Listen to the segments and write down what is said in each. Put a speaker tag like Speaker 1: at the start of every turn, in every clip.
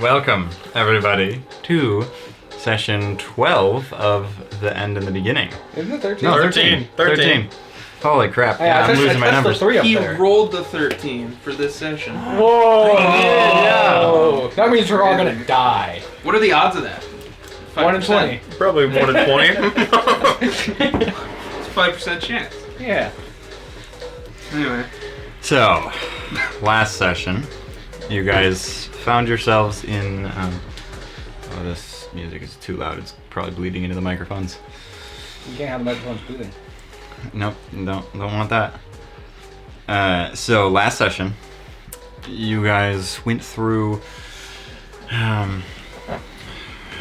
Speaker 1: welcome everybody to session 12 of The End and the Beginning.
Speaker 2: Isn't it 13?
Speaker 1: No,
Speaker 3: 13.
Speaker 1: 13. Holy crap,
Speaker 2: Yeah,
Speaker 1: I'm losing my numbers.
Speaker 2: Three up
Speaker 3: He
Speaker 2: there.
Speaker 3: rolled the 13 for this session.
Speaker 2: Whoa!
Speaker 1: Yeah.
Speaker 2: That means we're all gonna die.
Speaker 3: What are the odds of that?
Speaker 2: 1 in 20.
Speaker 4: Probably 1 in 20.
Speaker 3: It's a 5% chance.
Speaker 2: Yeah.
Speaker 3: Anyway.
Speaker 1: So, last session, you guys found yourselves in, oh, this music is too loud, it's probably bleeding into the microphones.
Speaker 2: You can't have the microphones bleeding.
Speaker 1: Nope, don't want that. So last session, you guys went through. How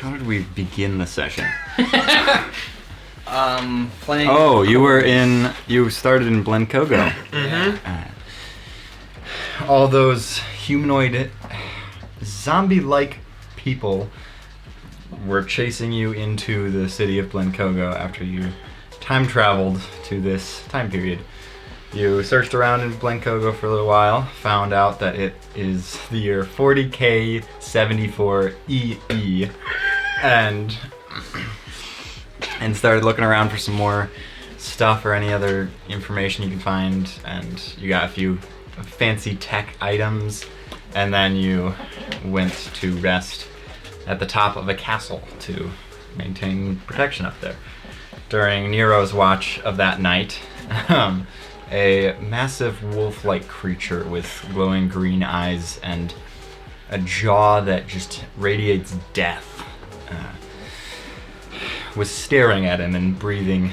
Speaker 1: did we begin the session?
Speaker 2: Playing.
Speaker 1: Oh, you started in Blencogo.
Speaker 3: Mm-hmm.
Speaker 1: All those humanoid, zombie-like people were chasing you into the city of Blencogo after you time traveled to this time period. You searched around in Blencogo for a little while, found out that it is the year 40K 74 EE, and started looking around for some more stuff or any other information you can find, and you got a few fancy tech items, and then you went to rest at the top of a castle to maintain protection up there. During Nero's watch of that night, a massive wolf-like creature with glowing green eyes and a jaw that just radiates death was staring at him and breathing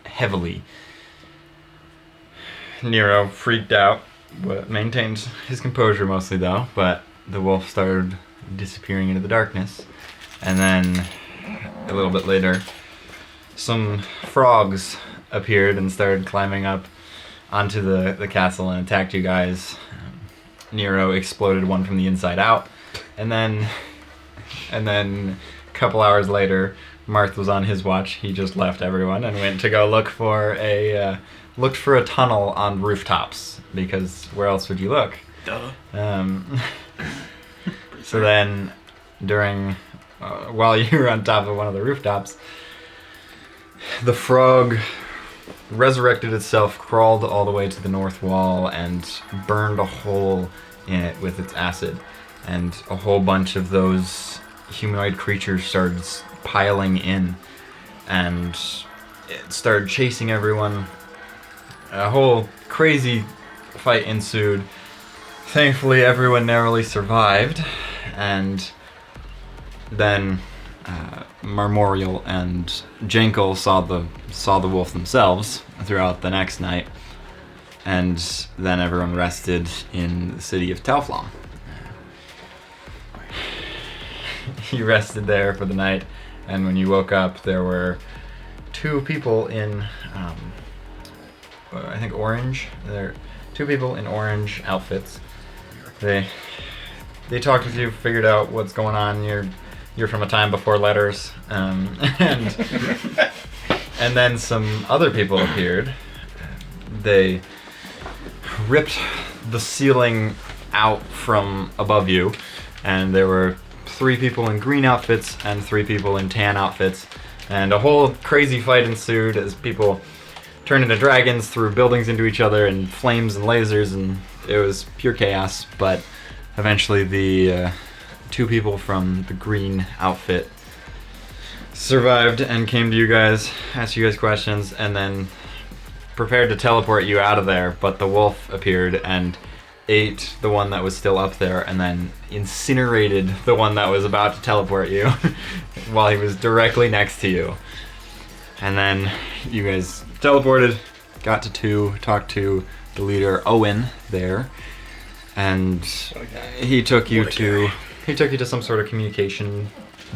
Speaker 1: heavily. Nero freaked out, but maintained his composure mostly though, but the wolf started disappearing into the darkness, and then a little bit later, some frogs appeared and started climbing up onto the castle and attacked you guys. Nero exploded one from the inside out, and then a couple hours later, Marth was on his watch. He just left everyone and went to go look for a tunnel on rooftops, because where else would you look?
Speaker 3: Duh.
Speaker 1: So then, while you were on top of one of the rooftops, the frog resurrected itself, crawled all the way to the north wall, and burned a hole in it with its acid. And a whole bunch of those humanoid creatures started piling in, and it started chasing everyone. A whole crazy fight ensued. Thankfully, everyone narrowly survived, and then Marmorial and Jankel saw the wolf themselves throughout the next night, and then everyone rested in the city of Telflon. You rested there for the night, and when you woke up, there were two people in, I think orange. There are two people in orange outfits. They talked with you, figured out what's going on. You're from a time before letters, and then some other people appeared. They ripped the ceiling out from above you, and there were 3 people in green outfits and 3 people in tan outfits, and a whole crazy fight ensued as people turned into dragons, threw buildings into each other, and flames and lasers, and it was pure chaos. But eventually the 2 people from the green outfit survived and came to you guys, asked you guys questions, and then prepared to teleport you out of there, but the wolf appeared and ate the one that was still up there, and then incinerated the one that was about to teleport you while he was directly next to you. And then you guys teleported, got to 2, talked to the leader Owen there, and he took you to some sort of communication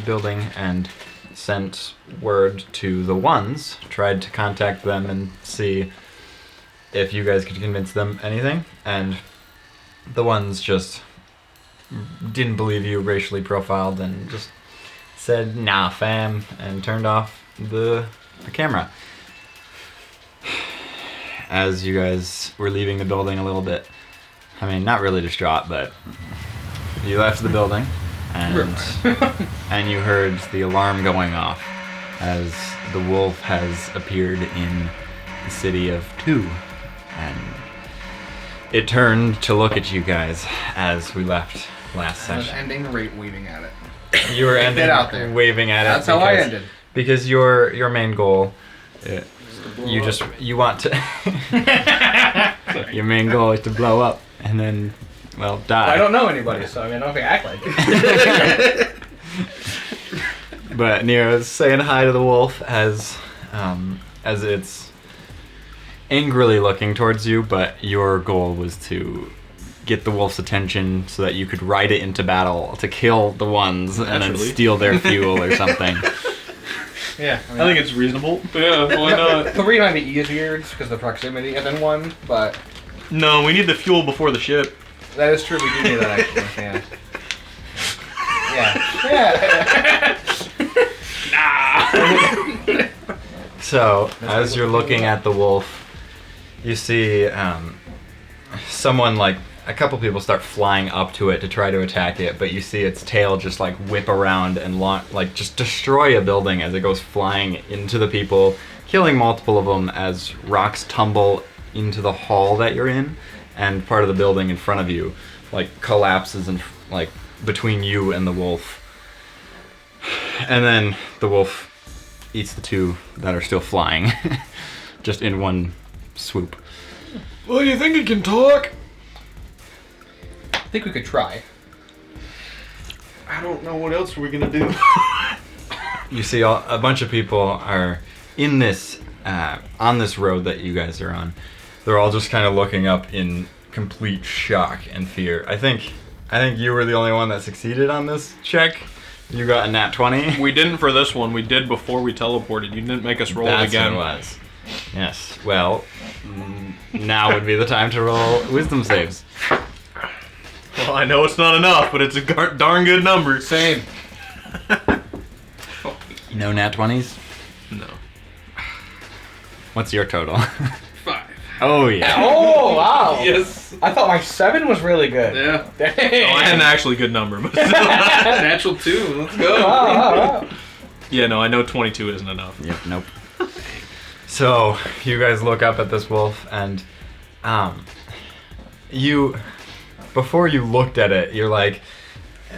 Speaker 1: building and sent word to the Ones, tried to contact them and see if you guys could convince them anything, and the Ones just didn't believe you, racially profiled, and just said, "Nah, fam," and turned off the camera. As you guys were leaving the building a little bit, I mean, not really distraught, but you left the building, and and you heard the alarm going off as the wolf has appeared in the city of Two, and it turned to look at you guys as we left last
Speaker 2: I was
Speaker 1: session.
Speaker 2: ending waving at it.
Speaker 1: You were ending
Speaker 2: Get out there.
Speaker 1: waving at
Speaker 2: That's
Speaker 1: it.
Speaker 2: how I
Speaker 1: because-
Speaker 2: ended.
Speaker 1: Because your main goal, you want to. Your main goal is to blow up and then, well, die.
Speaker 2: I don't know anybody, so I mean, I don't think I act like it.
Speaker 1: But Nero's saying hi to the wolf as it's angrily looking towards you. But your goal was to get the wolf's attention so that you could ride it into battle to kill the ones and then
Speaker 4: Naturally.
Speaker 1: steal their fuel or something.
Speaker 2: Yeah.
Speaker 4: I think it's reasonable. Yeah, why not?
Speaker 2: 3 might be easier just because of the proximity, and then 1, but
Speaker 4: No, we need the fuel before the ship.
Speaker 2: that is true. We do need that actually. Yeah. Yeah.
Speaker 1: So, as you're looking at the wolf, you see someone, like, a couple people start flying up to it to try to attack it, but you see its tail just, like, whip around and, just destroy a building as it goes flying into the people, killing multiple of them as rocks tumble into the hall that you're in, and part of the building in front of you, like, collapses and, like, between you and the wolf. And then the wolf eats the 2 that are still flying, just in one swoop.
Speaker 4: Well, you think it can talk?
Speaker 2: I think we could try.
Speaker 4: I don't know what else we're gonna do.
Speaker 1: You see a bunch of people are in this, on this road that you guys are on. They're all just kind of looking up in complete shock and fear. I think you were the only one that succeeded on this check. You got a nat 20.
Speaker 4: We didn't for this one. We did before we teleported. You didn't make us roll
Speaker 1: That's
Speaker 4: it again.
Speaker 1: what it was. Yes. Well, now would be the time to roll wisdom saves.
Speaker 4: Well, I know it's not enough, but it's a darn good number.
Speaker 2: Same.
Speaker 1: No nat 20s?
Speaker 4: No.
Speaker 1: What's your total?
Speaker 3: 5.
Speaker 1: Oh, yeah.
Speaker 2: Oh wow.
Speaker 3: Yes.
Speaker 2: I thought my 7 was really good.
Speaker 3: Yeah.
Speaker 2: Dang.
Speaker 4: Oh, I had an actually good number, but still.
Speaker 3: Natural 2. Let's go.
Speaker 2: Wow.
Speaker 4: Yeah, no, I know 22 isn't enough.
Speaker 1: Yep, nope. So, you guys look up at this wolf, and before you looked at it, you're like,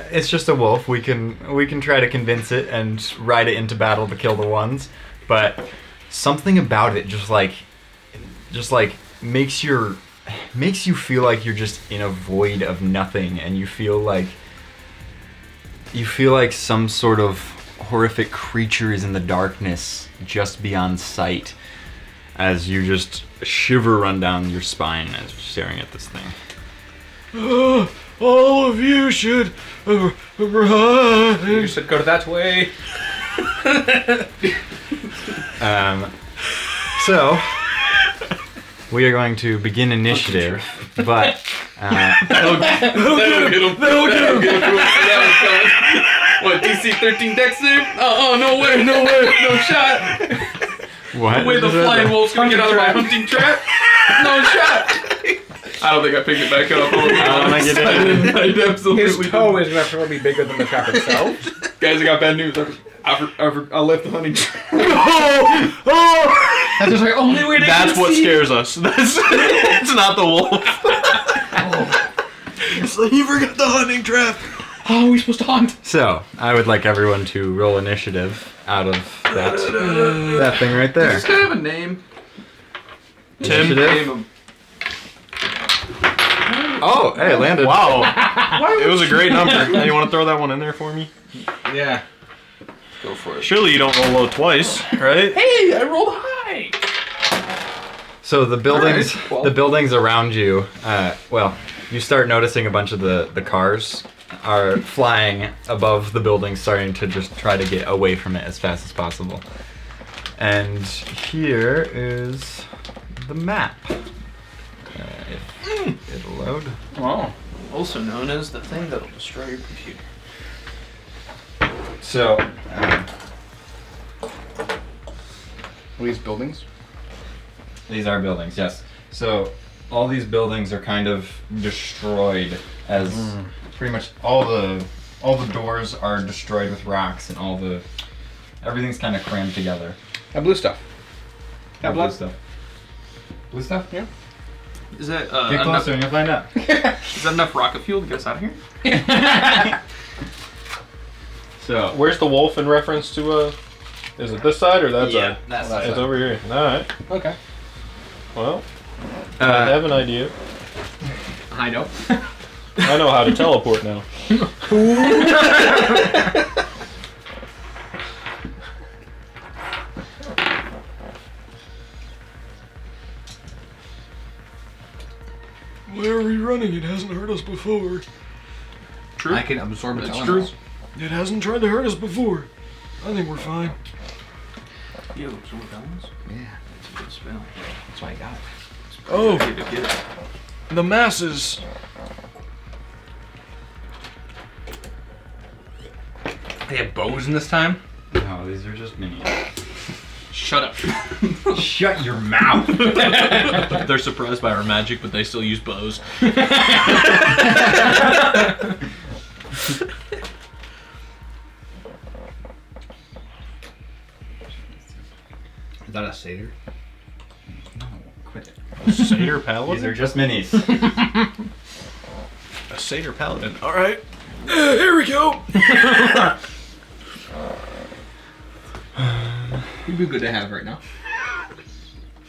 Speaker 1: it's just a wolf. We can try to convince it and ride it into battle to kill the ones. But something about it just like makes you feel like you're just in a void of nothing, and you feel like some sort of horrific creature is in the darkness just beyond sight, as you just shiver run down your spine as you're staring at this thing.
Speaker 4: All of you should run.
Speaker 2: You should go that way.
Speaker 1: So we are going to begin initiative, but
Speaker 3: That'll get him. What, DC 13 dex save? Oh, no way, no shot.
Speaker 1: what?
Speaker 3: The way the flying wolf's gonna get out of my hunting trap? No shot. I don't think I picked it back up.
Speaker 1: I don't think you did.
Speaker 3: I absolutely
Speaker 2: His toe
Speaker 3: didn't.
Speaker 2: is going to be bigger than the trap itself.
Speaker 3: Guys, I got bad news. I left the hunting trap.
Speaker 2: That's just like only way to
Speaker 4: That's what scares us. It's not the wolf. It's like, you forgot the hunting trap.
Speaker 2: How are we supposed to hunt?
Speaker 1: So I would like everyone to roll initiative out of that thing right there.
Speaker 3: Does this guy have a name?
Speaker 4: Tim.
Speaker 3: Name
Speaker 1: Initiative.
Speaker 3: him.
Speaker 1: Oh, hey, it landed.
Speaker 4: Wow. It was a great number. Hey, you want to throw that one in there for me?
Speaker 2: Yeah.
Speaker 3: Go for it.
Speaker 4: Surely you don't roll low twice, right?
Speaker 2: Hey, I rolled high.
Speaker 1: So the buildings,
Speaker 2: Alright, well.
Speaker 1: the buildings around you, you start noticing a bunch of the cars are flying above the building, starting to just try to get away from it as fast as possible. And here is the map. If it'll load.
Speaker 3: Oh. Also known as the thing that'll destroy your computer.
Speaker 1: So,
Speaker 2: These buildings?
Speaker 1: these are buildings, yes. So all these buildings are kind of destroyed as pretty much all the doors are destroyed with rocks, and everything's kind of crammed together.
Speaker 2: And blue stuff.
Speaker 1: Yeah, blue stuff. Blue stuff?
Speaker 2: Yeah.
Speaker 3: Is that
Speaker 1: Get closer and you'll find out.
Speaker 3: is that enough rocket fuel to get us out of here?
Speaker 1: So
Speaker 4: Where's the wolf in reference to? Is it this side or that side?
Speaker 1: that's
Speaker 4: It's over here. All right.
Speaker 2: Okay.
Speaker 4: Well, I have an idea.
Speaker 2: I know.
Speaker 4: I know how to teleport now.
Speaker 5: Where are we running? It hasn't hurt us before.
Speaker 3: True.
Speaker 2: I can absorb its
Speaker 3: That's
Speaker 2: elements.
Speaker 5: It hasn't tried to hurt us before. I think we're fine.
Speaker 3: You absorb elements?
Speaker 2: Yeah,
Speaker 3: That's a good spell.
Speaker 2: that's why I got it.
Speaker 5: Oh,
Speaker 3: Good to get it.
Speaker 5: the masses.
Speaker 2: They have bows in this time?
Speaker 1: No, these are just minis.
Speaker 3: Shut up.
Speaker 1: Shut your mouth.
Speaker 4: They're surprised by our magic, but they still use bows.
Speaker 2: Is that a satyr?
Speaker 1: No, quit it.
Speaker 4: Satyr
Speaker 1: These
Speaker 4: paladin.
Speaker 1: are just minis.
Speaker 4: A satyr paladin. All
Speaker 5: All right. Here we go.
Speaker 2: He'd be good to have right now.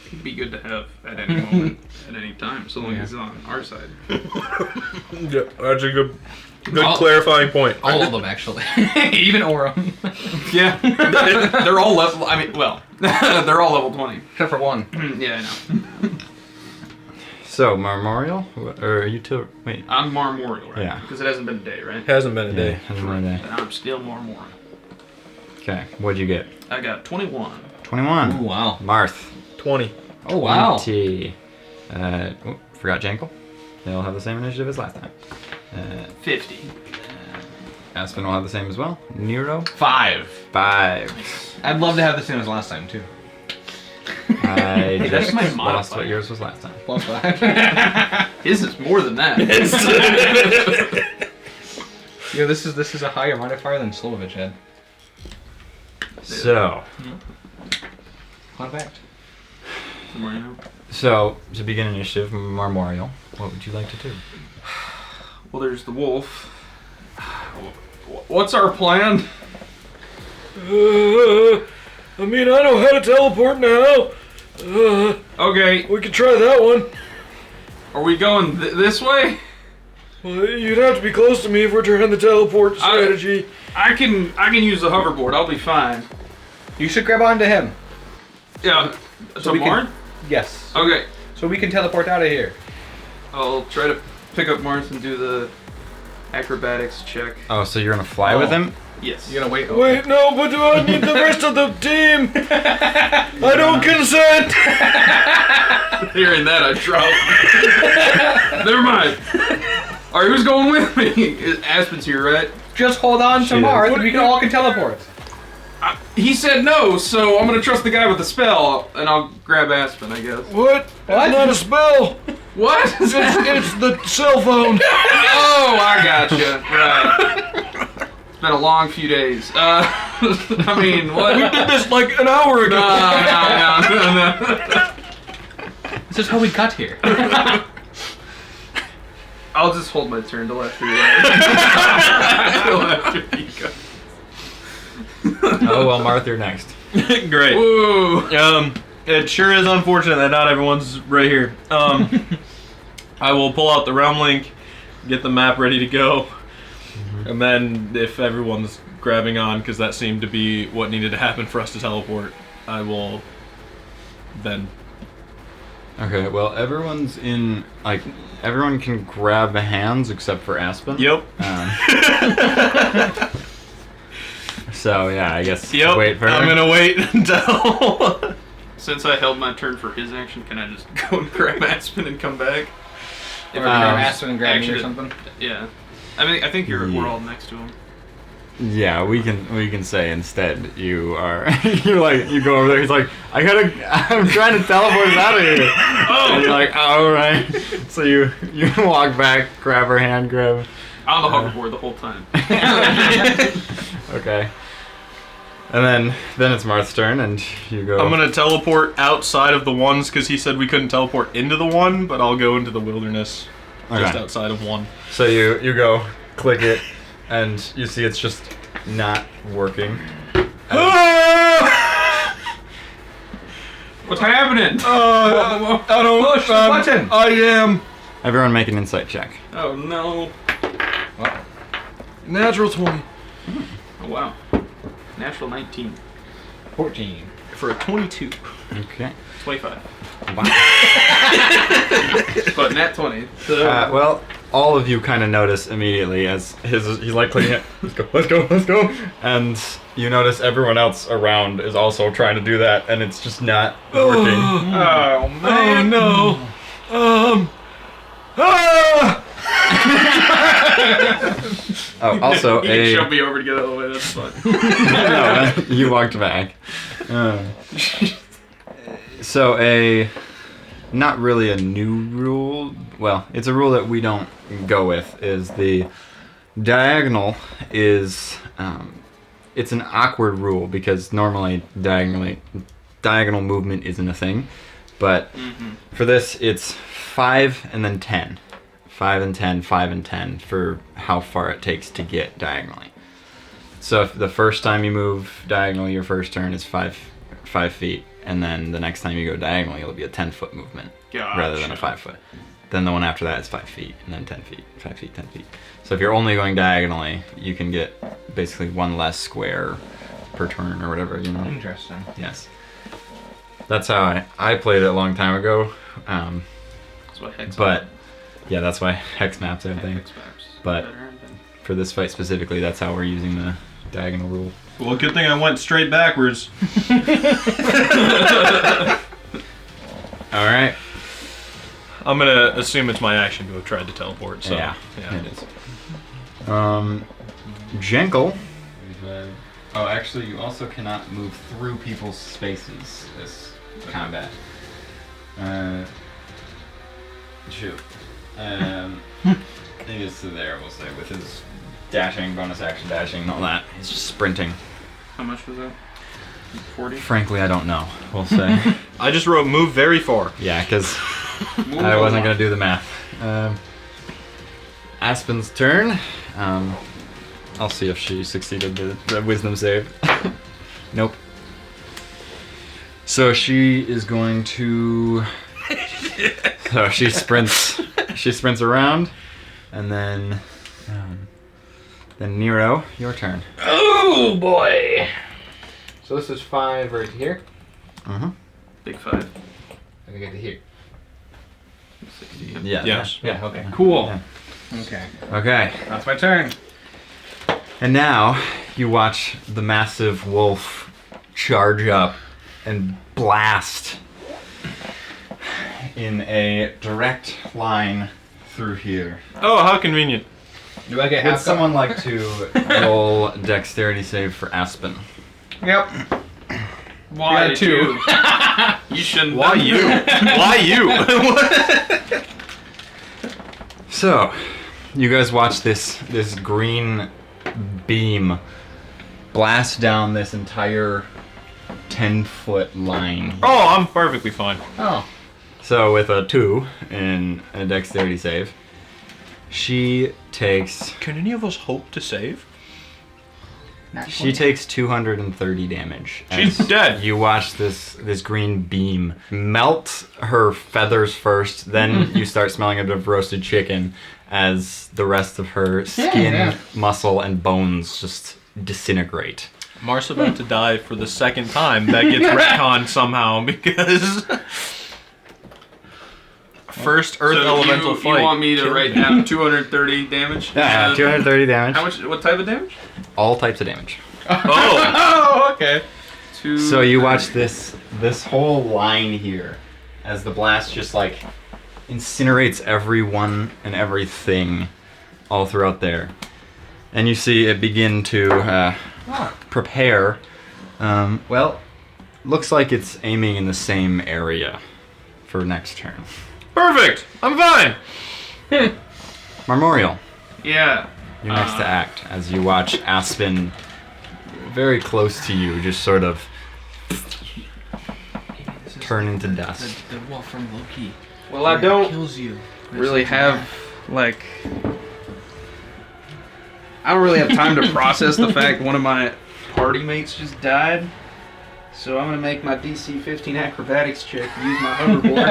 Speaker 3: It'd be good to have at any moment, at any time, so long as it's on our side.
Speaker 4: Yeah, that's a good
Speaker 2: All-
Speaker 4: clarifying point.
Speaker 2: All of them, actually. Even Orum.
Speaker 3: Yeah. They're all level. I mean, well, they're all level 20.
Speaker 2: Except for one.
Speaker 3: Yeah, I know.
Speaker 1: So, Memorial? Or are you two? Wait.
Speaker 3: I'm Marmorial, right?
Speaker 1: Yeah.
Speaker 3: Because it hasn't been a day, right?
Speaker 4: Hasn't been a
Speaker 1: Yeah,
Speaker 4: day.
Speaker 1: hasn't been a day.
Speaker 3: And I'm still Marmorial.
Speaker 1: Okay, what'd you get?
Speaker 3: I got 21.
Speaker 1: 21.
Speaker 2: Oh, wow.
Speaker 1: Marth.
Speaker 4: 20.
Speaker 2: Oh, wow.
Speaker 1: 20. Forgot Jankel. They'll have the same initiative as last time.
Speaker 3: 50.
Speaker 1: Aspen will have the same as well. Nero.
Speaker 2: 5.
Speaker 1: 5.
Speaker 2: I'd love to have the same as last time, too.
Speaker 1: I
Speaker 3: That's
Speaker 1: just
Speaker 3: my
Speaker 1: lost
Speaker 3: modifier.
Speaker 1: what yours was last time.
Speaker 2: Plus 5.
Speaker 3: His is more than that.
Speaker 2: Yeah, this is a higher modifier than Slovich had.
Speaker 1: So,
Speaker 2: Fun fact.
Speaker 1: so to begin initiative, Memorial, what would you like to do?
Speaker 3: Well, there's the wolf. What's our plan?
Speaker 5: I mean, I know how to teleport now.
Speaker 3: Okay,
Speaker 5: We could try that one.
Speaker 3: are we going this way?
Speaker 5: Well, you'd have to be close to me if we're trying the teleport strategy.
Speaker 3: I can use the hoverboard. I'll be fine.
Speaker 2: You should grab onto him.
Speaker 3: Yeah. So
Speaker 2: we can-
Speaker 3: Marn?
Speaker 2: Yes.
Speaker 3: Okay.
Speaker 2: So we can teleport out of here.
Speaker 3: I'll try to pick up Marn and do the acrobatics check.
Speaker 1: Oh, so you're gonna fly with him?
Speaker 3: Yes.
Speaker 2: You're gonna wait.
Speaker 5: Wait, no, but do I need the rest of the team? I don't consent.
Speaker 3: Hearing that, I dropped. Never mind. All right, who's going with me? Aspen's here, right?
Speaker 2: Just hold on to
Speaker 1: Shit.
Speaker 2: Marth. We can all can teleport.
Speaker 3: He said no, so I'm gonna trust the guy with the spell, and I'll grab Aspen, I guess.
Speaker 5: What?
Speaker 2: What?
Speaker 5: It's not a spell.
Speaker 3: What?
Speaker 5: It's the cell phone.
Speaker 3: Oh, I gotcha. Right. It's been a long few days. I mean, what?
Speaker 5: We did this like an hour ago.
Speaker 3: No.
Speaker 2: This is how we got here.
Speaker 3: I'll just hold my turn till after you go.
Speaker 1: Oh well, Marth, you're next.
Speaker 4: Great.
Speaker 3: Woo.
Speaker 4: It sure is unfortunate that not everyone's right here. I will pull out the realm link, get the map ready to go, and then if everyone's grabbing on, because that seemed to be what needed to happen for us to teleport, I will then.
Speaker 1: Okay, well, everyone's in, like, everyone can grab hands except for Aspen.
Speaker 4: Yep.
Speaker 1: So, yeah, I guess
Speaker 4: Yep.
Speaker 1: wait for her.
Speaker 4: I'm gonna wait until.
Speaker 3: Since I held my turn for his action, can I just go and grab Aspen and come back?
Speaker 2: Or
Speaker 3: If
Speaker 2: grab Aspen and grab me or
Speaker 3: actually-
Speaker 2: something.
Speaker 3: Yeah. I think
Speaker 1: Yeah.
Speaker 3: we're all next to him.
Speaker 1: Yeah, we can say instead you are you go over there. He's like, I'm trying to teleport us out of here. And you're like, all right. So you walk back, grab her hand, grab
Speaker 3: On the hoverboard the whole time.
Speaker 1: Okay. And then it's Marth's turn, and you go.
Speaker 4: I'm gonna teleport outside of the ones because he said we couldn't teleport into the one, but I'll go into the wilderness just
Speaker 1: Okay.
Speaker 4: outside of one.
Speaker 1: So you go, click it, and you see it's just not working.
Speaker 3: What's happening?
Speaker 5: I don't.
Speaker 2: Push the button.
Speaker 5: I am
Speaker 1: Everyone make an insight check.
Speaker 3: Oh no.
Speaker 5: natural 20.
Speaker 3: Oh wow. Natural 19.
Speaker 2: 14.
Speaker 4: For a 22.
Speaker 1: Okay.
Speaker 3: 25.
Speaker 1: Wow.
Speaker 3: But nat 20.
Speaker 1: Well, all of you kind of notice immediately as he's like clicking it. Let's go. And you notice everyone else around is also trying to do that, and it's just not working.
Speaker 3: Oh man.
Speaker 5: Oh no. Ah!
Speaker 1: Oh, also
Speaker 3: You can shove me over to get out of the way, that's fine.
Speaker 1: no, you walked back. So not really a new rule. Well, it's a rule that we don't go with. Is the diagonal is it's an awkward rule because normally diagonal movement isn't a thing, but for this it's 5 and then 10. 5 and 10, 5 and 10 for how far it takes to get diagonally. So if the first time you move diagonally, your first turn is 5 feet, and then the next time you go diagonally, it'll be a 10-foot movement rather than a 5-foot. Then the one after that is 5 feet, and then 10 feet, 5 feet, 10 feet. So if you're only going diagonally, you can get basically one less square per turn or whatever, you know?
Speaker 2: Interesting.
Speaker 1: Yes. That's how I played it a long time ago.
Speaker 3: That's what hex
Speaker 1: But yeah, that's why hex maps everything.
Speaker 3: Hex maps.
Speaker 1: But
Speaker 3: Better than-
Speaker 1: for this fight specifically, that's how we're using the diagonal rule.
Speaker 4: Well, good thing I went straight backwards.
Speaker 1: All right.
Speaker 4: I'm gonna assume it's my action to have tried to teleport. So
Speaker 1: Yeah, it is. Jenkle. Oh, actually, you also cannot move through people's spaces this combat. Shoot. He is there, we'll say, with his dashing, bonus action dashing, and all that. He's just sprinting.
Speaker 3: How much was that? 40?
Speaker 1: Frankly, I don't know. We'll say.
Speaker 4: I just wrote move very far.
Speaker 1: Yeah, because I wasn't gonna do the math. Aspen's turn. I'll see if she succeeded the wisdom save. Nope. So she is going to. So she sprints. She sprints around, and then Nero, your turn.
Speaker 2: Oh boy! So this is 5 right here.
Speaker 1: Mm-hmm.
Speaker 3: Big 5.
Speaker 2: Let me get to here.
Speaker 3: 60.
Speaker 1: Yeah.
Speaker 4: Yes.
Speaker 2: Yeah, okay. Cool.
Speaker 1: Yeah.
Speaker 2: Okay.
Speaker 1: Okay.
Speaker 2: That's my turn.
Speaker 1: And now you watch the massive wolf charge up and blast in a direct line through here.
Speaker 4: Oh, how convenient.
Speaker 2: Do I get
Speaker 1: Would
Speaker 2: half
Speaker 1: someone like to roll dexterity save for Aspen?
Speaker 2: Yep.
Speaker 3: Why
Speaker 2: Yeah,
Speaker 3: did
Speaker 2: 2.
Speaker 3: you? You shouldn't.
Speaker 4: Why
Speaker 3: done
Speaker 4: you?
Speaker 3: that.
Speaker 4: Why you?
Speaker 1: So, you guys watch this green beam blast down this entire 10-foot line.
Speaker 4: Oh, I'm perfectly fine.
Speaker 2: Oh.
Speaker 1: So with a 2 in a dexterity save, she takes
Speaker 4: Can any of us hope to save?
Speaker 1: She takes 230 damage.
Speaker 4: She's
Speaker 1: as
Speaker 4: dead.
Speaker 1: You watch this green beam melt her feathers first, then you start smelling a bit of roasted chicken as the rest of her skin, muscle, and bones just disintegrate.
Speaker 4: Mar's about to die for the second time. That gets retconned somehow because first Earth
Speaker 3: So
Speaker 4: Elemental
Speaker 3: you
Speaker 4: fight.
Speaker 3: want me to write down 230 damage?
Speaker 1: Yeah, 230 damage.
Speaker 3: How much? What type of damage?
Speaker 1: All types of damage.
Speaker 4: Oh,
Speaker 2: Oh, okay.
Speaker 1: So you watch this whole line here as the blast just like incinerates everyone and everything all throughout there. And you see it begin to prepare. Well, looks like it's aiming in the same area for next turn.
Speaker 4: perfect. I'm fine.
Speaker 1: Memorial.
Speaker 3: Yeah.
Speaker 1: You're next to act as you watch Aspen very close to you, just sort of turn into dust.
Speaker 3: The wolf from Loki.
Speaker 2: Well, I don't
Speaker 3: Kills you.
Speaker 2: really have like. I don't really have time to process the fact one of my party mates just died. So I'm gonna make my DC 15 acrobatics check and use my hoverboard.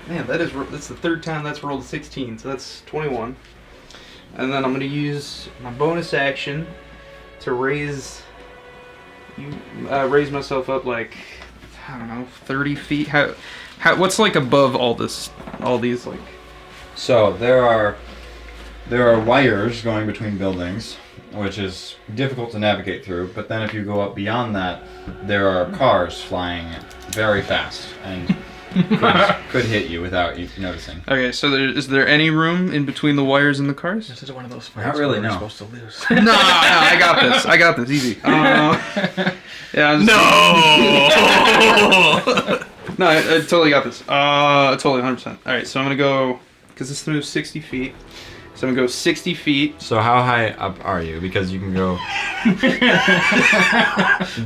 Speaker 2: Man, that's the third time that's rolled a 16, so that's 21. And then I'm gonna use my bonus action to raise myself up like, I don't know, 30 feet. How what's like above all these like?
Speaker 1: So there are wires going between buildings, which is difficult to navigate through. But then if you go up beyond that, there are cars flying very fast and could hit you without you noticing.
Speaker 2: Okay, so is there any room in between the wires and the cars?
Speaker 3: This is one of those
Speaker 1: Not
Speaker 3: fights
Speaker 1: really,
Speaker 3: where
Speaker 1: no.
Speaker 3: we're supposed to lose.
Speaker 2: No, I got this, easy. Yeah, no, I totally got this. Totally 100%. All right, so I'm gonna go because this moves 60 feet. So I'm gonna go 60 feet.
Speaker 1: So how high up are you? Because you can go.
Speaker 4: That's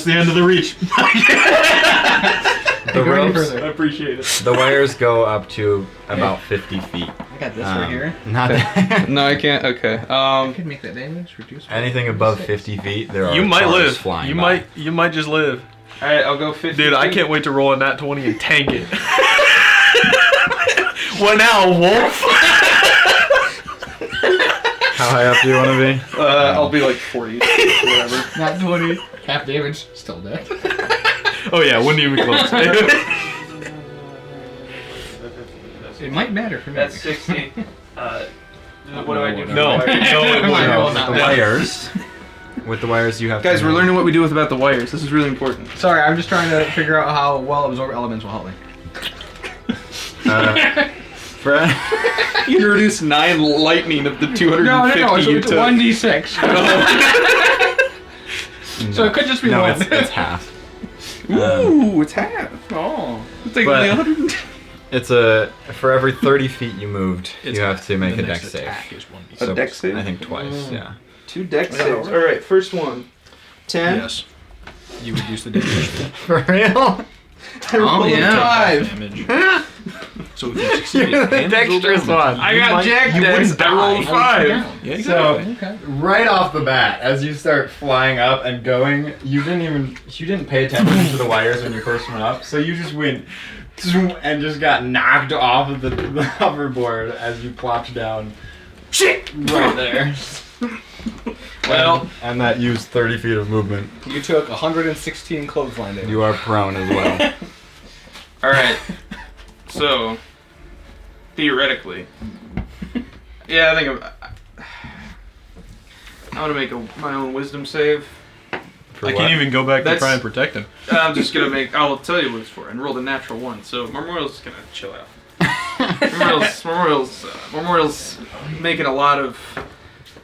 Speaker 4: the end of the reach.
Speaker 1: The ropes,
Speaker 4: I appreciate it.
Speaker 1: the wires go up to about 50 feet.
Speaker 3: I got this right here.
Speaker 1: Not
Speaker 2: No, I can't. Okay.
Speaker 3: I can make that damage. Reduce.
Speaker 1: anything above 50 feet. There are
Speaker 4: You might
Speaker 1: cars
Speaker 4: live.
Speaker 1: flying.
Speaker 4: You
Speaker 1: by.
Speaker 4: might just live.
Speaker 2: All right, I'll go 50.
Speaker 4: Dude, I can't wait to roll a nat 20 and tank it. What now, wolf?
Speaker 1: How high up do you want to be?
Speaker 2: I'll be like 40, whatever.
Speaker 3: Not 20. Half damage. Still dead.
Speaker 4: Oh yeah, wouldn't even be close.
Speaker 3: It might matter for me.
Speaker 2: That's 60. What do I do?
Speaker 4: No,
Speaker 2: For the wires?
Speaker 4: no, it
Speaker 3: Am I
Speaker 4: wouldn't.
Speaker 3: rolling
Speaker 1: With
Speaker 3: out
Speaker 1: the
Speaker 3: now?
Speaker 1: wires. With the wires, you have.
Speaker 2: Guys,
Speaker 1: to
Speaker 2: we're learning what we do about the wires. This is really important.
Speaker 3: Sorry, I'm just trying to figure out how well absorb elements will help me.
Speaker 1: Fred.
Speaker 2: You introduced 9 lightning of the 250
Speaker 3: No.
Speaker 2: you
Speaker 3: It's
Speaker 2: took.
Speaker 3: 1d6. So it could just be
Speaker 1: No,
Speaker 3: one.
Speaker 1: it's half.
Speaker 2: Ooh, it's half.
Speaker 3: Oh.
Speaker 2: It's like
Speaker 1: But-
Speaker 2: only 100.
Speaker 1: It's for every 30 feet you moved, you have to make a dex save.
Speaker 2: A dex save?
Speaker 1: I think twice. Yeah.
Speaker 2: 2 dex saves. All right, first one. 10.
Speaker 4: Yes. You reduce the damage.
Speaker 1: For real?
Speaker 2: I rolled a 5.
Speaker 4: Damage. So if you succeed,
Speaker 1: You're the dexterous one.
Speaker 2: I got jack dex. I rolled a 5.
Speaker 4: Yeah, you
Speaker 1: So
Speaker 3: Okay.
Speaker 1: right off the bat, as you start flying up and going, you didn't pay attention to the wires when you first went up, so you just went zoom, and just got knocked off of the hoverboard as you plopped down. Shit! Right there.
Speaker 2: Well,
Speaker 1: and that used 30 feet of movement.
Speaker 3: You took 116 clothesline damage.
Speaker 1: You are prone as well.
Speaker 2: all right. So, theoretically, yeah, I think I'm gonna make my own wisdom save.
Speaker 1: For
Speaker 4: I
Speaker 1: what?
Speaker 4: can't even go back to
Speaker 2: That's-
Speaker 4: try and protect him.
Speaker 2: I'm just gonna make. I'll tell you what it's for. And rolled a natural 1, so Memorial's gonna chill out. Memorial's making a lot of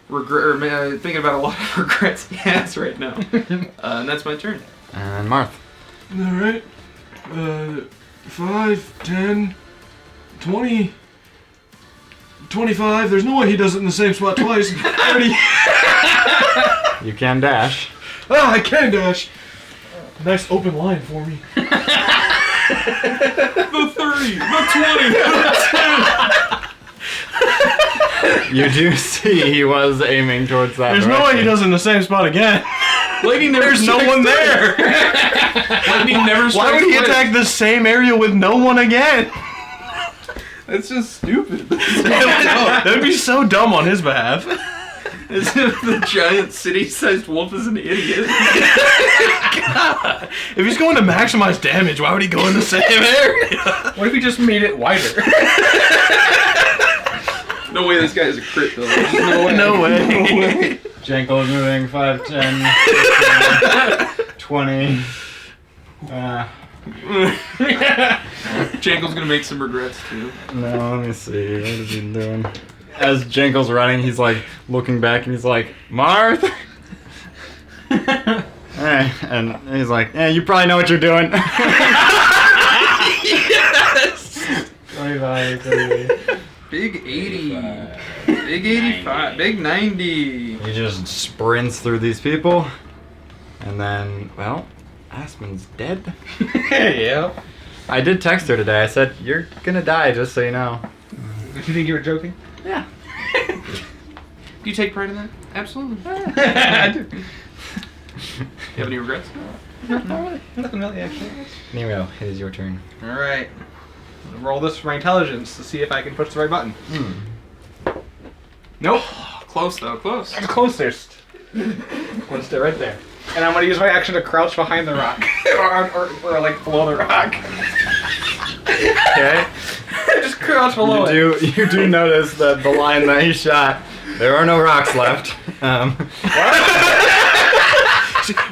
Speaker 2: regret, or thinking about a lot of regrets he has right now. And that's my turn.
Speaker 1: And Marth.
Speaker 5: Alright. 5, 10, 20, 25. There's no way he does it in the same spot twice. 30.
Speaker 1: You can dash.
Speaker 5: Ah, I can dash. Nice open line for me.
Speaker 4: The 30, the 20,
Speaker 1: You do see he was aiming towards that
Speaker 5: There's no way he
Speaker 1: direction.
Speaker 5: does it in the same spot again.
Speaker 2: Lightning never
Speaker 4: There's no one there.
Speaker 2: Lightning never
Speaker 5: Why
Speaker 2: strikes
Speaker 5: would he
Speaker 2: twice.
Speaker 5: attack the same area with no one again?
Speaker 2: That's just stupid.
Speaker 5: That would be so dumb on his behalf.
Speaker 2: As if the giant city-sized wolf is an idiot.
Speaker 5: If he's going to maximize damage, why would he go in the same area?
Speaker 3: What if he just made it wider?
Speaker 2: No way this guy is a crit, though. There's no way.
Speaker 5: No way.
Speaker 1: Jankel is moving 5, 10, 15, 20.
Speaker 2: Jankel's gonna make some regrets, too.
Speaker 1: No, let me see. What is he doing? As Jankel's running, he's like looking back and he's like, Marth! Hey, and he's like, you probably know what you're doing.
Speaker 2: Yes!
Speaker 1: 25, 30.
Speaker 3: Big 80. Big 85. Big 90.
Speaker 1: He just sprints through these people. And then, well, Aspen's dead.
Speaker 2: Yeah.
Speaker 1: I did text her today. I said, "You're gonna die, just so you know."
Speaker 2: Did you think you were joking?
Speaker 1: Yeah.
Speaker 3: Do you take pride in that? Absolutely.
Speaker 2: I do.
Speaker 3: You have any regrets?
Speaker 2: Nothing really, actually.
Speaker 1: Nero, it is your turn.
Speaker 2: All right. I'm gonna roll this for my intelligence to see if I can push the right button. Nope.
Speaker 3: Close though, close.
Speaker 2: I'm closest. I'm gonna stay right there. And I'm gonna use my action to crouch behind the rock. or like below the rock.
Speaker 1: Okay.
Speaker 2: Just crouch below it.
Speaker 1: You do notice that the line that he shot, there are no rocks left.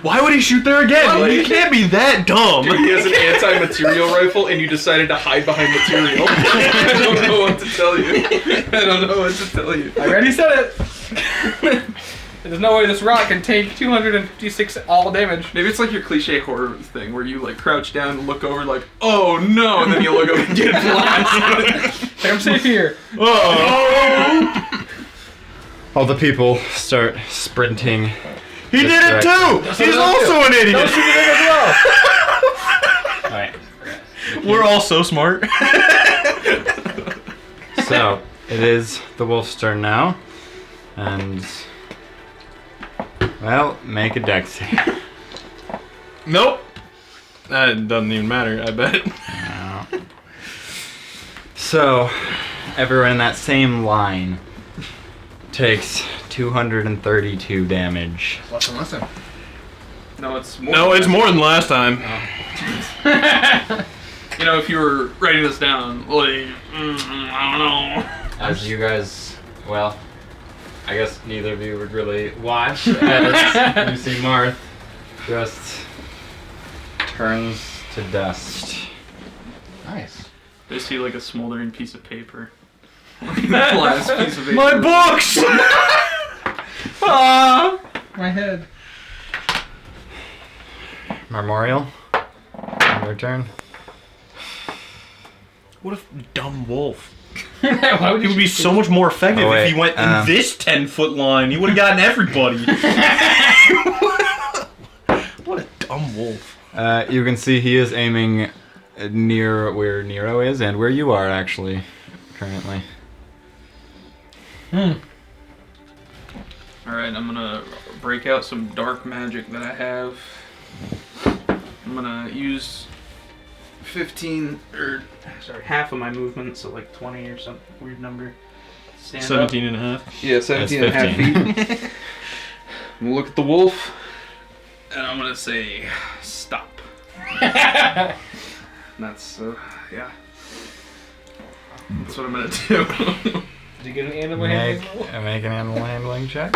Speaker 4: Why would he shoot there again? You can't be that dumb.
Speaker 3: Dude, he has an anti-material rifle and you decided to hide behind material. I don't know what to tell you. I don't know what to tell you.
Speaker 2: I already said it. There's no way this rock can take 256 all damage.
Speaker 3: Maybe it's like your cliche horror thing where you like crouch down and look over like, oh no, and then you look over and get blasted.
Speaker 2: I'm safe here.
Speaker 4: Oh!
Speaker 1: All the people start sprinting.
Speaker 4: He did it too! He's also an idiot!
Speaker 2: Don't shoot the thing as well. Alright.
Speaker 4: We're all so smart.
Speaker 1: So, it is the wolf's turn now. And, well, make a dex save.
Speaker 4: Nope. That doesn't even matter, I bet.
Speaker 1: No. So, everyone in that same line takes 232 damage.
Speaker 2: Listen.
Speaker 3: No, it's more.
Speaker 4: No, it's more than last time.
Speaker 3: You know, if you were writing this down, like, I don't know.
Speaker 1: As you guys, well, I guess neither of you would really watch as you see Marth just turns to dust.
Speaker 2: Nice.
Speaker 3: I see like a smoldering piece of paper. Last piece of paper.
Speaker 4: My books!
Speaker 2: My head.
Speaker 1: Memorial, your turn.
Speaker 4: What a dumb wolf.
Speaker 2: Why would
Speaker 4: He would be so much more effective
Speaker 1: Oh, wait,
Speaker 4: if he went in this 10-foot line. He would have gotten everybody. What a dumb wolf.
Speaker 1: You can see he is aiming near where Nero is and where you are actually currently.
Speaker 3: Alright, I'm gonna break out some dark magic that I have. I'm gonna use 15, or sorry, half of my movement, so like 20 or some weird number. Stand
Speaker 4: 17 and a half.
Speaker 3: Up. Yeah, 17 and a half feet. I'm gonna look at the wolf, and I'm gonna say, stop. That's, yeah. That's what I'm gonna do.
Speaker 2: Did you get an animal handling?
Speaker 1: Make an animal handling check.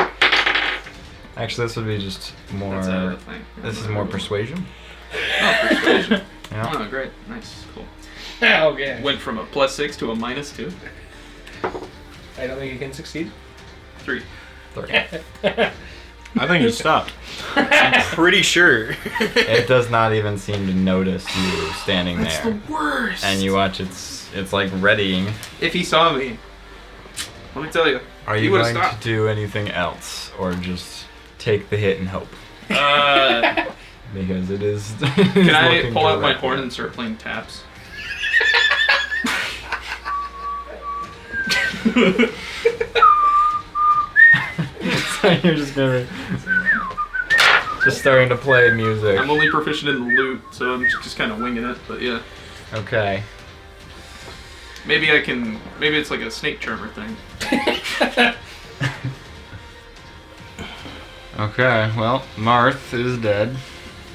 Speaker 1: Actually, this would be just more.
Speaker 3: That's out of the thing.
Speaker 1: This is more persuasion.
Speaker 3: Oh, persuasion.
Speaker 1: Yeah.
Speaker 3: Oh, great. Nice. Cool.
Speaker 2: Okay.
Speaker 3: Went from a +6 to a -2.
Speaker 2: I don't think you can succeed.
Speaker 3: 3.
Speaker 4: I think he stopped. I'm pretty sure.
Speaker 1: It does not even seem to notice you standing
Speaker 3: That's
Speaker 1: there.
Speaker 3: the worst.
Speaker 1: And you watch it's like readying.
Speaker 3: If he saw me, let me tell you.
Speaker 1: Are
Speaker 3: he
Speaker 1: you
Speaker 3: would've
Speaker 1: going
Speaker 3: stopped.
Speaker 1: to do anything else or just take the hit and hope? Because it is.
Speaker 3: Can I pull out my horn and start playing taps?
Speaker 1: So you're just gonna starting to play music.
Speaker 3: I'm only proficient in the lute, so I'm just kind of winging it. But yeah,
Speaker 1: Okay.
Speaker 3: maybe I can. Maybe it's like a snake charmer thing.
Speaker 1: Okay. Well, Marth is dead.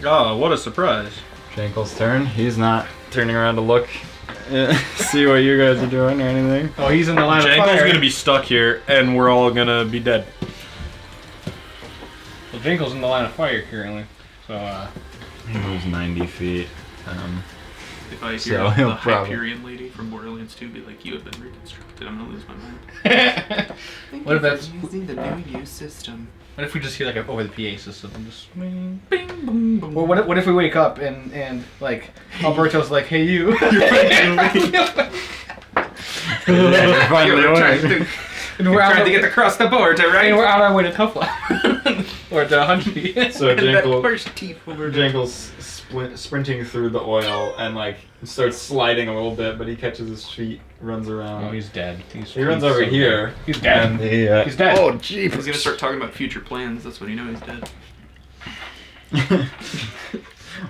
Speaker 4: Oh, what a surprise.
Speaker 1: Jankel's turn. He's not turning around to look, see what you guys are doing or anything.
Speaker 2: Oh, he's in the line of
Speaker 4: Jankel's
Speaker 2: fire.
Speaker 4: gonna be stuck here, and we're all gonna be dead.
Speaker 2: Well, Jinkle's in the line of fire currently. So,
Speaker 1: He moves 90 feet.
Speaker 3: If I
Speaker 1: So
Speaker 3: hear
Speaker 1: he'll
Speaker 3: the
Speaker 1: probably-
Speaker 3: Hyperion lady from Borderlands 2 be like, "You have been reconstructed," I'm gonna lose my mind.
Speaker 2: What if that's-
Speaker 3: using the new use system?
Speaker 2: what if we just hear like over the PA system and just?
Speaker 3: Bing, boom, boom.
Speaker 2: Well, what if we wake up and like Alberto's like, "Hey, you."
Speaker 1: Yeah, finally
Speaker 3: we're trying
Speaker 1: won.
Speaker 3: to, we're trying to get across the board, right?
Speaker 6: And we're on our way to Tufla. Or to Hunchby.
Speaker 1: So
Speaker 3: And that
Speaker 1: Jankle,
Speaker 3: first teeth over there.
Speaker 1: Jankle's sprinting through the oil and like starts sliding a little bit, but he catches his feet, runs around.
Speaker 6: Oh, he's dead.
Speaker 1: He runs over here.
Speaker 6: He's dead.
Speaker 1: And he,
Speaker 6: He's dead.
Speaker 1: Oh,
Speaker 3: He's
Speaker 1: jeez.
Speaker 3: gonna start talking about future plans. That's when you know he's dead.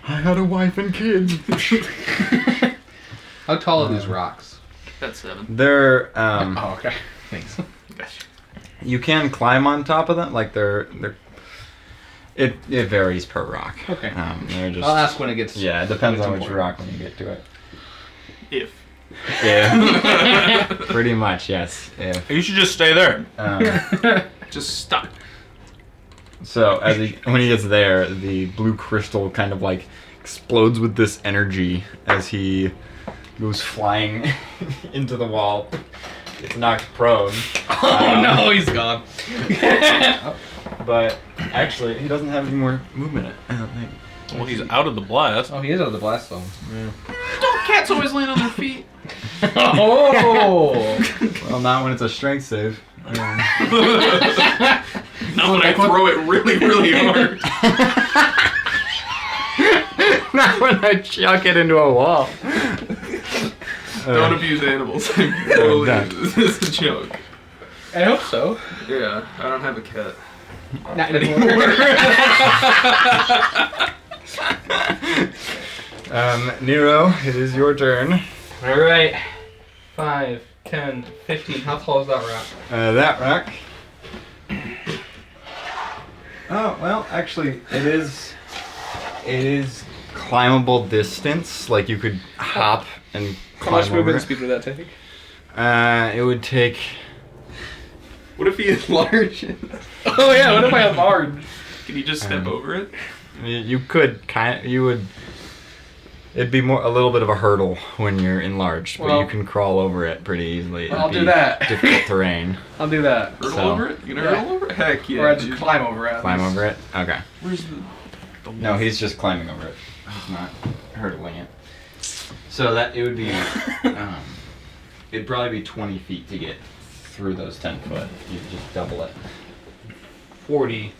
Speaker 1: I had a wife and kids.
Speaker 6: How tall are these rocks?
Speaker 3: That's 7.
Speaker 1: They're
Speaker 6: Oh, okay. Thanks.
Speaker 3: Gosh.
Speaker 1: you can climb on top of them. Like it varies per rock.
Speaker 6: Okay.
Speaker 1: They're just.
Speaker 6: I'll ask when it gets.
Speaker 1: Yeah, it depends on which
Speaker 6: important.
Speaker 1: rock when you get to it.
Speaker 3: If.
Speaker 1: Yeah. Pretty much, yes. If.
Speaker 4: You should just stay there.
Speaker 3: Just stop.
Speaker 1: So when he gets there, the blue crystal kind of like explodes with this energy as he goes flying into the wall. Gets knocked prone.
Speaker 6: Oh no, he's gone.
Speaker 1: But actually, he doesn't have any more movement, I don't think.
Speaker 4: Well, he's out of the blast.
Speaker 6: Oh, he is out of the blast zone.
Speaker 3: Don't cats always land on their feet?
Speaker 6: Oh!
Speaker 1: Well, not when it's a strength save.
Speaker 3: Not when I throw it really, really hard.
Speaker 1: Not when I chuck it into a wall.
Speaker 3: Don't abuse animals. Totally,
Speaker 1: done.
Speaker 3: this is a joke.
Speaker 6: I hope so.
Speaker 3: Yeah, I don't have a cat.
Speaker 6: Not anymore.
Speaker 1: Nero, it is your turn.
Speaker 6: Alright. 5, 10, 15. How tall is that rock?
Speaker 1: That rock. Oh, well, actually, it is climbable distance. Like, you could hop and
Speaker 6: How much
Speaker 1: climb over
Speaker 6: movement
Speaker 1: it.
Speaker 6: speed would that take?
Speaker 1: It would take...
Speaker 3: What if he enlarges?
Speaker 6: Oh yeah, what if I have large?
Speaker 3: Can you just step over it?
Speaker 1: You could it'd be a little bit of a hurdle when you're enlarged, but
Speaker 6: Well-
Speaker 1: you can crawl over it pretty easily.
Speaker 6: I'll
Speaker 1: It'd
Speaker 6: do that.
Speaker 1: be difficult terrain.
Speaker 6: I'll do that.
Speaker 3: Hurdle
Speaker 1: So-
Speaker 3: over it? You gonna
Speaker 6: Yeah.
Speaker 3: hurdle over it? Heck yeah.
Speaker 6: Or I just
Speaker 3: dude.
Speaker 6: climb over it.
Speaker 1: Climb over it? Okay.
Speaker 3: Where's the
Speaker 1: No, he's just climbing over it. He's not hurdling it. So that it would be, it'd probably be 20 feet to get through those 10 foot. You could just double it.
Speaker 6: 40.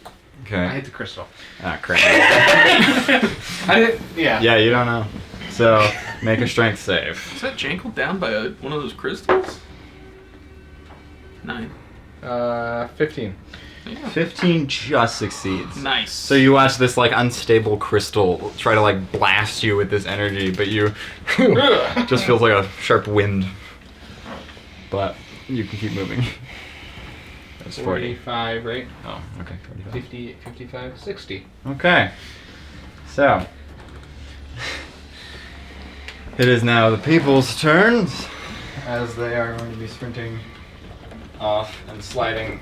Speaker 6: I
Speaker 1: Okay.
Speaker 6: hit the crystal.
Speaker 1: Ah, crap.
Speaker 6: I didn't. Yeah.
Speaker 1: Yeah, you don't know. So make a strength save.
Speaker 3: Is that Jankle down by one of those crystals? 9.
Speaker 6: 15.
Speaker 3: Yeah.
Speaker 1: 15 just succeeds.
Speaker 3: Nice.
Speaker 1: So you watch this like unstable crystal try to like blast you with this energy, but you just feels like a sharp wind. But you can keep moving. That's 40.
Speaker 6: 45, right?
Speaker 1: Oh, okay. 45.
Speaker 6: 50, 55, 60.
Speaker 1: Okay. So it is now the people's turns, as they are going to be sprinting off and sliding.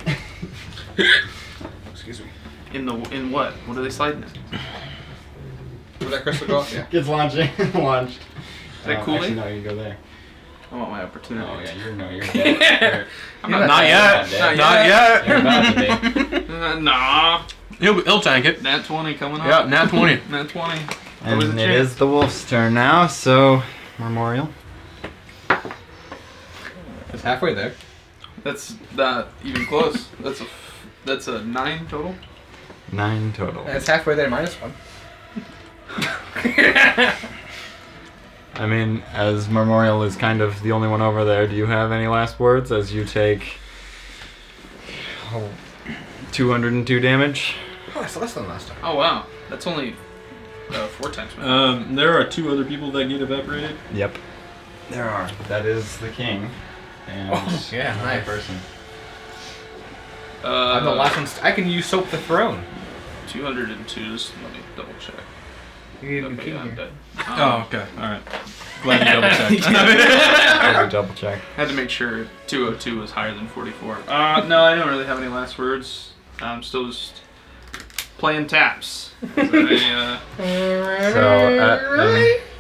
Speaker 6: Excuse me.
Speaker 3: In what? What are they sliding in?
Speaker 6: Where'd that crystal go? Yeah.
Speaker 1: Gets launched. Launched.
Speaker 3: Is that Kool-Aid?
Speaker 1: Actually, no, you go there.
Speaker 3: I want my opportunity.
Speaker 1: Oh yeah, you're dead.
Speaker 3: I'm
Speaker 6: You're
Speaker 3: not,
Speaker 4: Not yet.
Speaker 1: Not
Speaker 4: Not yet.
Speaker 1: You're about to be.
Speaker 3: Nah.
Speaker 4: He'll tank it.
Speaker 3: Nat 20 coming up.
Speaker 4: Yeah, nat 20.
Speaker 3: Nat 20.
Speaker 1: And
Speaker 3: Always a
Speaker 1: it
Speaker 3: chance.
Speaker 1: is the wolf's turn now, so Memorial.
Speaker 6: It's halfway there.
Speaker 3: That's not even close. That's a 9 total.
Speaker 1: 9 total.
Speaker 6: It's halfway there, -1.
Speaker 1: I mean, as Memorial is kind of the only one over there, do you have any last words as you take 202 damage?
Speaker 6: Oh, it's less than last time.
Speaker 3: Oh wow. That's only 4 times more.
Speaker 4: There are 2 other people that get evaporated.
Speaker 1: Yep. There are. That is the king. And
Speaker 6: Oh, yeah,
Speaker 1: another
Speaker 6: nice.
Speaker 1: person.
Speaker 6: I'm the last one. I can usurp the throne.
Speaker 3: 202. Just let me double check.
Speaker 6: You need a
Speaker 3: Okay,
Speaker 6: king
Speaker 3: yeah, I'm
Speaker 6: here.
Speaker 3: dead.
Speaker 4: Oh, okay. Alright. Glad you double checked.
Speaker 1: Let me double check.
Speaker 3: Had to make sure 202 was higher than 44. No, I don't really have any last words. I'm still just playing taps.
Speaker 1: So,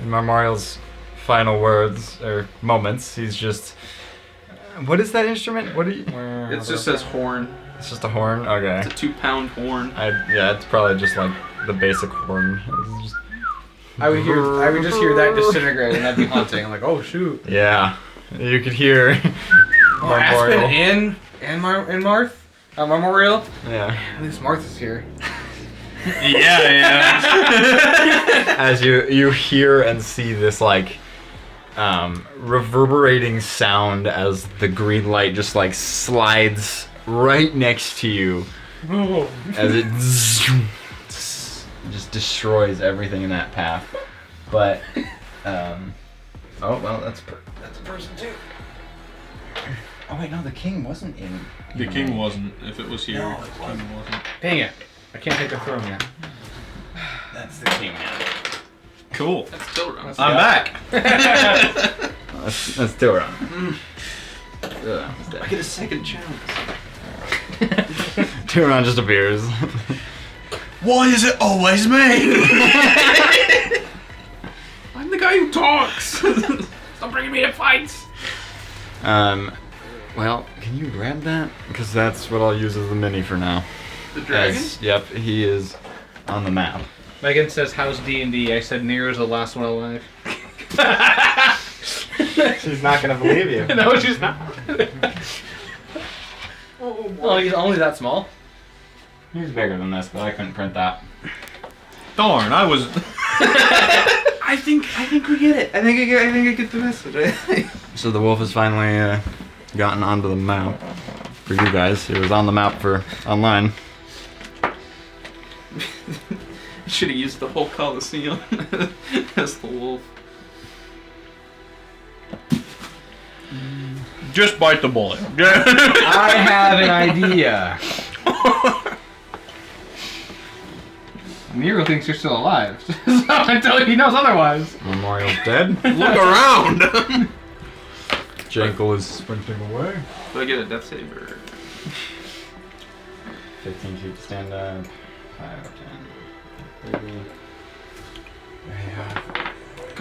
Speaker 1: in Memorial's final words or moments, he's just. What is that instrument? What do you?
Speaker 3: It just says horn.
Speaker 1: It's just a horn. Okay.
Speaker 3: It's a 2-pound horn.
Speaker 1: Yeah, it's probably just like the basic horn. It's just-
Speaker 6: I would just hear that disintegrate, and I'd be haunting. I'm like, oh shoot.
Speaker 1: yeah. You could hear
Speaker 6: Aspen
Speaker 1: Memorial.
Speaker 6: and Marth? Memorial?
Speaker 1: Yeah.
Speaker 6: At least Marth is here.
Speaker 4: Yeah.
Speaker 1: As you hear and see this like reverberating sound as the green light just like slides right next to you as it just destroys everything in that path. But oh well, that's a person too. Oh wait, no, the king wasn't in.
Speaker 4: The king wasn't. If it was here,
Speaker 1: No,
Speaker 4: the king wasn't.
Speaker 6: Dang it. I can't take the throne yet.
Speaker 1: That's the king now.
Speaker 4: Cool.
Speaker 3: That's still wrong.
Speaker 4: I'm back.
Speaker 1: Let's do it.
Speaker 3: I get a second chance.
Speaker 1: Turon just appears.
Speaker 4: Why is it always me?
Speaker 3: I'm the guy who talks. Stop bringing me to fights.
Speaker 1: Well, can you grab that? Because that's what I'll use as the mini for now.
Speaker 3: The dragon?
Speaker 1: Yep, he is on the map.
Speaker 6: Megan says, how's D&D? I said Nero's the last one alive.
Speaker 1: She's not gonna believe you.
Speaker 6: No, she's not. Oh, he's only that small?
Speaker 1: He's bigger than this, but I couldn't print that.
Speaker 4: Darn, I was.
Speaker 3: I think we get it. I think I get the message.
Speaker 1: So the wolf has finally gotten onto the map for you guys. It was on the map for online.
Speaker 3: Should have used the whole Colosseum as the wolf.
Speaker 4: Just bite the bullet.
Speaker 6: I have an idea. Nero thinks you're still alive. So until he knows otherwise.
Speaker 1: Memorial's dead.
Speaker 4: Look around.
Speaker 1: Jankel is sprinting away.
Speaker 3: Do I get a death saver?
Speaker 1: 15 feet to stand up. 5, 10, 30. Yeah.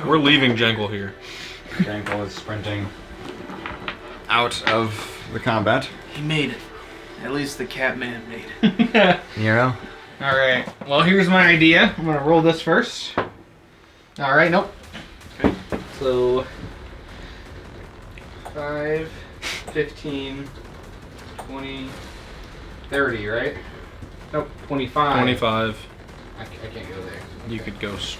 Speaker 4: We're leaving Jangle here.
Speaker 1: Jankel is sprinting out of the combat.
Speaker 3: He made it. At least the cat man made it.
Speaker 1: Nero?
Speaker 6: Alright, well here's my idea. I'm gonna roll this first. Alright, nope.
Speaker 3: Okay.
Speaker 6: So 5, 15, 20, 30, right? Nope, 25.
Speaker 4: 25.
Speaker 6: I can't go there.
Speaker 4: You could go.
Speaker 6: There's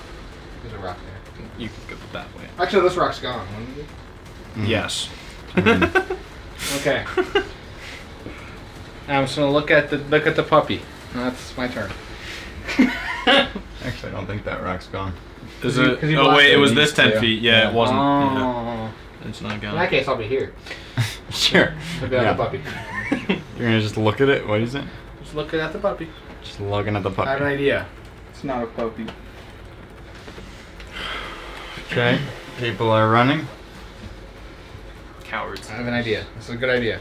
Speaker 6: a rock there.
Speaker 4: You could go that way.
Speaker 6: Actually, this rock's gone. Wouldn't it?
Speaker 4: Yes.
Speaker 6: Okay. Now I'm just gonna look at the puppy. That's my turn.
Speaker 1: Actually, I don't think that rock's gone.
Speaker 4: Is
Speaker 6: 'Cause
Speaker 4: it?
Speaker 6: you
Speaker 4: Oh wait, it
Speaker 6: blasted
Speaker 4: was
Speaker 6: me,
Speaker 4: this 10
Speaker 6: too.
Speaker 4: feet. Yeah, it wasn't. Yeah,
Speaker 6: Oh.
Speaker 4: it's not
Speaker 6: In that
Speaker 4: gone.
Speaker 6: case, I'll be here.
Speaker 1: Sure.
Speaker 6: Look at
Speaker 1: Yeah.
Speaker 6: the puppy.
Speaker 1: You're gonna just look at it? What is it?
Speaker 6: Just looking at the puppy.
Speaker 1: Just looking at the
Speaker 6: I have an
Speaker 1: puppy.
Speaker 6: idea.
Speaker 3: It's not a puppy.
Speaker 1: Okay. People are running.
Speaker 3: Cowards.
Speaker 6: I have an idea. This is a good idea.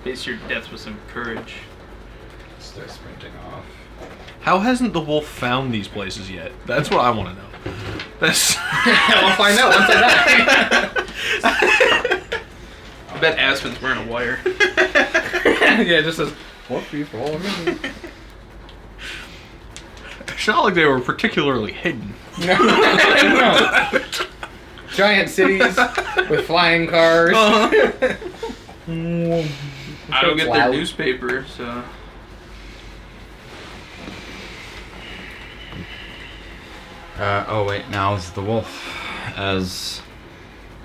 Speaker 3: Face your death with some courage.
Speaker 1: Start sprinting off.
Speaker 4: How hasn't the wolf found these places yet? That's what I want to know. That's.
Speaker 6: We'll find out once I
Speaker 3: I bet Aspen's wearing a wire.
Speaker 6: die. Yeah, it just says, what people are me?
Speaker 4: It's not like they were particularly hidden.
Speaker 6: No. Giant cities with flying cars.
Speaker 3: I don't get their newspaper, so.
Speaker 1: Oh wait, now it's the wolf. As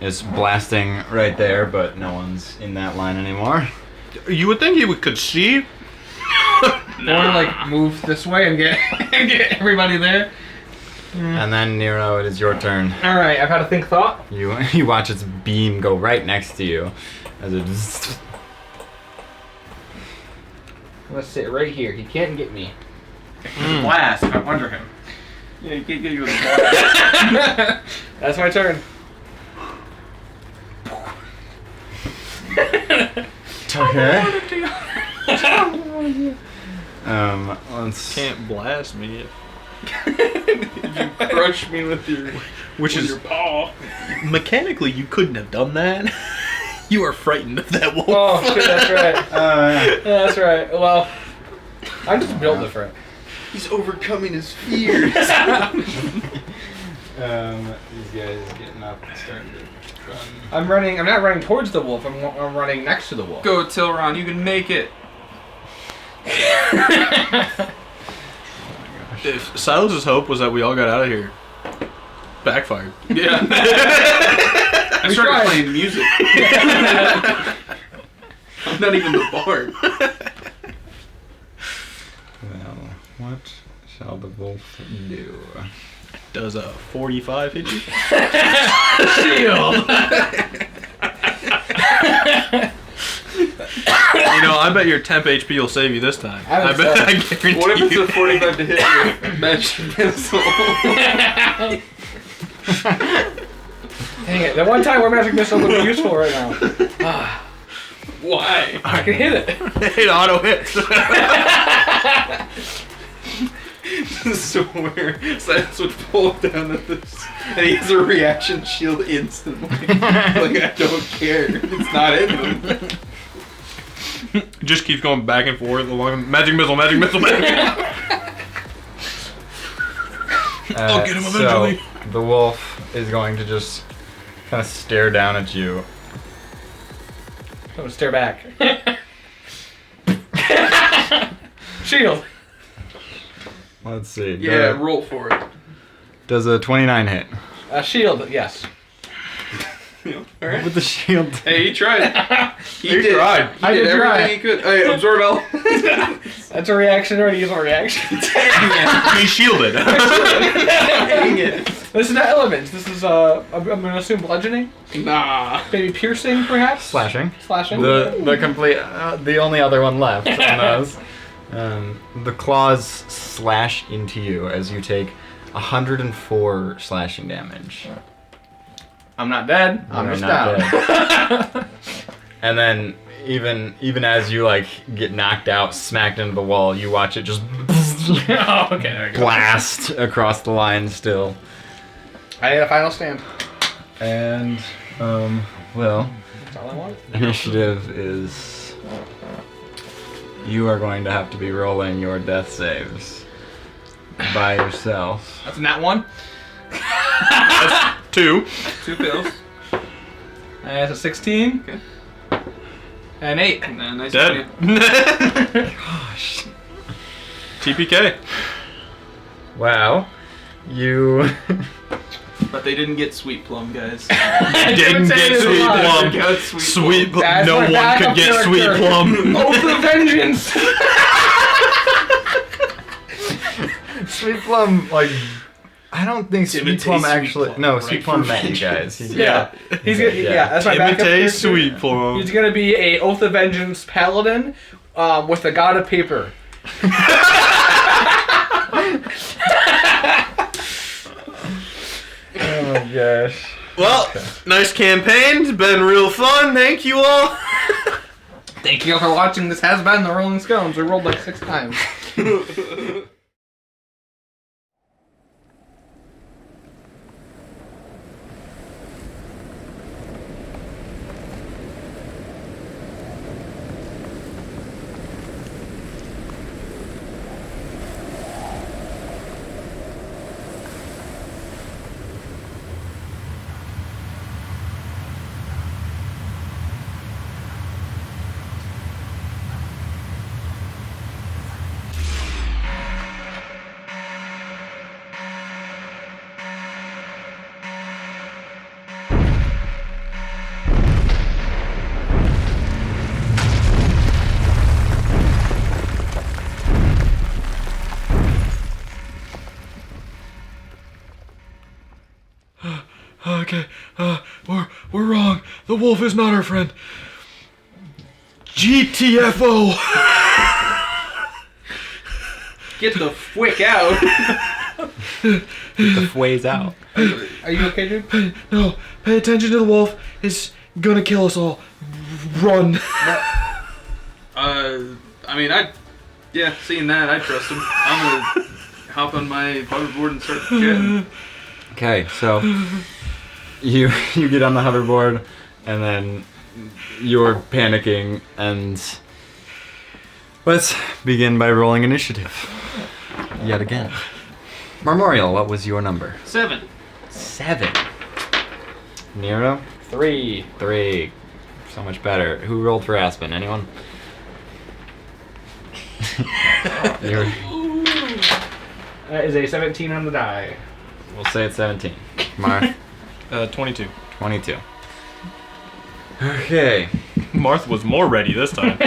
Speaker 1: it's blasting right there, but no one's in that line anymore.
Speaker 4: You would think he could see.
Speaker 6: Or like move this way and get everybody there.
Speaker 1: And then Nero, it is your turn.
Speaker 6: All right, I've had a think thought.
Speaker 1: You watch its beam go right next to you, as it.
Speaker 6: Let's sit right here. He can't get me.
Speaker 2: Blast. I wonder him.
Speaker 3: Yeah, you can't get you with a blast.
Speaker 6: That's my turn.
Speaker 1: Okay. Let's.
Speaker 4: Can't blast me.
Speaker 3: Crush me with your
Speaker 4: Your
Speaker 3: paw.
Speaker 4: Mechanically, you couldn't have done that. You are frightened of that wolf.
Speaker 6: Oh, shit, that's right.
Speaker 1: Yeah.
Speaker 6: That's right. Well, I'm just built different.
Speaker 3: He's overcoming his fears.
Speaker 1: These guys getting up and starting to run.
Speaker 6: I'm running. I'm not running towards the wolf. I'm running next to the wolf.
Speaker 3: Go, Tilron. You can make it.
Speaker 4: If Silas's hope was that we all got out of here, backfired.
Speaker 3: Yeah. I started
Speaker 6: tried.
Speaker 3: playing music. I'm not even the bard.
Speaker 1: Well, what shall the wolf do?
Speaker 4: Does a 45 hit you?
Speaker 6: Shield.
Speaker 4: You know, I bet your temp HP will save you this time.
Speaker 6: I
Speaker 4: I bet. I guarantee
Speaker 3: What if it's
Speaker 4: you.
Speaker 3: a 45 to hit with magic missile?
Speaker 6: Dang it! The one time where magic missile would be useful right now.
Speaker 3: Why?
Speaker 6: I can hit it.
Speaker 4: It auto hits.
Speaker 3: So where Silence would pull down at this, and he has a reaction shield instantly. Like, I don't care. It's not in him.
Speaker 4: Just keeps going back and forth along. Magic missile, magic missile, magic missile. I'll get him eventually.
Speaker 1: So the wolf is going to just kind of stare down at you.
Speaker 6: I'm gonna stare back. Shield.
Speaker 1: Let's see.
Speaker 3: Yeah, roll for it.
Speaker 1: Does a 29 hit?
Speaker 6: Shield. Yes.
Speaker 3: Alright.
Speaker 1: With the shield.
Speaker 3: Hey, he tried. He did.
Speaker 4: tried.
Speaker 3: He
Speaker 6: I
Speaker 3: did
Speaker 6: did
Speaker 3: everything
Speaker 6: try.
Speaker 3: he could. Hey, absorb L.
Speaker 6: That's a reaction. Already use a reaction.
Speaker 4: He's shielded.
Speaker 3: Dang it.
Speaker 6: This is not elements. This is I'm gonna assume bludgeoning,
Speaker 3: Nah.
Speaker 6: maybe piercing, perhaps.
Speaker 1: Slashing.
Speaker 6: Slashing.
Speaker 1: The complete, the only other one left on those. The claws slash into you as you take 104 slashing damage.
Speaker 6: I'm not dead. I'm
Speaker 1: You're
Speaker 6: just
Speaker 1: not
Speaker 6: down.
Speaker 1: dead. And then even as you like get knocked out, smacked into the wall, you watch it just
Speaker 6: Oh, okay. There we go.
Speaker 1: blast across the line still.
Speaker 6: I had a final stand.
Speaker 1: And well,
Speaker 6: That's all I want.
Speaker 1: initiative is you are going to have to be rolling your death saves by yourself.
Speaker 6: That's not one.
Speaker 4: That's 2.
Speaker 3: 2 fails.
Speaker 6: That's a 16.
Speaker 3: Okay.
Speaker 6: And 8.
Speaker 3: Nah, nice
Speaker 4: Dead.
Speaker 3: idea.
Speaker 1: Gosh.
Speaker 4: TPK.
Speaker 1: Wow. You
Speaker 3: But they didn't get Sweet Plum, guys.
Speaker 4: Didn't
Speaker 6: say
Speaker 4: get
Speaker 6: it
Speaker 4: Sweet
Speaker 6: alive.
Speaker 4: Plum.
Speaker 3: Got Sweet
Speaker 4: Sweet Plum.
Speaker 6: That's
Speaker 4: No
Speaker 6: my
Speaker 4: one
Speaker 6: backup
Speaker 4: could get Sweet
Speaker 6: character.
Speaker 4: Plum.
Speaker 6: Oath of Vengeance.
Speaker 1: Sweet Plum, like, I don't think Sweet
Speaker 3: Imitate
Speaker 1: Plum
Speaker 3: Sweet
Speaker 1: actually.
Speaker 3: Plum,
Speaker 1: No,
Speaker 3: right,
Speaker 1: Sweet Plum
Speaker 3: for
Speaker 1: met you
Speaker 3: vengeance.
Speaker 1: guys.
Speaker 6: Yeah. He's gonna, yeah. That's my backup
Speaker 4: Imitate
Speaker 6: character.
Speaker 4: Sweet Plum.
Speaker 6: He's gonna be a Oath of Vengeance paladin with the God of Paper.
Speaker 1: Oh gosh.
Speaker 4: Well, nice campaign. It's been real fun. Thank you all.
Speaker 6: Thank you all for watching. This has been the Rolling Scones. We rolled like 6 times.
Speaker 5: Okay, we're wrong. The wolf is not our friend. GTFO!
Speaker 3: Get the fwick out.
Speaker 1: The fway's out.
Speaker 6: Are you okay, dude?
Speaker 5: No, pay attention to the wolf. He's gonna kill us all. Run.
Speaker 3: Yeah, seeing that, I trust him. I'm gonna hop on my hoverboard and start chatting.
Speaker 1: Okay, so you get on the hoverboard, and then you're panicking, and let's begin by rolling initiative. Yet again. Memorial, what was your number?
Speaker 3: 7.
Speaker 1: 7. Nero?
Speaker 6: 3.
Speaker 1: 3. So much better. Who rolled for Aspen? Anyone? You're-
Speaker 6: That is a 17 on the die.
Speaker 1: we'll say it's 17. Marth?
Speaker 4: 22.
Speaker 1: 22. Okay.
Speaker 4: Marth was more ready this time.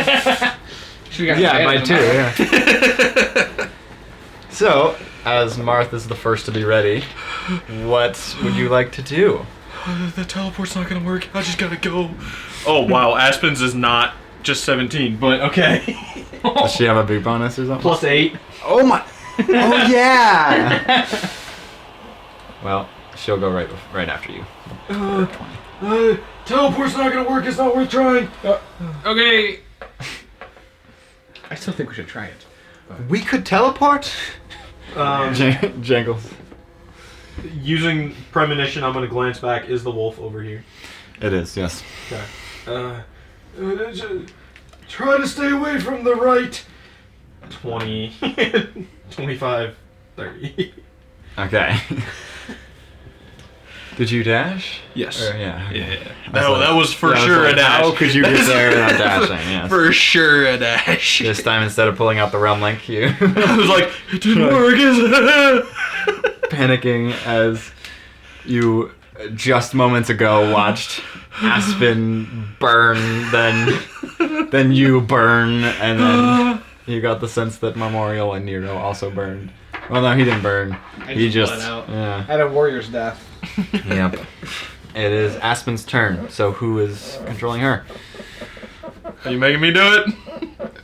Speaker 1: Yeah, by 2, yeah. So, as Marth is the first to be ready, what would you like to do?
Speaker 4: The teleport's not gonna work. I just gotta go. Oh wow, Aspen's is not just 17, but okay.
Speaker 1: Does she have a big bonus or something?
Speaker 6: Plus 8.
Speaker 1: Oh my! Oh yeah! Well, she'll go right after you.
Speaker 5: Teleport's not gonna work. It's not worth trying.
Speaker 3: Okay.
Speaker 6: I still think we should try it.
Speaker 1: We could teleport? Jangles.
Speaker 4: Using premonition, I'm gonna glance back. Is the wolf over here?
Speaker 1: It is, yes.
Speaker 4: Okay.
Speaker 5: Try to stay away from the right.
Speaker 4: 20, 25, 30.
Speaker 1: Okay. Did you dash?
Speaker 4: Yes.
Speaker 1: Or, yeah.
Speaker 4: Yeah.
Speaker 1: I was
Speaker 4: That was for
Speaker 1: I was
Speaker 4: sure
Speaker 1: like,
Speaker 4: a dash.
Speaker 1: How could you get there without dashing? Yes.
Speaker 4: For sure a dash.
Speaker 1: This time, instead of pulling out the realm link, you
Speaker 4: I was like, it didn't work, is it?
Speaker 1: panicking as you just moments ago watched Aspen burn, then you burn, and then you got the sense that Memorial and Nero also burned. Well, no, he didn't burn. He just
Speaker 6: bled out.
Speaker 1: yeah.
Speaker 6: I had a warrior's death.
Speaker 1: Yep. It is Aspen's turn. So who is controlling her?
Speaker 4: Are you making me do it?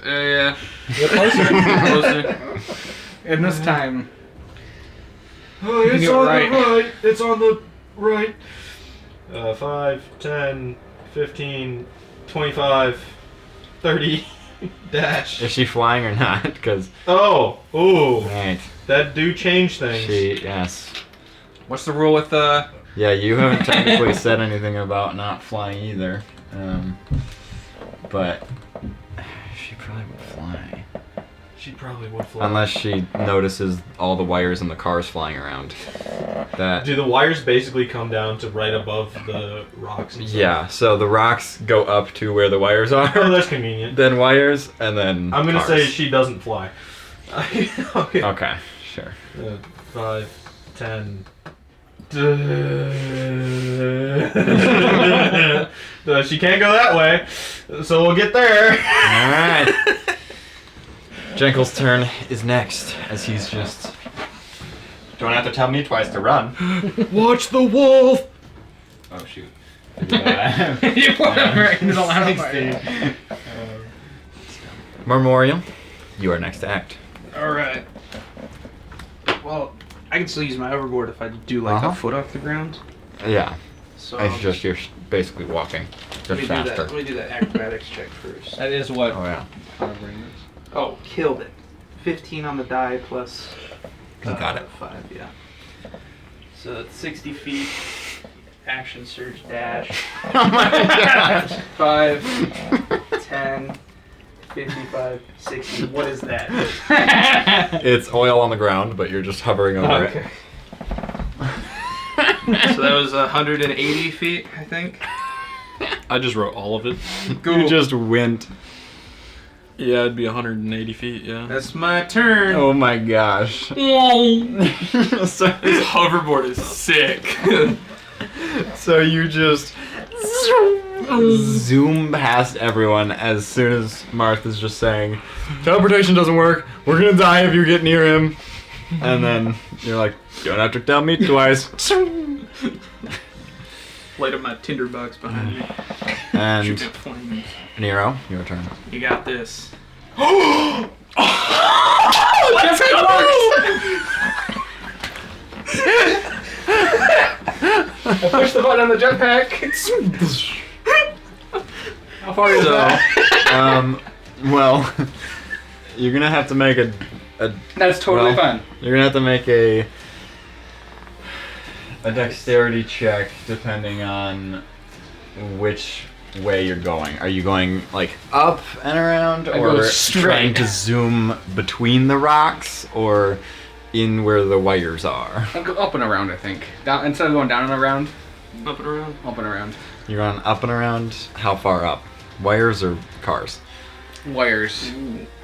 Speaker 3: Yeah.
Speaker 6: Get closer.
Speaker 3: Closer.
Speaker 6: And this time,
Speaker 5: Oh,
Speaker 6: You can
Speaker 5: it's
Speaker 6: do it
Speaker 5: on
Speaker 6: right.
Speaker 5: the right. It's on the right.
Speaker 4: 5, 10, 15, 25, 30, dash.
Speaker 1: Is she flying or not? Because
Speaker 4: Oh, ooh,
Speaker 1: right,
Speaker 4: that do change things.
Speaker 1: yes.
Speaker 3: What's the rule with
Speaker 1: Yeah, you haven't technically said anything about not flying either. But she probably would fly.
Speaker 4: She probably would fly.
Speaker 1: Unless she notices all the wires in the cars flying around. That
Speaker 4: Do the wires basically come down to right above the rocks and stuff?
Speaker 1: yeah, so the rocks go up to where the wires
Speaker 4: Oh,
Speaker 1: are,
Speaker 4: that's convenient.
Speaker 1: then wires, and then
Speaker 4: I'm gonna
Speaker 1: cars.
Speaker 4: say she doesn't fly. Okay.
Speaker 1: Okay, sure.
Speaker 4: 5, 10. She can't go that way, so we'll get there.
Speaker 1: Alright. Jenkel's turn is next, as he's just... Don't have to tell me twice to run.
Speaker 5: Watch the wolf.
Speaker 1: Oh, shoot.
Speaker 6: you put him right in the line of fire.
Speaker 1: Memorial, you are next to act.
Speaker 3: Alright. Well, I can still use my overboard if I do like
Speaker 1: Uh-huh.
Speaker 3: a foot off the ground.
Speaker 1: Yeah,
Speaker 3: So
Speaker 1: it's just you're basically walking.
Speaker 3: let
Speaker 1: Just
Speaker 3: me do that.
Speaker 1: faster.
Speaker 3: Let me do that acrobatics check first.
Speaker 6: That is what
Speaker 1: Oh, yeah.
Speaker 6: hovering is.
Speaker 3: Oh, killed it. 15 on the die plus.
Speaker 1: You got it.
Speaker 3: 5, yeah. So it's 60 feet. Action surge dash.
Speaker 1: Oh my gosh.
Speaker 3: 5, 10, 55, 60. What is that?
Speaker 1: It's oil on the ground, but you're just hovering over
Speaker 3: Okay. So that was 180 feet, I think.
Speaker 4: I just wrote all of it.
Speaker 1: it. You just went.
Speaker 4: Yeah, it'd be 180 feet, yeah.
Speaker 3: That's my turn.
Speaker 1: Oh my gosh. so,
Speaker 3: This hoverboard is sick.
Speaker 1: so you just zoom past everyone as soon as Marth is just saying, teleportation doesn't work, we're gonna die if you get near him. And then you're like, you don't have to tell me twice.
Speaker 3: Light up my tinderbox behind you.
Speaker 1: And
Speaker 3: Shoot at flames.
Speaker 1: Nero, your turn.
Speaker 3: You got this.
Speaker 6: I push the button on the jetpack. How far is that?
Speaker 1: Well, you're gonna have to make a
Speaker 6: That's totally
Speaker 1: well,
Speaker 6: fine.
Speaker 1: You're gonna have to make a dexterity check depending on which way you're going. Are you going like up and around,
Speaker 6: I
Speaker 1: or
Speaker 6: go straight.
Speaker 1: trying to zoom between the rocks, or in where the wires are.
Speaker 6: I'll go up and around, I think. Down, instead of going down and around,
Speaker 3: Up and around.
Speaker 6: up and around.
Speaker 1: You're going up and around. How far up? Wires or cars?
Speaker 6: Wires.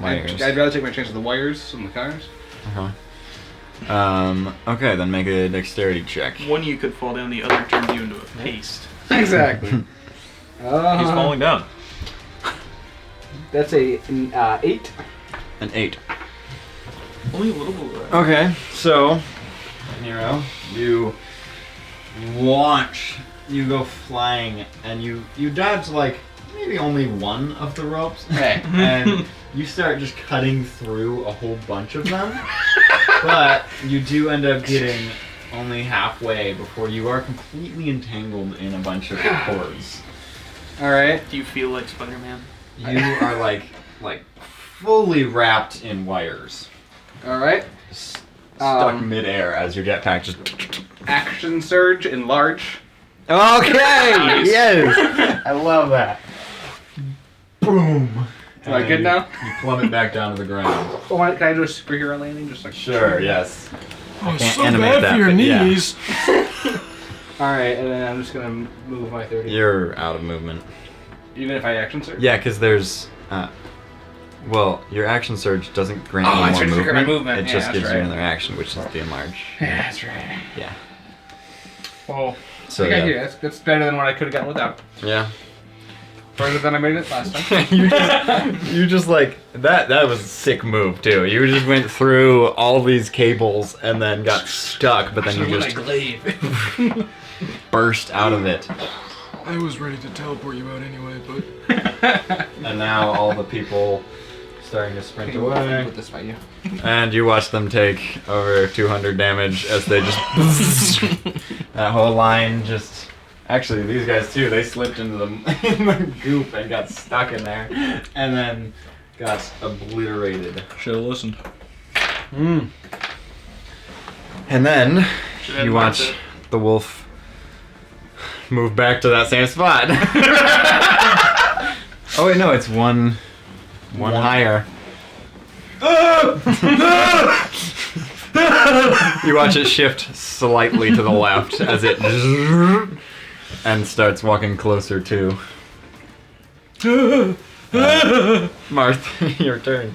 Speaker 1: Wires.
Speaker 6: I'd rather take my chance with the wires than the cars.
Speaker 1: Okay, then make a dexterity check.
Speaker 3: One you could fall down, the other turns you into a paste.
Speaker 6: Exactly.
Speaker 4: He's falling down.
Speaker 6: That's an 8.
Speaker 1: An 8.
Speaker 3: Only a little bit.
Speaker 1: Okay, so Nero, you launch, you go flying, and you dodge like maybe only one of the ropes, and you start just cutting through a whole bunch of them, but you do end up getting only halfway before you are completely entangled in a bunch of cords.
Speaker 6: Alright.
Speaker 3: Do you feel like Spider-Man?
Speaker 1: You are like fully wrapped in wires.
Speaker 6: Alright.
Speaker 1: Stuck midair as your jetpack just...
Speaker 6: Action surge, enlarge.
Speaker 1: Okay! Yes! I love that. Boom!
Speaker 6: Am I good now?
Speaker 1: You plummet back down to the ground.
Speaker 6: Oh, can I do a superhero landing? Just like
Speaker 1: Sure, yes.
Speaker 5: Oh,
Speaker 1: can't
Speaker 5: so
Speaker 1: animate
Speaker 5: bad
Speaker 1: that,
Speaker 5: for your
Speaker 1: but yeah.
Speaker 5: knees.
Speaker 6: Alright, and then I'm just gonna move my 30.
Speaker 1: You're out of movement.
Speaker 6: Even if I action surge?
Speaker 1: Yeah, because there's... well, your action surge doesn't grant
Speaker 6: Oh,
Speaker 1: you
Speaker 6: I
Speaker 1: more
Speaker 6: switched to
Speaker 1: movement.
Speaker 6: movement.
Speaker 1: It
Speaker 6: Yeah,
Speaker 1: just
Speaker 6: that's
Speaker 1: gives you
Speaker 6: right.
Speaker 1: another action, which is the enlarge.
Speaker 6: Yeah, that's right.
Speaker 1: Yeah.
Speaker 6: Whoa.
Speaker 1: So,
Speaker 6: Okay,
Speaker 1: yeah.
Speaker 6: here, that's better than what I could have gotten without.
Speaker 1: Yeah.
Speaker 6: Further than I made it last time.
Speaker 1: you just like that was a sick move too. You just went through all these cables and then got stuck, but then you just burst out of it.
Speaker 5: I was ready to teleport you out anyway, but
Speaker 1: And now all the people starting to sprint away.
Speaker 6: Put this by you.
Speaker 1: And you watch them take over 200 damage as they just that whole line just actually these guys too, they slipped into the in the goop and got stuck in there and then got obliterated.
Speaker 4: Should have listened.
Speaker 1: And then
Speaker 3: Should have
Speaker 1: you
Speaker 3: marked
Speaker 1: watch
Speaker 3: it.
Speaker 1: the wolf move back to that same spot. Oh wait, no, it's one higher. You watch it shift slightly to the left as it and starts walking closer to. Marth, your turn.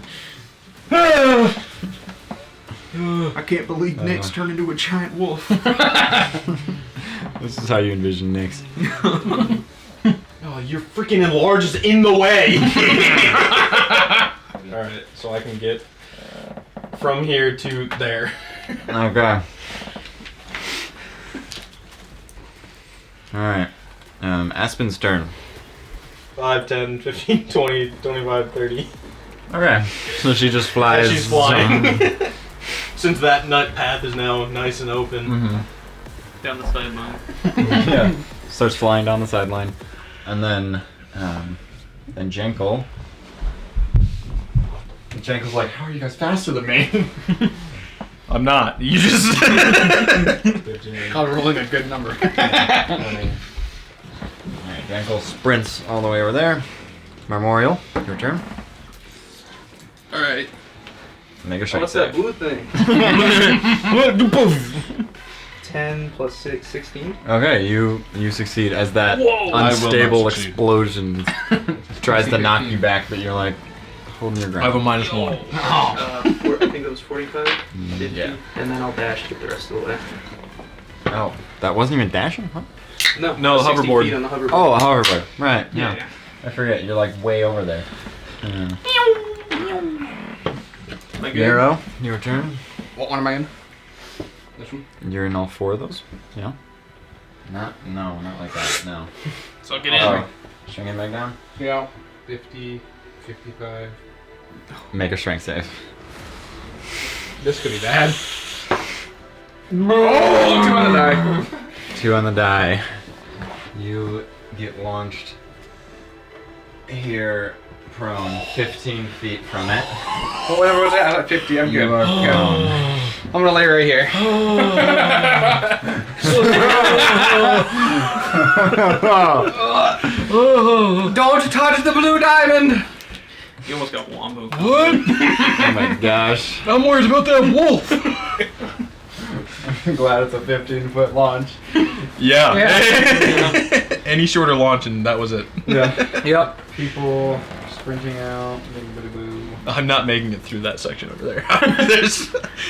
Speaker 3: I can't believe Nick's turned into a giant wolf.
Speaker 1: This is how you envision Nyx.
Speaker 4: Oh, your freaking enlarge is in the way. Alright, so I can get from here to there.
Speaker 1: Okay. Alright. Aspen's turn.
Speaker 4: 5, 10, 15, 20, 25, 30.
Speaker 1: Okay. So she just flies.
Speaker 4: Yeah, she's flying. Since that nut path is now nice and open.
Speaker 1: Mm-hmm.
Speaker 3: Down the sideline.
Speaker 1: Yeah. Starts flying down the sideline. And then Jenkel. Jenkel's like, how are you guys faster than me?
Speaker 4: I'm not. You just.
Speaker 1: 15,
Speaker 6: Called rolling a good number.
Speaker 1: 20. Alright, Jenkel sprints all the way over there. Memorial, your turn.
Speaker 3: Alright.
Speaker 1: Make a strength
Speaker 3: What's that
Speaker 1: save.
Speaker 3: blue thing? 10 plus 6, 16.
Speaker 1: Okay, you succeed as that
Speaker 3: Whoa!
Speaker 4: I will
Speaker 1: unstable
Speaker 4: not succeed.
Speaker 1: explosion tries to knock you back, but you're like holding your
Speaker 4: I have a
Speaker 1: ground.
Speaker 4: -1.
Speaker 3: I think it was 45, 50,
Speaker 1: Yeah.
Speaker 3: and then I'll dash to get the rest of the way.
Speaker 1: Oh, that wasn't even dashing, huh?
Speaker 4: No,
Speaker 3: 60
Speaker 4: hoverboard.
Speaker 3: feet on the hoverboard.
Speaker 1: Oh, a hoverboard. Right. Yeah.
Speaker 3: Yeah.
Speaker 1: I forget. You're like way over there.
Speaker 3: Am I good?
Speaker 1: Nero, your turn.
Speaker 6: What one am I in? This one?
Speaker 1: You're in all 4 of those. Yeah. Not like that. No.
Speaker 3: So I'll get in.
Speaker 1: Oh, string it back down.
Speaker 6: Yeah. 50, 55.
Speaker 1: Make a strength save.
Speaker 6: This could be bad. Oh, 2 on the die.
Speaker 1: 2 on the die. You get launched here prone 15 feet from it.
Speaker 6: Well, whatever was that? I was at 50. I'm good.
Speaker 1: You are prone.
Speaker 6: I'm gonna lay right here. Don't touch the blue diamond!
Speaker 3: You almost got wombo.
Speaker 5: what?
Speaker 1: Oh my gosh.
Speaker 5: I'm worried about that wolf.
Speaker 1: Glad it's a 15-foot launch.
Speaker 4: Yeah. Any shorter launch and that was it.
Speaker 1: Yeah.
Speaker 6: Yep. People sprinting out. Boo.
Speaker 4: I'm not making it through that section over there.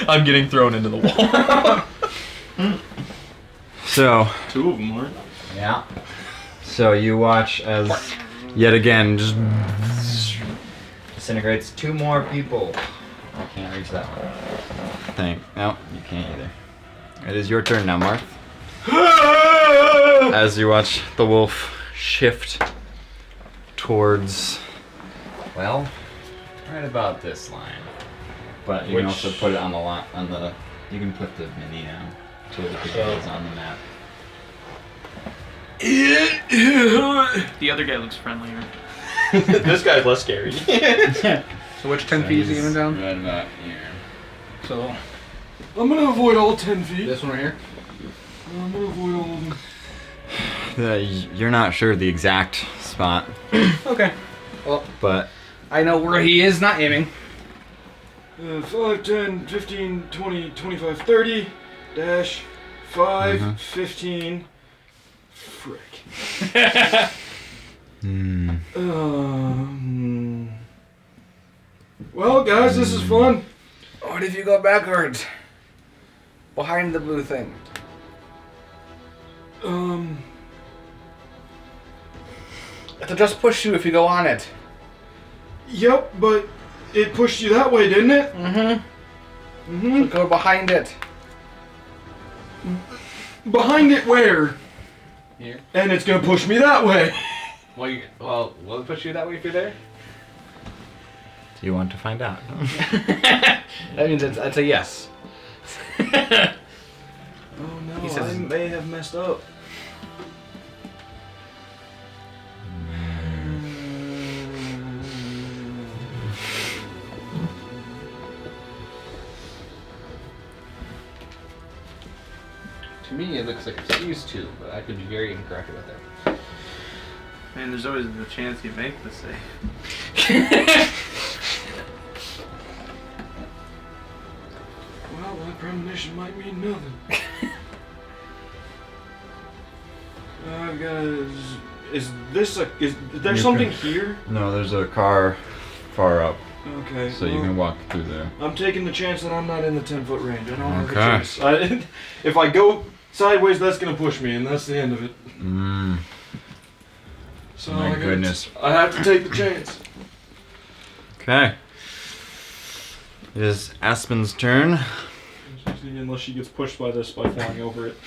Speaker 4: I'm getting thrown into the wall.
Speaker 1: So.
Speaker 4: 2 of them are.
Speaker 1: Yeah. So you watch as yet again just disintegrates 2 more people. I can't reach that one. Thing. No, you can't either. It is your turn now, Marth. As you watch the wolf shift towards, well, right about this line. But you can also put it on the line. You can put the mini now so that it goes on the map.
Speaker 3: The other guy looks friendlier.
Speaker 4: This guy's less scary.
Speaker 6: So which 10 feet is he even down?
Speaker 1: Right about here.
Speaker 6: So
Speaker 5: I'm gonna avoid all 10 feet.
Speaker 6: this one right here.
Speaker 5: I'm gonna avoid all of them.
Speaker 1: You're not sure the exact spot,
Speaker 6: Okay. Well,
Speaker 1: but
Speaker 6: I know where he is not aiming.
Speaker 5: 5, 10, 15, 20, 25, 30, dash, 5, 15. Frick. Well, guys, this is fun.
Speaker 6: What if you go backwards? Behind the blue thing. It'll just push you if you go on it.
Speaker 5: Yep, but it pushed you that way, didn't it?
Speaker 6: So go behind it.
Speaker 5: Behind it where?
Speaker 6: Here.
Speaker 5: And it's gonna push me that way.
Speaker 6: Well, will it push you that way if you're there?
Speaker 1: do you want to find out?
Speaker 6: That means it's a yes.
Speaker 5: Oh no,
Speaker 6: He says-
Speaker 5: I may have messed up.
Speaker 6: To me, it looks like it's used to, but I could be very incorrect about that.
Speaker 3: Man, there's always the chance you make the save.
Speaker 5: Well, that premonition might mean nothing. I've got. Is this a? Is there
Speaker 1: You
Speaker 5: something
Speaker 1: can-
Speaker 5: here?
Speaker 1: No, there's a car far up,
Speaker 5: Okay.
Speaker 1: so you
Speaker 5: well,
Speaker 1: can walk through there.
Speaker 5: I'm taking the chance that I'm not in the 10-foot range. I don't have
Speaker 1: Okay.
Speaker 5: a choice. If I go sideways, that's gonna push me, and that's the end of it. So
Speaker 1: My
Speaker 5: I gotta-
Speaker 1: goodness.
Speaker 5: I have to take the chance.
Speaker 1: Okay. It is Aspen's turn.
Speaker 5: Unless she gets pushed by this by flying over it.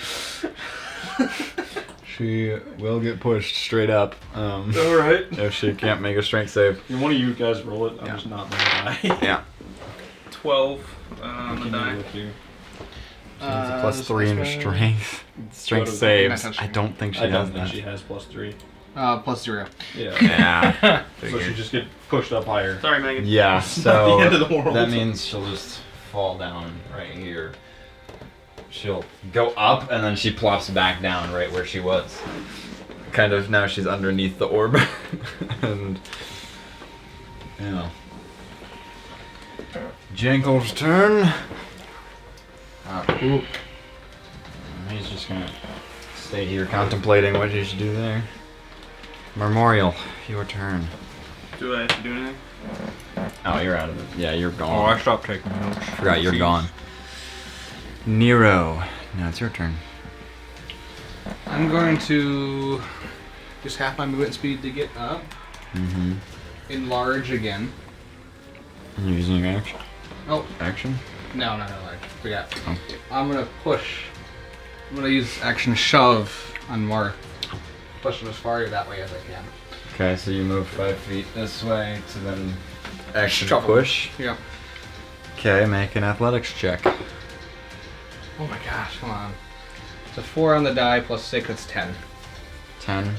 Speaker 1: She will get pushed straight up.
Speaker 5: All right.
Speaker 1: If she can't make a strength save.
Speaker 5: One of you guys roll it. I'm
Speaker 1: Yeah.
Speaker 5: just not gonna die.
Speaker 1: Yeah.
Speaker 3: 12 on the die.
Speaker 1: She has a plus 3 in her strength. Strength
Speaker 5: Go to-
Speaker 1: saves.
Speaker 6: Not
Speaker 1: I don't think she
Speaker 5: I don't
Speaker 1: has
Speaker 5: think
Speaker 1: that.
Speaker 5: she has +3.
Speaker 6: Plus 0.
Speaker 5: Yeah.
Speaker 1: Yeah.
Speaker 5: So she just get pushed up higher.
Speaker 3: Sorry, Megan.
Speaker 1: Yeah,
Speaker 5: not
Speaker 1: so
Speaker 5: the end of the world.
Speaker 1: that means she'll just fall down right here. She'll go up and then she plops back down right where she was. Kind of now she's underneath the orb. And yeah. Jankel's turn. He's just gonna stay here contemplating what he should do there. Memorial, your turn.
Speaker 3: Do I have to do anything?
Speaker 1: Oh, you're out of it. Yeah, you're gone.
Speaker 4: Oh, I stopped taking notes.
Speaker 1: Forgot you're gone. Nero, now it's your turn.
Speaker 6: I'm going to just half my movement speed to get up.
Speaker 1: Mm-hmm.
Speaker 6: Enlarge again.
Speaker 1: You're using your action?
Speaker 6: Oh,
Speaker 1: Action?
Speaker 6: no, not enlarge. Forgot.
Speaker 1: Oh.
Speaker 6: I'm going to push. I'm going to use action shove on Marth. Push him as far that way as I can.
Speaker 1: Okay, so you move 5 feet this way to then action
Speaker 6: Shuffle.
Speaker 1: push.
Speaker 6: Yeah.
Speaker 1: Okay, make an athletics check.
Speaker 6: Oh my gosh, come on. It's a 4 on the die plus 6, that's 10.
Speaker 1: 10.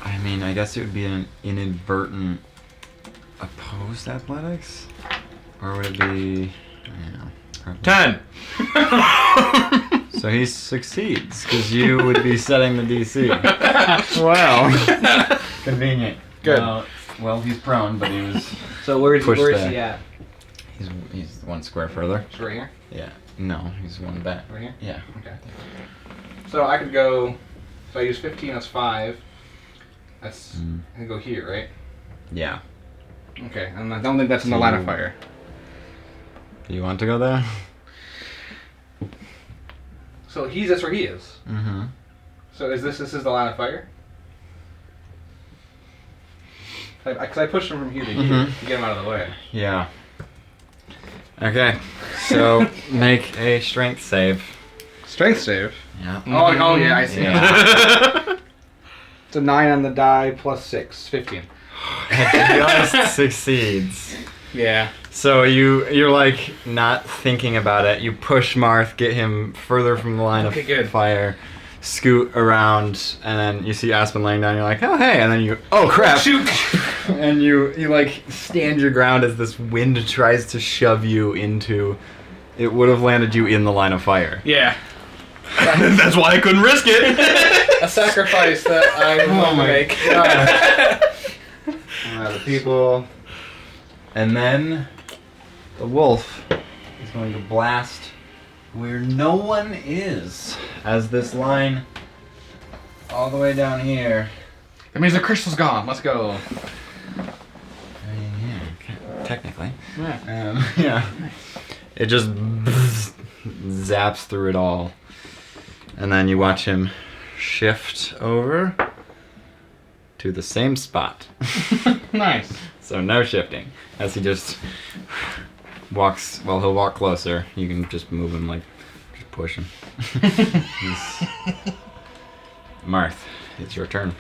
Speaker 1: I mean, I guess it would be an inadvertent opposed athletics? Or would it be... Yeah, probably.
Speaker 4: 10.
Speaker 1: So he succeeds, because you would be setting the DC. Wow. Convenient.
Speaker 6: Good.
Speaker 1: Well, he's prone, but he was.
Speaker 6: So where's
Speaker 1: Push
Speaker 6: he
Speaker 1: back.
Speaker 6: at?
Speaker 1: He's one square further.
Speaker 6: Just right here?
Speaker 1: Yeah. No, he's one back.
Speaker 6: Right here?
Speaker 1: Yeah.
Speaker 6: Okay. So I could go. So I use 15. That's 5. That's. I can go here, right?
Speaker 1: Yeah.
Speaker 6: Okay. And I don't think that's in the line of fire.
Speaker 1: Do you want to go there?
Speaker 6: So that's where he is.
Speaker 1: Mm-hmm.
Speaker 6: So this is the line of fire? Because I pushed him from here to here to get him out of the way.
Speaker 1: Yeah. Okay. So make a strength save.
Speaker 6: Strength save.
Speaker 1: Yeah.
Speaker 6: Oh yeah, I see.
Speaker 1: Yeah.
Speaker 6: It's a 9 on the die plus 6, 15.
Speaker 1: Just succeeds.
Speaker 6: Yeah.
Speaker 1: So you're like not thinking about it. You push Marth, get him further from the line
Speaker 6: Okay,
Speaker 1: of
Speaker 6: good.
Speaker 1: fire, scoot around, and then you see Aspen laying down. You're like, oh hey, and then you, oh crap,
Speaker 6: Shoot!
Speaker 1: and you like stand your ground as this wind tries to shove you into. It would have landed you in the line of fire.
Speaker 6: Yeah.
Speaker 4: That's why I couldn't risk it.
Speaker 6: A sacrifice that I want to make.
Speaker 1: The people, and then the wolf is going to blast where no one is, as this line all the way down here.
Speaker 6: That means the crystal's gone. Let's go.
Speaker 1: I mean, yeah, okay, technically.
Speaker 6: Yeah.
Speaker 1: Yeah. It just zaps through it all. And then you watch him shift over to the same spot.
Speaker 6: Nice.
Speaker 1: So no shifting. As he just walks, well, he'll walk closer. You can just move him, like, just push him. Marth, it's your turn.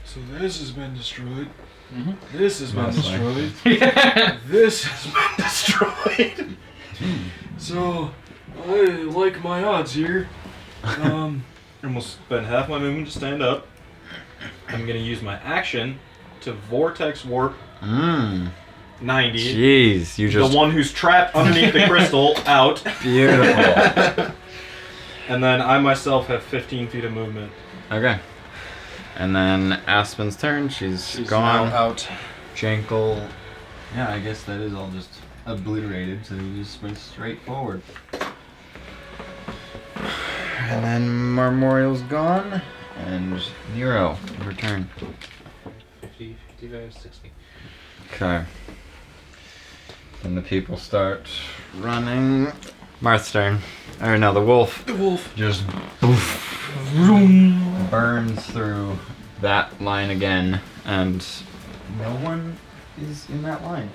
Speaker 5: So this has been destroyed.
Speaker 6: Mm-hmm.
Speaker 5: This has been
Speaker 1: Mostly.
Speaker 5: destroyed. This has been destroyed. So, I like my odds here.
Speaker 4: I'm gonna spend half my movement to stand up. I'm gonna use my action to vortex warp 90.
Speaker 1: Jeez, you just
Speaker 4: The one who's trapped underneath the crystal out.
Speaker 1: beautiful.
Speaker 4: And then I myself have 15 feet of movement.
Speaker 1: Okay. And then Aspen's turn. She's gone.
Speaker 4: now out.
Speaker 1: Jankle. Yeah, I guess that is all just obliterated, so you just sprint straight forward. And then Memorial's gone, and Nero, your turn.
Speaker 6: 50, 55, 60.
Speaker 1: Okay. And the people start running. Marth's turn. Or no, the wolf.
Speaker 5: The wolf.
Speaker 1: Just burns through that line again, and no one is in that line.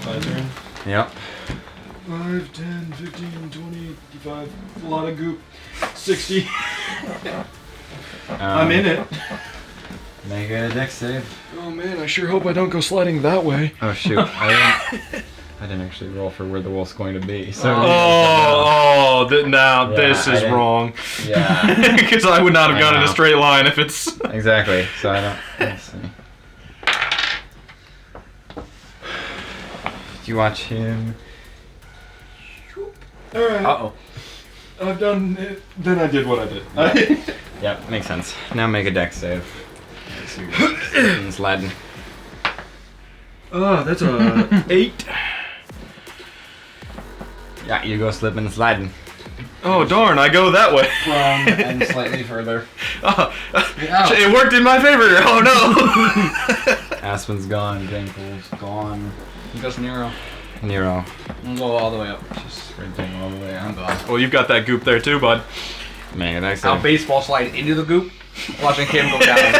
Speaker 4: My turn.
Speaker 1: Yep.
Speaker 5: 5, 10, 15, 20, 25. A lot of goop. 60. I'm in it.
Speaker 1: Make a dex save.
Speaker 5: Oh man, I sure hope I don't go sliding that way.
Speaker 1: Oh shoot, I didn't actually roll for where the wolf's going to be. So
Speaker 4: Now
Speaker 1: Yeah,
Speaker 4: this
Speaker 1: I
Speaker 4: is
Speaker 1: didn't-
Speaker 4: wrong.
Speaker 1: yeah,
Speaker 4: Because I would not have
Speaker 1: I
Speaker 4: gone in a
Speaker 1: know.
Speaker 4: straight line if it's.
Speaker 1: exactly. So I don't. Let's see. You watch him.
Speaker 5: Alright.
Speaker 1: Uh-oh.
Speaker 5: I've done it. Then I did what I did.
Speaker 1: Yep, makes sense. Now make a dex save. It's Latin.
Speaker 5: Oh, that's a 8.
Speaker 1: Yeah, you go slipping and sliding.
Speaker 4: Oh darn! I go that way.
Speaker 1: From and slightly further.
Speaker 4: Oh, it worked in my favor. Oh no!
Speaker 1: Aspen's gone. Jankle's gone.
Speaker 6: He goes Nero.
Speaker 1: Nero.
Speaker 6: We'll go all the way up.
Speaker 1: Just sprinting all the way
Speaker 6: I'm
Speaker 1: out.
Speaker 6: gone.
Speaker 4: Well, you've got that goop there too, bud.
Speaker 1: Make a dex
Speaker 6: I'll
Speaker 1: save.
Speaker 6: baseball slide into the goop, watching him go down.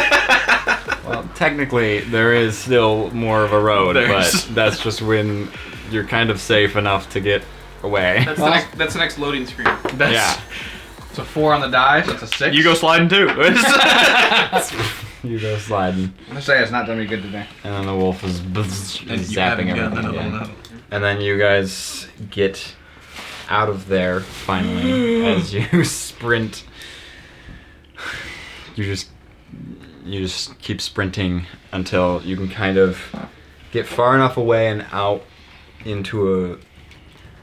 Speaker 1: Well, technically, there is still more of a road,
Speaker 4: There's-
Speaker 1: but that's just when you're kind of safe enough to get away.
Speaker 3: That's the next loading screen.
Speaker 4: That's,
Speaker 1: Yeah.
Speaker 6: So 4 on the die, so it's a 6.
Speaker 4: You go sliding too.
Speaker 1: You go sliding.
Speaker 6: I'm gonna say it's not done me good today.
Speaker 1: And then the wolf is zapping everything again. And then you guys get out of there finally as you sprint. You just keep sprinting until you can kind of get far enough away and out into a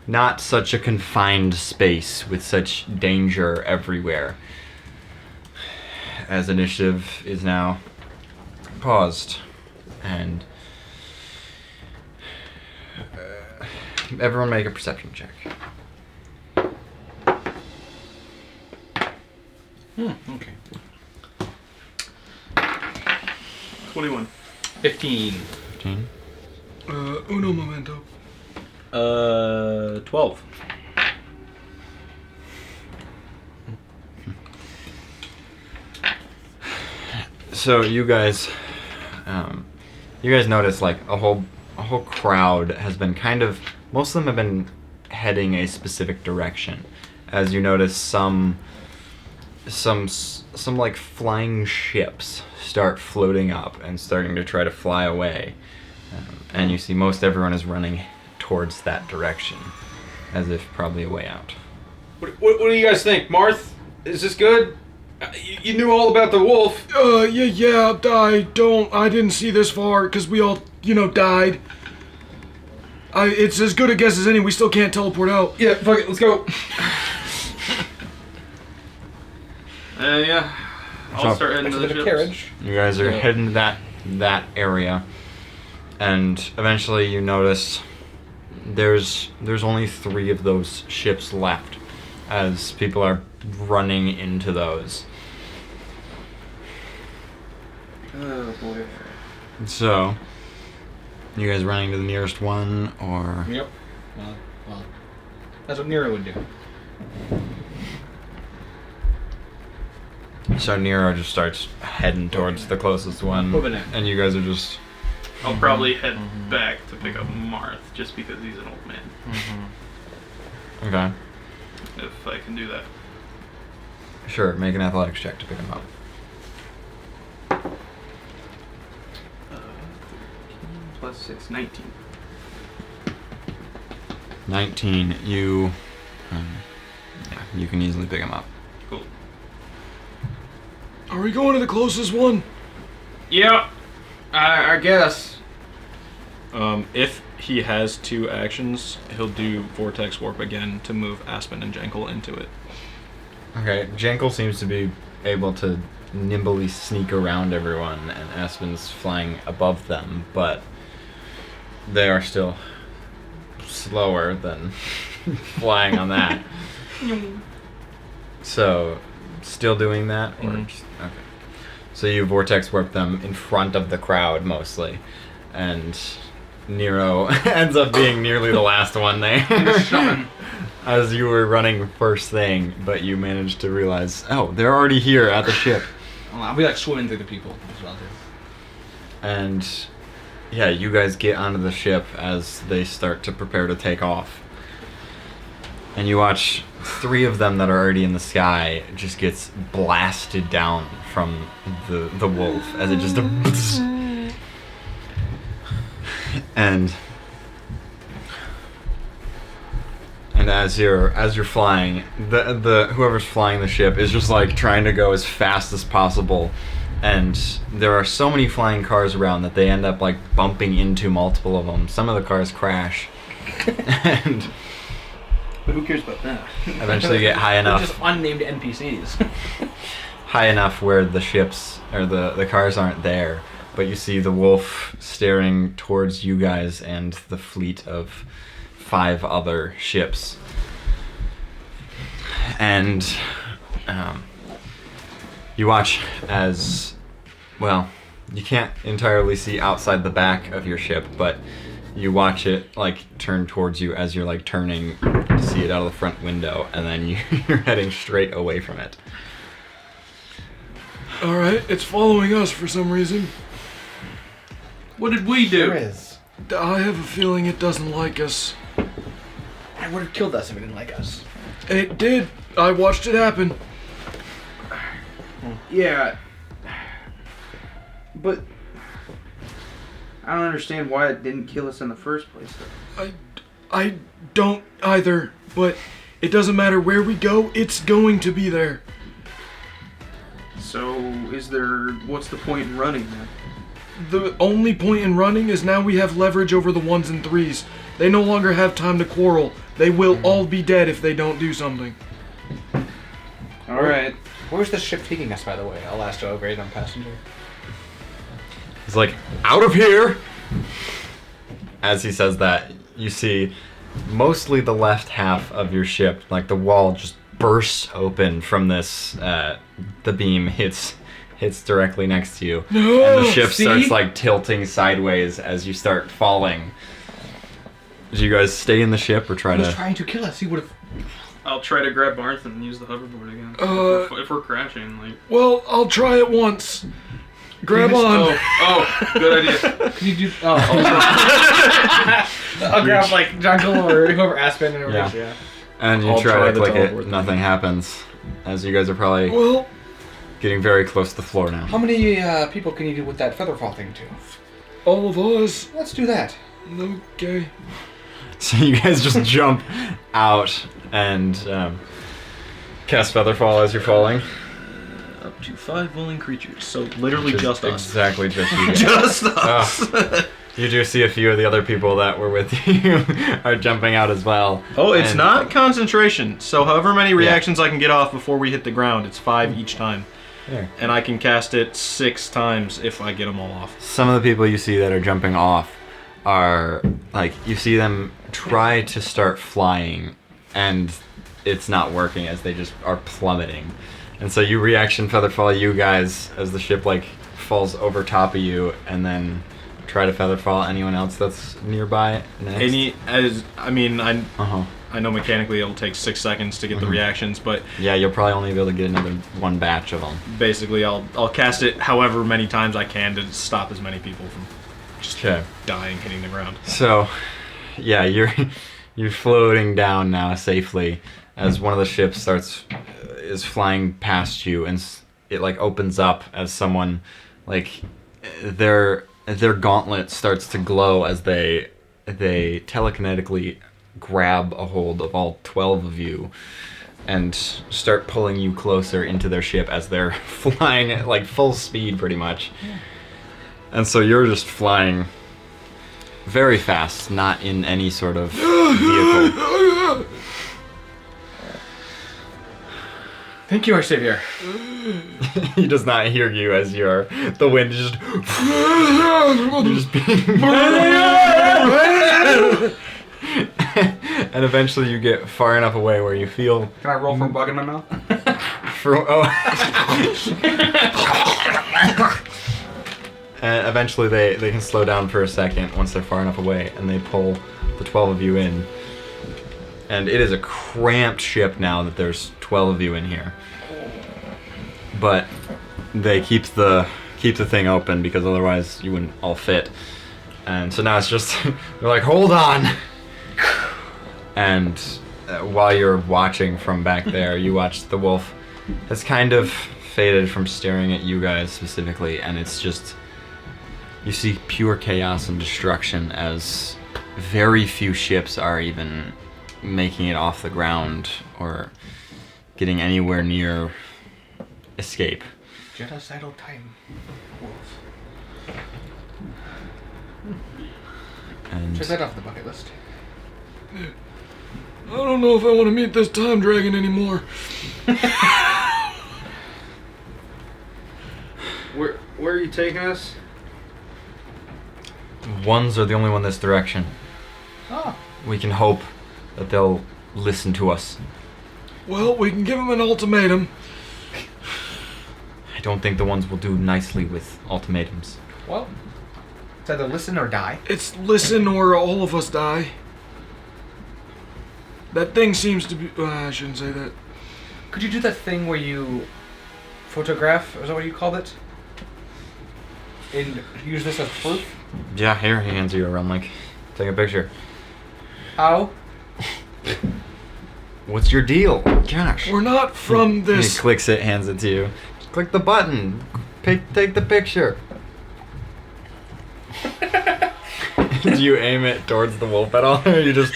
Speaker 1: not such a confined space with such danger everywhere. as initiative is now paused, and everyone make a perception check.
Speaker 6: Okay.
Speaker 4: 21.
Speaker 6: 15.
Speaker 1: 15.
Speaker 5: Uno momento.
Speaker 4: 12.
Speaker 1: So you guys notice like a whole crowd has been kind of, most of them have been heading a specific direction. As you notice, some like flying ships start floating up and starting to try to fly away, and you see most everyone is running towards that direction, as if probably a way out.
Speaker 2: What do you guys think, Marth? Is this good? You knew all about the wolf.
Speaker 5: Yeah, I didn't see this far, because we all, died. It's as good a guess as any, we still can't teleport out.
Speaker 2: Yeah, fuck it, let's go.
Speaker 4: Yeah. I'll start heading to the ships.
Speaker 6: Carriage.
Speaker 1: You guys are heading to that area, and eventually you notice there's only 3 of those ships left, as people are running into those.
Speaker 2: Oh boy.
Speaker 1: So, you guys running to the nearest one, or?
Speaker 6: Yep. Well, that's what Nero would do.
Speaker 1: So Nero just starts heading towards the closest one,
Speaker 6: Moving in.
Speaker 1: and you guys are just.
Speaker 3: I'll probably head back to pick up Marth, just because he's an old man.
Speaker 1: Okay.
Speaker 3: If I can do that.
Speaker 1: Sure, make an athletics check to pick him up.
Speaker 3: 13 + 6, 19.
Speaker 1: 19. You can easily pick him up.
Speaker 3: Cool.
Speaker 5: Are we going to the closest one?
Speaker 2: Yeah, I guess.
Speaker 4: If he has 2 actions, he'll do Vortex Warp again to move Aspen and Jankel into it.
Speaker 1: Okay, Jankel seems to be able to nimbly sneak around everyone, and Aspen's flying above them, but they are still slower than flying on that. So, still doing that? Or just, okay. So you vortex warp them in front of the crowd mostly, and Nero ends up being nearly the last one there. As you were running first thing, but you managed to realize, oh, they're already here at the ship.
Speaker 6: I'll be like swimming through the people as well, too.
Speaker 1: And yeah, you guys get onto the ship as they start to prepare to take off. And you watch 3 of them that are already in the sky just gets blasted down from the wolf as it just and as you're flying, the whoever's flying the ship is just like trying to go as fast as possible, and there are so many flying cars around that they end up like bumping into multiple of them. Some of the cars crash, and
Speaker 2: But who cares about that?
Speaker 1: eventually get high
Speaker 6: They're
Speaker 1: enough
Speaker 6: just unnamed NPCs.
Speaker 1: high enough where the ships or the cars aren't there, but you see the wolf staring towards you guys and the fleet of 5 other ships. And you watch as, well, you can't entirely see outside the back of your ship, but you watch it like turn towards you as you're like turning to see it out of the front window, and then you're heading straight away from it.
Speaker 5: Alright, it's following us for some reason.
Speaker 3: What did we do?
Speaker 6: There is.
Speaker 5: I have a feeling it doesn't like us.
Speaker 6: It would have killed us if it didn't like us.
Speaker 5: It did. I watched it happen.
Speaker 2: Yeah. But I don't understand why it didn't kill us in the first place, though.
Speaker 5: I don't either, but it doesn't matter where we go, it's going to be there.
Speaker 2: So, what's the point in running then?
Speaker 5: The only point in running is now we have leverage over the 1s and 3s. They no longer have time to quarrel. They will all be dead if they don't do something.
Speaker 2: Alright.
Speaker 6: Where's the ship taking us, by the way? I'll ask a random passenger.
Speaker 1: He's like, out of here! As he says that, you see mostly the left half of your ship, like the wall just bursts open from this, the beam hits directly next to you.
Speaker 5: No,
Speaker 1: and the ship
Speaker 5: see?
Speaker 1: starts like tilting sideways as you start falling. Do you guys stay in the ship or try
Speaker 6: He was
Speaker 1: to...
Speaker 6: trying to kill us. He would have.
Speaker 3: I'll try to grab Barth and use the hoverboard again. If we're crashing, like.
Speaker 5: Well, I'll try it once. Grab on.
Speaker 3: Oh, good idea.
Speaker 6: Can you do? I'll grab like Jungle or whoever Aspen and everything. Yeah.
Speaker 1: And you
Speaker 4: I'll
Speaker 1: try
Speaker 4: try
Speaker 1: to
Speaker 4: the
Speaker 1: click it,
Speaker 4: teleport thing.
Speaker 1: nothing happens. As you guys are probably
Speaker 5: Well,
Speaker 1: getting very close to the floor now.
Speaker 6: How many people can you do with that feather fall thing to?
Speaker 5: all of us.
Speaker 6: Let's do that.
Speaker 5: Okay.
Speaker 1: So you guys just jump out and cast Featherfall as you're falling.
Speaker 4: Up to 5 willing creatures. So literally just us.
Speaker 1: Exactly just you guys.
Speaker 4: Just us.
Speaker 1: You do see a few of the other people that were with you are jumping out as well.
Speaker 4: Oh, it's
Speaker 1: And-
Speaker 4: not concentration. So however many reactions I can get off before we hit the ground, it's 5 each time.
Speaker 1: Yeah.
Speaker 4: And I can cast it 6 times if I get them all off.
Speaker 1: Some of the people you see that are jumping off are like, you see them try to start flying and it's not working as they just are plummeting. And so you reaction Featherfall you guys as the ship like falls over top of you, and then try to Featherfall anyone else that's nearby next.
Speaker 4: I know mechanically it'll take 6 seconds to get the reactions, but
Speaker 1: Yeah, you'll probably only be able to get another one batch of them.
Speaker 4: basically I'll cast it however many times I can to stop as many people from just
Speaker 1: Okay.
Speaker 4: dying, hitting the ground.
Speaker 1: So, yeah, you're floating down now safely as one of the ships is flying past you, and it like opens up as someone like their gauntlet starts to glow as they telekinetically grab a hold of all 12 of you and start pulling you closer into their ship as they're flying at like full speed pretty much. And so you're just flying very fast, not in any sort of vehicle.
Speaker 6: Thank you, our savior.
Speaker 1: He does not hear you as the wind is just you're just being and eventually you get far enough away where you feel
Speaker 6: Can I roll for a bug in my mouth?
Speaker 1: And eventually they can slow down for a second once they're far enough away, and they pull the 12 of you in. And it is a cramped ship now that there's 12 of you in here. But they keep the thing open because otherwise you wouldn't all fit. And so now it's just they're like, hold on. And while you're watching from back there, you watch the wolf has kind of faded from staring at you guys specifically, and it's just you see pure chaos and destruction as very few ships are even making it off the ground or getting anywhere near escape.
Speaker 6: Genocidal time, wolf.
Speaker 1: And
Speaker 6: Check that off the bucket list.
Speaker 5: I don't know if I want to meet this time dragon anymore.
Speaker 2: Where are you taking us?
Speaker 1: ones are the only one this direction.
Speaker 6: Oh.
Speaker 1: We can hope that they'll listen to us.
Speaker 5: Well, we can give them an ultimatum.
Speaker 1: I don't think the ones will do nicely with ultimatums.
Speaker 6: Well, it's either listen or die.
Speaker 5: It's listen or all of us die. That thing seems to be... I shouldn't say that.
Speaker 6: Could you do that thing where you photograph, or is that what you called it? And use this as proof?
Speaker 1: Yeah, here, he hands you a realm link. Take a picture.
Speaker 6: How?
Speaker 1: What's your deal? Gosh.
Speaker 5: We're not from
Speaker 1: He
Speaker 5: this...
Speaker 1: clicks it, hands it to you. Click the button. Take the picture. Do you aim it towards the wolf at all, or are you just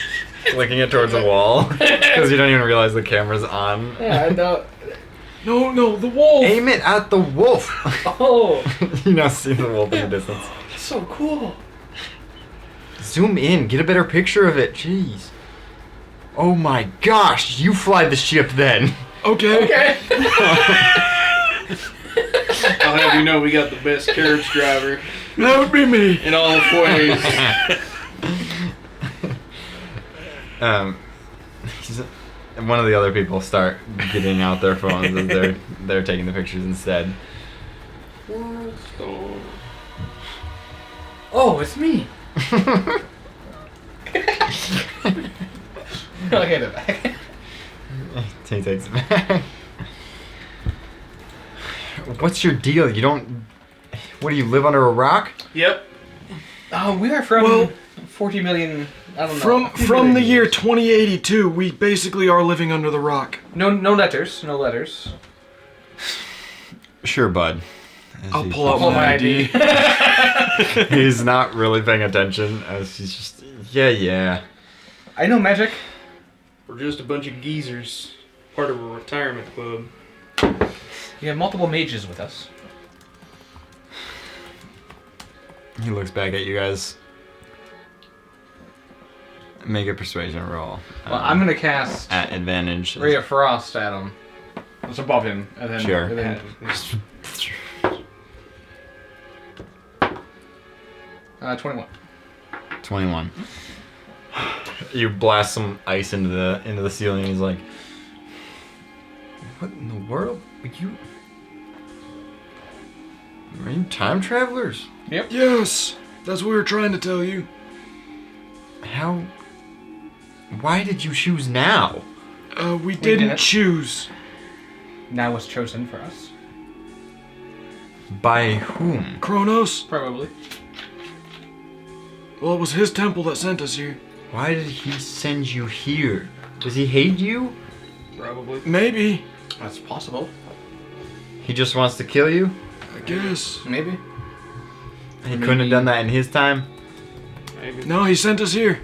Speaker 1: clicking it towards a wall? Because you don't even realize the camera's on.
Speaker 6: Yeah, I know.
Speaker 5: No, the wolf!
Speaker 1: Aim it at the wolf!
Speaker 6: Oh,
Speaker 1: You now see the wolf in the distance.
Speaker 6: that's so cool.
Speaker 1: Zoom in, get a better picture of it. Jeez. Oh my gosh, you fly the ship then.
Speaker 5: Okay.
Speaker 7: Okay.
Speaker 3: I'll have you know we got the best carriage driver
Speaker 5: That would be me.
Speaker 3: in all of ways.
Speaker 1: One of the other people start getting out their phones as they're taking the pictures instead.
Speaker 7: Oh, it's me. I'll hand it back.
Speaker 1: He takes it back. What's your deal? You don't. What do you live under a rock?
Speaker 3: Yep.
Speaker 7: Oh, we are from
Speaker 5: Well,
Speaker 7: 40 million. I don't know.
Speaker 5: From the year 2082, we basically are living under the rock.
Speaker 7: No letters. No letters.
Speaker 1: Sure, bud.
Speaker 5: I'll pull out
Speaker 7: Pull
Speaker 5: my ID.
Speaker 1: He's not really paying attention as he's just. Yeah.
Speaker 7: I know magic.
Speaker 3: We're just a bunch of geezers, part of a retirement club.
Speaker 7: We have multiple mages with us.
Speaker 1: He looks back at you guys. Make a persuasion roll.
Speaker 6: Well, I'm gonna cast
Speaker 1: At advantage.
Speaker 6: Ray of Frost at him. It's above him, and then.
Speaker 1: Sure.
Speaker 6: And then 21.
Speaker 1: 21. You blast some ice into the ceiling. And he's like, "What in the world? Are you time travelers?
Speaker 5: Yes, that's what we were trying to tell you.
Speaker 1: How? Why did you choose now?
Speaker 5: We didn't
Speaker 7: didn't.
Speaker 5: choose.
Speaker 7: Now was chosen for us.
Speaker 1: By whom?
Speaker 5: Kronos.
Speaker 7: Probably.
Speaker 5: Well, it was his temple that sent us here.
Speaker 1: Why did he send you here? Does he hate you?
Speaker 3: Probably.
Speaker 5: Maybe.
Speaker 7: That's possible.
Speaker 1: He just wants to kill you?
Speaker 5: I guess.
Speaker 7: Maybe.
Speaker 1: He couldn't have done that in his time?
Speaker 3: Maybe.
Speaker 5: No, he sent us here.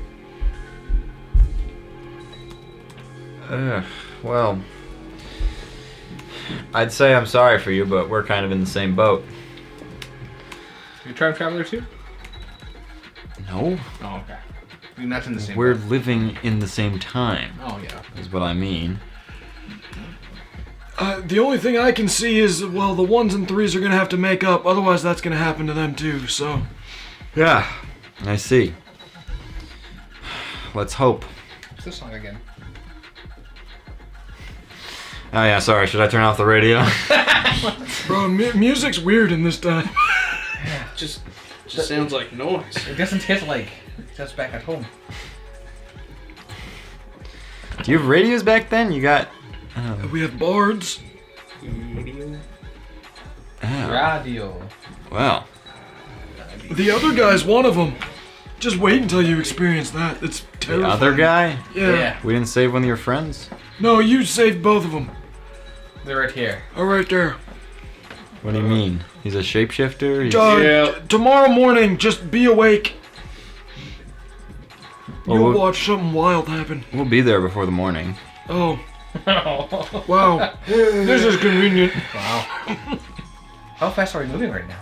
Speaker 1: Ugh, well, I'd say I'm sorry for you, but we're kind of in the same boat.
Speaker 6: You time traveler too?
Speaker 1: No,
Speaker 6: Oh, okay. You're not in the same.
Speaker 1: we're
Speaker 6: boat.
Speaker 1: living in the same time,
Speaker 6: Oh yeah.
Speaker 1: is what I mean.
Speaker 5: The only thing I can see is, well, the 1s and 3s are gonna have to make up. Otherwise, that's gonna happen to them too. So.
Speaker 1: Yeah, I see. Let's hope.
Speaker 6: What's this song again?
Speaker 1: Oh yeah, sorry, should I turn off the radio?
Speaker 5: Bro, music's weird in this time.
Speaker 3: Just sounds like noise.
Speaker 7: It doesn't hit like just back at home.
Speaker 1: Do you have radios back then? You got...
Speaker 5: We have bards.
Speaker 1: Oh,
Speaker 7: Radio.
Speaker 1: well.
Speaker 5: The other guy's one of them. Just wait until you experience that. It's
Speaker 1: The
Speaker 5: terrifying.
Speaker 1: other guy?
Speaker 5: Yeah.
Speaker 1: We didn't save one of your friends?
Speaker 5: No, you saved both of them.
Speaker 7: They're right here.
Speaker 5: All right there.
Speaker 1: What do you mean? He's a shapeshifter? He's...
Speaker 3: Yeah.
Speaker 5: Tomorrow morning, just be awake.
Speaker 1: Well,
Speaker 5: You'll
Speaker 1: we'll-
Speaker 5: watch something wild happen.
Speaker 1: We'll be there before the morning.
Speaker 5: Oh. Wow. This is convenient.
Speaker 7: Wow. How fast are we moving right now?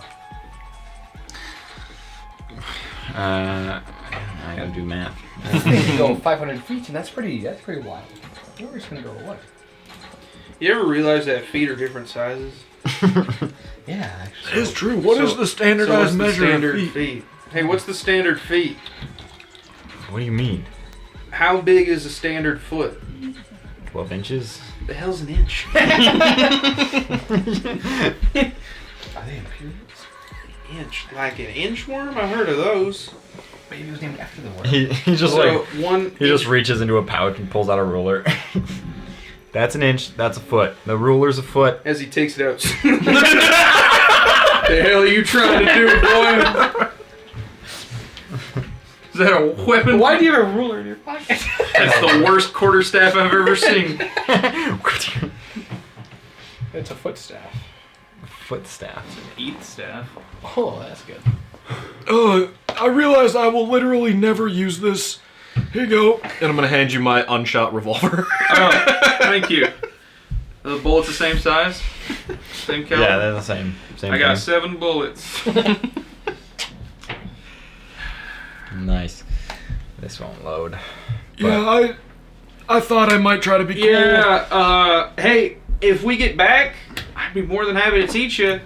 Speaker 1: I gotta do math.
Speaker 7: This thing can go 500 feet, and that's pretty wild. We're just gonna go what?
Speaker 3: You ever realize that feet are different sizes?
Speaker 7: Yeah, actually.
Speaker 5: It's true. What is the standardized
Speaker 3: what's the
Speaker 5: measure
Speaker 3: standard
Speaker 5: of feet?
Speaker 3: Hey, what's the standard feet?
Speaker 1: What do you mean?
Speaker 3: How big is a standard foot?
Speaker 1: 12 inches?
Speaker 3: The hell's an inch?
Speaker 7: Are they imperials?
Speaker 3: Inch, like an inchworm? I heard of those.
Speaker 7: Maybe it was named after the word.
Speaker 1: He just
Speaker 3: So one.
Speaker 1: he just reaches into a pouch and pulls out a ruler. That's an inch, that's a foot. The ruler's a foot.
Speaker 3: As he takes it out. The hell are you trying to do, boy? Is that a weapon?
Speaker 7: Why do you have a ruler in your pocket?
Speaker 3: That's the worst quarterstaff I've ever seen.
Speaker 7: It's a foot staff.
Speaker 1: Foot staff.
Speaker 3: Eat staff.
Speaker 7: Oh, that's good.
Speaker 5: I realized I will literally never use this. Here you go.
Speaker 4: And I'm gonna hand you my unshot revolver.
Speaker 3: Oh, thank you. Are the bullets the same size? Same caliber?
Speaker 1: Yeah, they're the same. Same
Speaker 3: I got
Speaker 1: thing.
Speaker 3: 7 bullets.
Speaker 1: Nice. This won't load.
Speaker 5: Yeah, I thought I might try to be cool.
Speaker 3: Yeah, hey, if we get back, I'd be more than happy to teach you.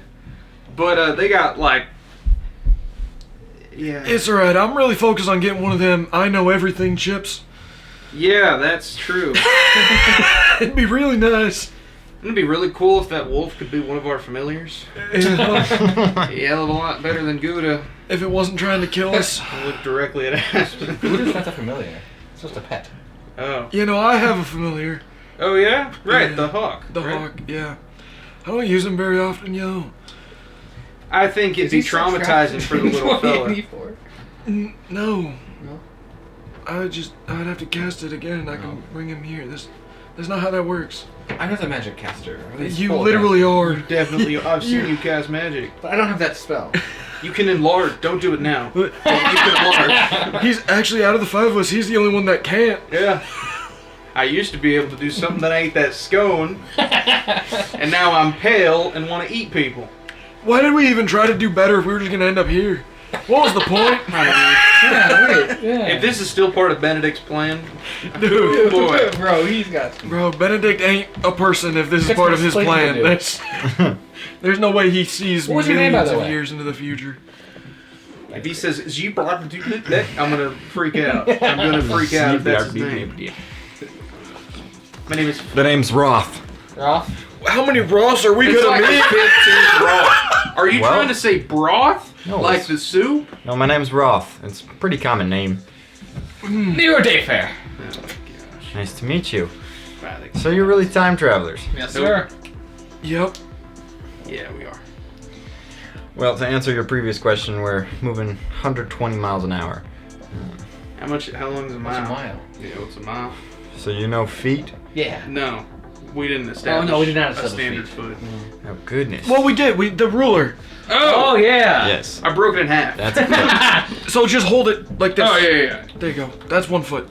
Speaker 3: But they got like... Yeah.
Speaker 5: It's alright, I'm really focused on getting one of them I know everything chips.
Speaker 3: Yeah, that's true.
Speaker 5: It'd be really nice.
Speaker 3: It'd be really cool if that wolf could be one of our familiars.
Speaker 5: Yeah.
Speaker 3: A hell of a lot better than Gouda.
Speaker 5: If it wasn't trying to kill us.
Speaker 3: I look directly at Aspen.
Speaker 7: Gouda's not that familiar. It's just a pet.
Speaker 3: Oh.
Speaker 5: You know, I have a familiar.
Speaker 3: Oh, yeah? Right,
Speaker 5: Yeah.
Speaker 3: the hawk.
Speaker 5: The
Speaker 3: right?
Speaker 5: hawk, yeah. I don't use them very often, yo.
Speaker 3: I think it'd be traumatizing for the little fella.
Speaker 5: No.
Speaker 7: No?
Speaker 5: I'd have to cast it again and I can bring him here. That's not how that works.
Speaker 7: I'm not a magic caster. Or at least
Speaker 5: You
Speaker 7: full
Speaker 5: literally
Speaker 7: caster.
Speaker 5: are.
Speaker 3: Definitely. I've seen you cast magic.
Speaker 7: But I don't have that spell.
Speaker 3: You can enlarge. Don't do it now. But you can enlarge.
Speaker 5: He's actually, out of the 5 of us, he's the only one that can't.
Speaker 3: Yeah. I used to be able to do something that ain't that scone. And now I'm pale and want to eat people.
Speaker 5: Why did we even try to do better if we were just gonna end up here? What was the point?
Speaker 7: Yeah, wait. Yeah.
Speaker 3: If this is still part of Benedict's plan,
Speaker 5: Dude.
Speaker 3: boy.
Speaker 7: Bro, he's got...
Speaker 5: Bro, Benedict ain't a person if this is
Speaker 7: That's
Speaker 5: part
Speaker 7: what
Speaker 5: of his
Speaker 7: Slade
Speaker 5: plan.
Speaker 7: would do.
Speaker 5: That's, there's no way he sees
Speaker 7: What was your name, by
Speaker 5: millions
Speaker 7: the
Speaker 5: of
Speaker 7: way?
Speaker 5: years into the future.
Speaker 3: If he says, "You brought to do that," I'm gonna freak out. I'm gonna freak out if that's his name. My name is
Speaker 1: The name's Roth.
Speaker 7: Roth?
Speaker 5: How many Ross are we
Speaker 3: It's
Speaker 5: gonna
Speaker 3: like
Speaker 5: meet?
Speaker 3: 15 broth. Are you
Speaker 1: Well-
Speaker 3: trying to say broth?
Speaker 1: No,
Speaker 3: Like
Speaker 1: it's-
Speaker 3: the soup?
Speaker 1: No, my name's Roth. It's a pretty common name.
Speaker 7: New day fair.
Speaker 1: Nice to meet you.
Speaker 3: Wow, they-
Speaker 1: So you're really time travelers.
Speaker 7: Yes, sir.
Speaker 5: Yep.
Speaker 3: Yeah, we are.
Speaker 1: Well, to answer your previous question, we're moving 120 miles an hour.
Speaker 3: How long is a mile?
Speaker 7: What's a mile?
Speaker 3: Yeah, what's a mile?
Speaker 1: So you know feet?
Speaker 7: Yeah.
Speaker 3: No, we didn't establish.
Speaker 7: no, we did not
Speaker 3: a
Speaker 7: establish
Speaker 3: standard
Speaker 7: feet.
Speaker 3: foot.
Speaker 1: Oh, goodness.
Speaker 5: Well, we did. The ruler.
Speaker 7: Oh, yeah.
Speaker 1: Yes.
Speaker 3: I broke it in half.
Speaker 1: That's a foot.
Speaker 5: So just hold it like this.
Speaker 3: Oh yeah.
Speaker 5: There you go. That's 1 foot.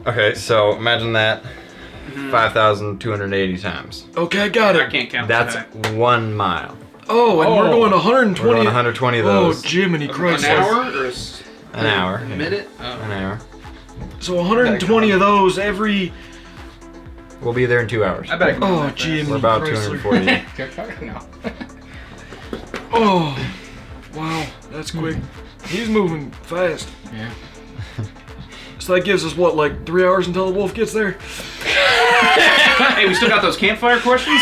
Speaker 1: Okay, so imagine that 5,280 times.
Speaker 5: Okay, I got
Speaker 3: I
Speaker 5: it.
Speaker 3: can't count.
Speaker 1: That's
Speaker 3: that.
Speaker 1: 1 mile.
Speaker 5: Oh, and we're going 120.
Speaker 1: We're going 120 of those.
Speaker 5: Oh, Jiminy Christ.
Speaker 3: An hour or
Speaker 1: An hour.
Speaker 3: A minute? Oh.
Speaker 1: An hour.
Speaker 5: So 120 of those every.
Speaker 1: We'll be there in 2 hours.
Speaker 3: I bet I can.
Speaker 5: Oh, Jiminy
Speaker 1: We're about
Speaker 5: Chrysler.
Speaker 1: 240.
Speaker 7: No.
Speaker 5: Oh, wow, that's quick. He's moving fast.
Speaker 7: Yeah.
Speaker 5: So that gives us what, like 3 hours until the wolf gets there?
Speaker 3: Hey, we still got those campfire questions?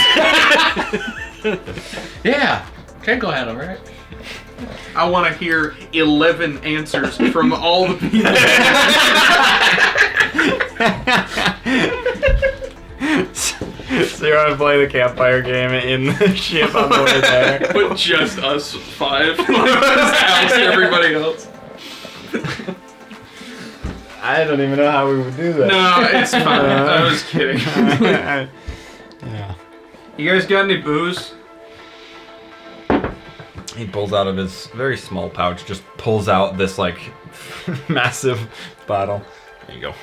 Speaker 7: Yeah. Can't go ahead, alright?
Speaker 3: I want to hear 11 answers from all the people.
Speaker 1: So you're gonna play the campfire game in the ship on the way there?
Speaker 3: But just us 5. Just oust everybody else.
Speaker 1: I don't even know how we would do that.
Speaker 3: No, it's fine. I was kidding.
Speaker 1: Yeah.
Speaker 3: You guys got any booze?
Speaker 1: He pulls out of his very small pouch, just pulls out this like massive bottle. There you go.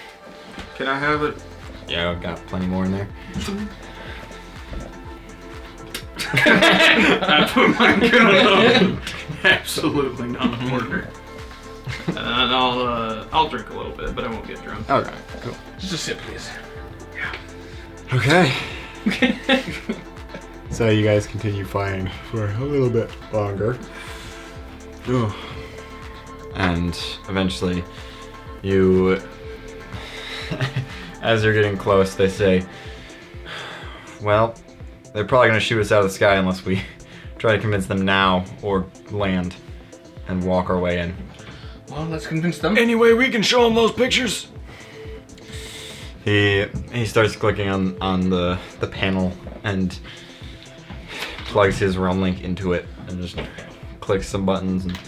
Speaker 3: Can I have it?
Speaker 1: Yeah, I've got plenty more in there.
Speaker 3: I put my gun on. Absolutely not a order. And I'll drink a little bit, but I won't get drunk.
Speaker 1: Okay, cool.
Speaker 7: Just a sip, please.
Speaker 1: Okay. So you guys continue flying for a little bit longer. Ooh. And eventually you, as you're getting close, they say, well, they're probably going to shoot us out of the sky unless we try to convince them now or land and walk our way in.
Speaker 7: Well, let's convince them.
Speaker 5: Anyway, we can show them those pictures.
Speaker 1: He starts clicking on the panel and plugs his realm link into it and just clicks some buttons and,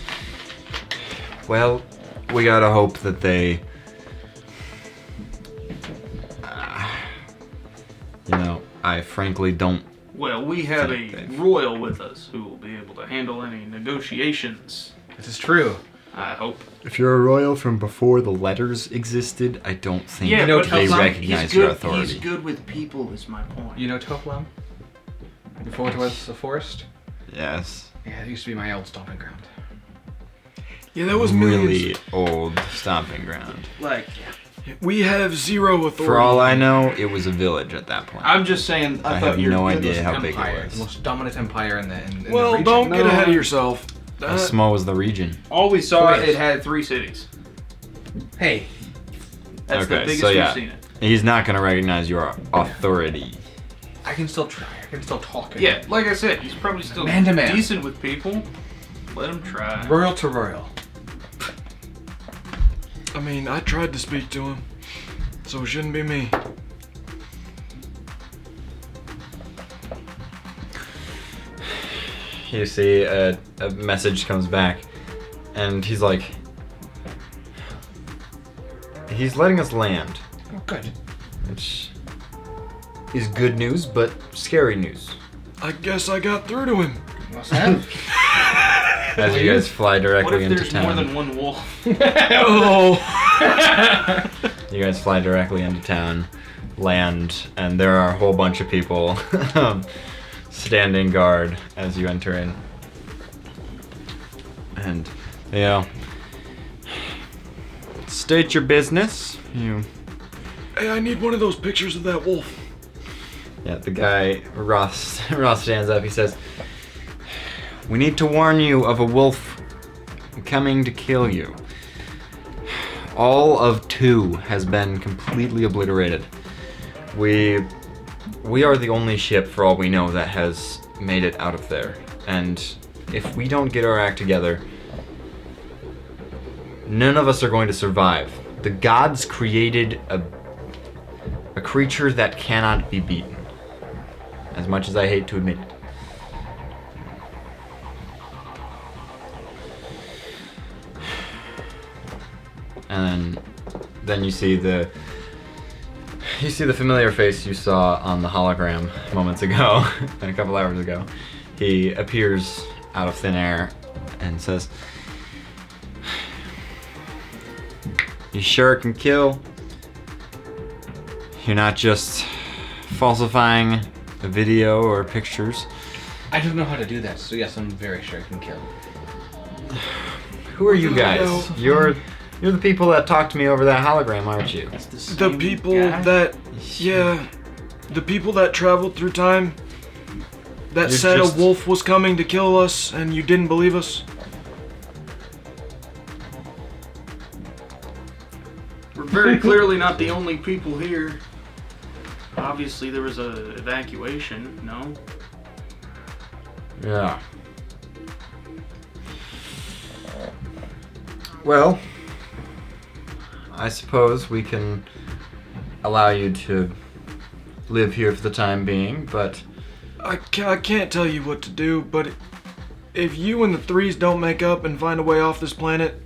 Speaker 1: well, we gotta hope that they I frankly don't.
Speaker 3: Well, we have a
Speaker 1: Think they've-
Speaker 3: royal with us who will be able to handle any negotiations.
Speaker 7: This is true.
Speaker 3: I hope.
Speaker 1: If you're a royal from before the letters existed, I don't think
Speaker 3: Yeah,
Speaker 7: know
Speaker 3: but
Speaker 1: they
Speaker 3: he's
Speaker 1: recognize
Speaker 3: good,
Speaker 1: your authority.
Speaker 3: He's good with people, is my point.
Speaker 7: You know Toplam? Before it was a forest?
Speaker 1: Yes.
Speaker 7: Yeah, it used to be my old stomping ground.
Speaker 5: Yeah, that was
Speaker 1: really
Speaker 5: millions.
Speaker 1: old stomping ground.
Speaker 3: Like,
Speaker 5: We have zero authority.
Speaker 1: For all I know, it was a village at that point.
Speaker 3: I'm just saying.
Speaker 1: I
Speaker 3: thought
Speaker 1: have
Speaker 3: your
Speaker 1: no
Speaker 3: it
Speaker 1: idea
Speaker 3: was
Speaker 1: how big it
Speaker 6: Empire,
Speaker 1: was.
Speaker 6: the most dominant empire in the
Speaker 5: Well,
Speaker 6: region.
Speaker 5: don't get
Speaker 3: No.
Speaker 5: ahead of yourself.
Speaker 1: How small was the region?
Speaker 3: All we saw,
Speaker 6: Wait.
Speaker 3: it had 3 cities.
Speaker 6: Hey,
Speaker 3: That's the
Speaker 1: Okay,
Speaker 3: biggest
Speaker 1: so yeah.
Speaker 3: we've seen it.
Speaker 1: He's not going to recognize your authority.
Speaker 6: I can still try. I can still talk.
Speaker 3: Yeah, like I said, he's probably still
Speaker 6: Man to man.
Speaker 3: decent with people. Let him try.
Speaker 6: Royal to royal.
Speaker 5: I mean, I tried to speak to him, so it shouldn't be me.
Speaker 1: You see a message comes back, and he's like, he's letting us land,
Speaker 6: Oh, good.
Speaker 1: which is good news, but scary news.
Speaker 5: I guess I got through to him.
Speaker 6: Must have.
Speaker 1: As you guys fly
Speaker 3: What
Speaker 1: directly
Speaker 3: if
Speaker 1: into
Speaker 3: there's
Speaker 1: town.
Speaker 3: more than one wolf?
Speaker 5: Oh.
Speaker 1: You guys fly directly into town, land, and there are a whole bunch of people standing guard as you enter in. And, you know, state your business. You,
Speaker 5: Hey, I need one of those pictures of that wolf.
Speaker 1: yeah, the guy, Ross stands up. He says, "We need to warn you of a wolf coming to kill you. All of 2 has been completely obliterated. We are the only ship, for all we know, that has made it out of there. And if we don't get our act together, none of us are going to survive. The gods created a creature that cannot be beaten. As much as I hate to admit it. And then you see the familiar face you saw on the hologram moments ago, and a couple hours ago. He appears out of thin air and says, "You sure can kill? You're not just falsifying a video or pictures."
Speaker 6: I don't know how to do that, so yes, I'm very sure I can kill.
Speaker 1: Who are you guys? You're the people that talked to me over that hologram, aren't you?
Speaker 5: The people that, yeah, the people that traveled through time, that
Speaker 1: You're
Speaker 5: said
Speaker 1: just-
Speaker 5: a wolf was coming to kill us, and you didn't believe us.
Speaker 3: We're very clearly not the only people here. Obviously, there was a evacuation. No.
Speaker 1: Yeah. Well, I suppose we can allow you to live here for the time being, but
Speaker 5: I can't tell you what to do, but if you and the Threes don't make up and find a way off this planet,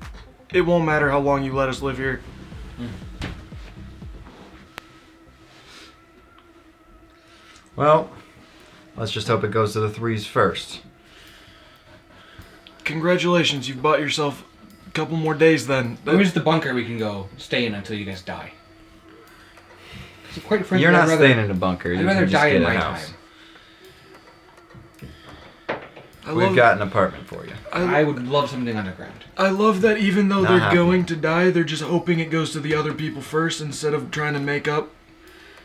Speaker 5: it won't matter how long you let us live here.
Speaker 1: well, let's just hope it goes to the Threes first.
Speaker 5: Congratulations, you've bought yourself a couple more days then.
Speaker 6: Where's the bunker we can go stay in until you guys die? 'Cause quite frankly,
Speaker 1: You're not
Speaker 6: I'd rather,
Speaker 1: staying in a bunker. You
Speaker 6: I'd rather
Speaker 1: can just
Speaker 6: die
Speaker 1: get
Speaker 6: in
Speaker 1: a
Speaker 6: my
Speaker 1: house.
Speaker 6: time.
Speaker 1: We've got an apartment for you.
Speaker 6: I would love something underground.
Speaker 5: I love that even though
Speaker 1: Not
Speaker 5: they're
Speaker 1: happy.
Speaker 5: going to die, they're just hoping it goes to the other people first instead of trying to make up.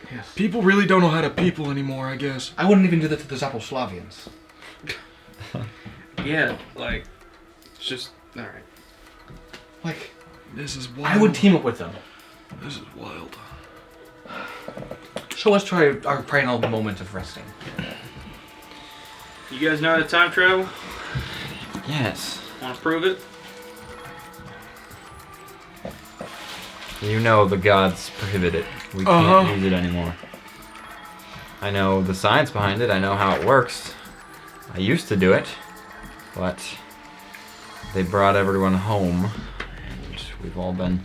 Speaker 6: Yes.
Speaker 5: People really don't know how to people anymore, I guess.
Speaker 6: I wouldn't even do that to the Zaposlavians.
Speaker 3: Yeah, like, it's just all right.
Speaker 6: Like,
Speaker 5: This is wild.
Speaker 6: I would team up with them.
Speaker 5: This is wild.
Speaker 6: So let's try our final moment of resting.
Speaker 3: You guys know how to time travel?
Speaker 1: Yes.
Speaker 3: Want to prove it?
Speaker 1: You know the gods prohibit it. We
Speaker 5: Uh-huh.
Speaker 1: can't use it anymore. I know the science behind it. I know how it works. I used to do it, but they brought everyone home, and we've all been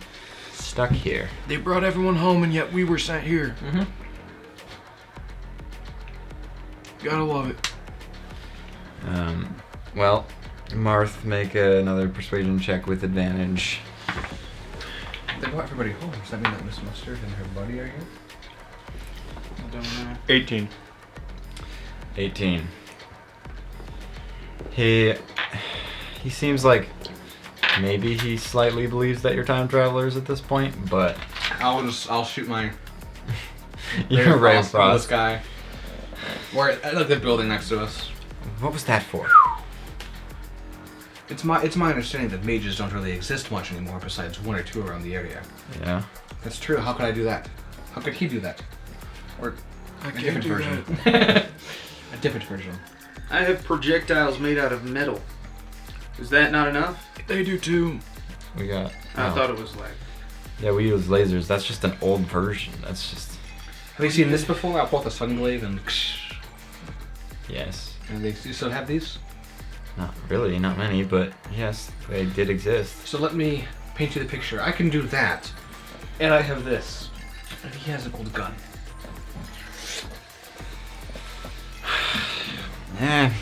Speaker 1: stuck here.
Speaker 5: They brought everyone home and yet we were sent here.
Speaker 6: Mm-hmm.
Speaker 5: Gotta love it.
Speaker 1: Well, Marth, make another persuasion check with advantage.
Speaker 6: They brought everybody home. Does that mean that Miss Mustard and her buddy are here?
Speaker 3: I don't know.
Speaker 4: 18.
Speaker 1: 18. He seems like maybe he slightly believes that you're time travelers at this point, but
Speaker 6: I'll shoot my
Speaker 1: you're Ray
Speaker 6: Frost from the sky. Or at like the building next to us.
Speaker 1: What was that for?
Speaker 6: It's my understanding that mages don't really exist much anymore besides one or two around the area.
Speaker 1: Yeah.
Speaker 6: That's true. How could I do that? How could he do that? Or
Speaker 5: I
Speaker 6: a
Speaker 5: can't
Speaker 6: different
Speaker 5: do
Speaker 6: version.
Speaker 5: that.
Speaker 6: A different version.
Speaker 2: I have projectiles made out of metal. Is that not enough?
Speaker 5: They do too.
Speaker 1: We got.
Speaker 2: I thought it was like.
Speaker 1: Yeah, we use lasers. That's just an old version. That's just.
Speaker 6: Have you seen this before? I pulled the sun glaive and.
Speaker 1: Yes.
Speaker 6: And you still have these?
Speaker 1: Not really, not many, but yes, they did exist.
Speaker 6: So let me paint you the picture. I can do that. And I have this. And he has an old gun.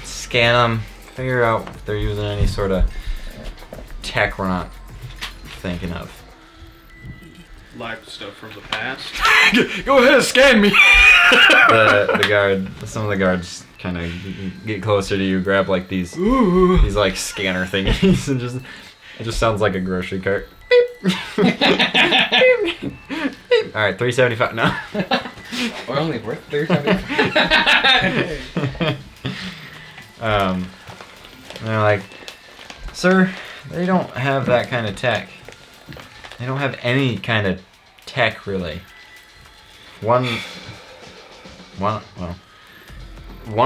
Speaker 1: Scan them, figure out if they're using any sort of tech we're not thinking of.
Speaker 3: Like stuff from the past.
Speaker 5: Go ahead, scan me.
Speaker 1: Some of the guards kind of get closer to you, grab like these
Speaker 5: Ooh.
Speaker 1: like scanner thingies, and it just sounds like a grocery cart. Beep. Beep. All right, $3.75 now.
Speaker 6: We're only worth $3.75.
Speaker 1: And they're like, sir, they don't have that kind of tech. They don't have any kind of tech, really. One of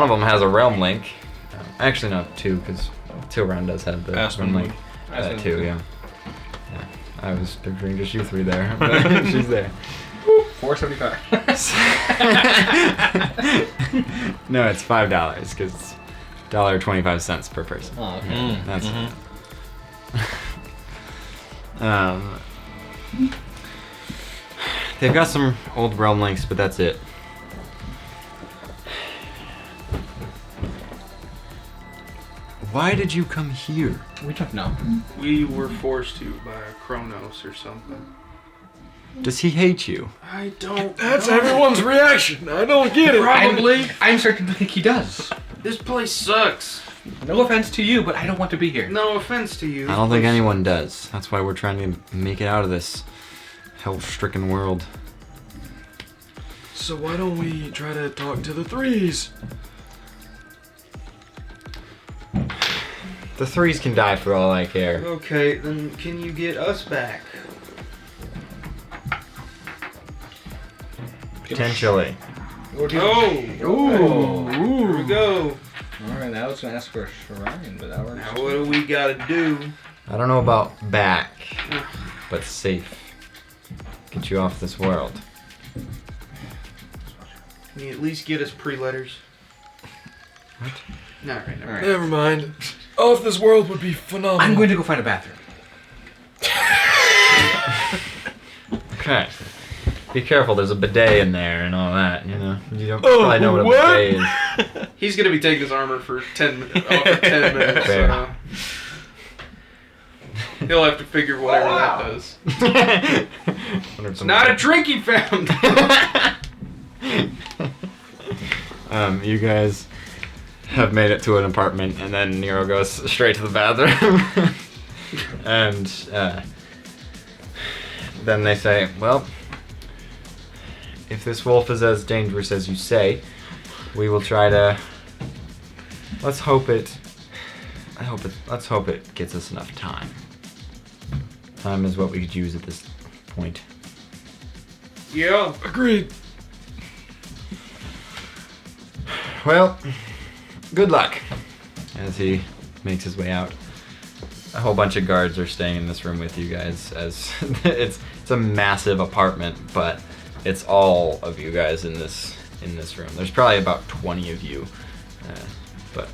Speaker 1: them has a realm link. Actually, not two, because Tilran does have the realm link. That too, yeah. I was picturing just you three there, but she's there.
Speaker 6: $4.75.
Speaker 1: No, it's $5 because it's $1.25 per person.
Speaker 6: Oh, okay.
Speaker 1: That's they've got some old realm links, but that's it. Why did you come here?
Speaker 6: We don't know.
Speaker 3: We were forced to by Kronos or something.
Speaker 1: Does he hate you?
Speaker 3: I don't.
Speaker 5: That's everyone's reaction. I don't get it.
Speaker 3: Probably.
Speaker 6: I'm starting to think he does.
Speaker 3: This place sucks.
Speaker 6: No offense to you, but I don't want to be here.
Speaker 3: No offense to you.
Speaker 1: I don't think anyone does. That's why we're trying to make it out of this hell-stricken world.
Speaker 5: So why don't we try to talk to the threes?
Speaker 1: The threes can die for all I care.
Speaker 2: Okay, then can you get us back?
Speaker 1: Potentially.
Speaker 3: Oh!
Speaker 6: Ooh.
Speaker 3: Here we go.
Speaker 6: Alright, now it's gonna ask for a shrine, but that works.
Speaker 2: Now what do we gotta do?
Speaker 1: I don't know about back, but safe. Get you off this world.
Speaker 2: Can you at least get us pre-letters?
Speaker 1: What?
Speaker 2: No, right, never mind.
Speaker 5: Never mind. Off this world would be phenomenal.
Speaker 6: I'm going to go find a bathroom.
Speaker 1: Okay. Be careful, there's a bidet in there and all that, you know? You don't
Speaker 5: Oh,
Speaker 1: probably know what a
Speaker 5: what?
Speaker 1: bidet is.
Speaker 3: He's gonna be taking his armor for 10 minutes.
Speaker 1: Fair.
Speaker 3: So he'll have to figure whatever that does.
Speaker 1: It's
Speaker 3: Not a drinking fountain.
Speaker 1: You guys have made it to an apartment, and then Nero goes straight to the bathroom. And then they say, well, if this wolf is as dangerous as you say, we will try to... Let's hope it gets us enough time. Time is what we could use at this point.
Speaker 3: Yeah.
Speaker 5: Agreed.
Speaker 1: Well, good luck. As he makes his way out. A whole bunch of guards are staying in this room with you guys, as it's a massive apartment, but it's all of you guys in this room. There's probably about 20 of you, but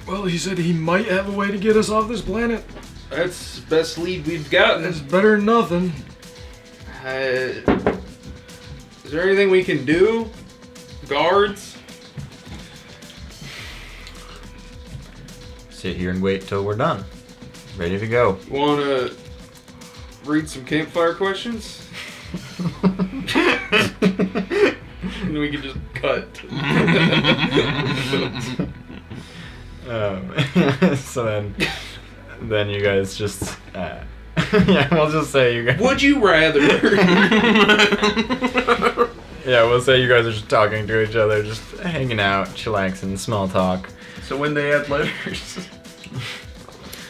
Speaker 5: Well, he said he might have a way to get us off this planet.
Speaker 3: That's the best lead we've gotten.
Speaker 5: It's better than nothing.
Speaker 3: Is there anything we can do? Guards?
Speaker 1: sit here and wait till we're done. Ready to go.
Speaker 3: You wanna read some campfire questions? And we can just cut.
Speaker 1: So then then you guys just yeah, we'll just say you guys.
Speaker 3: Would you rather?
Speaker 1: Yeah, we'll say you guys are just talking to each other, just hanging out, chillaxing, small talk.
Speaker 3: So when they had letters.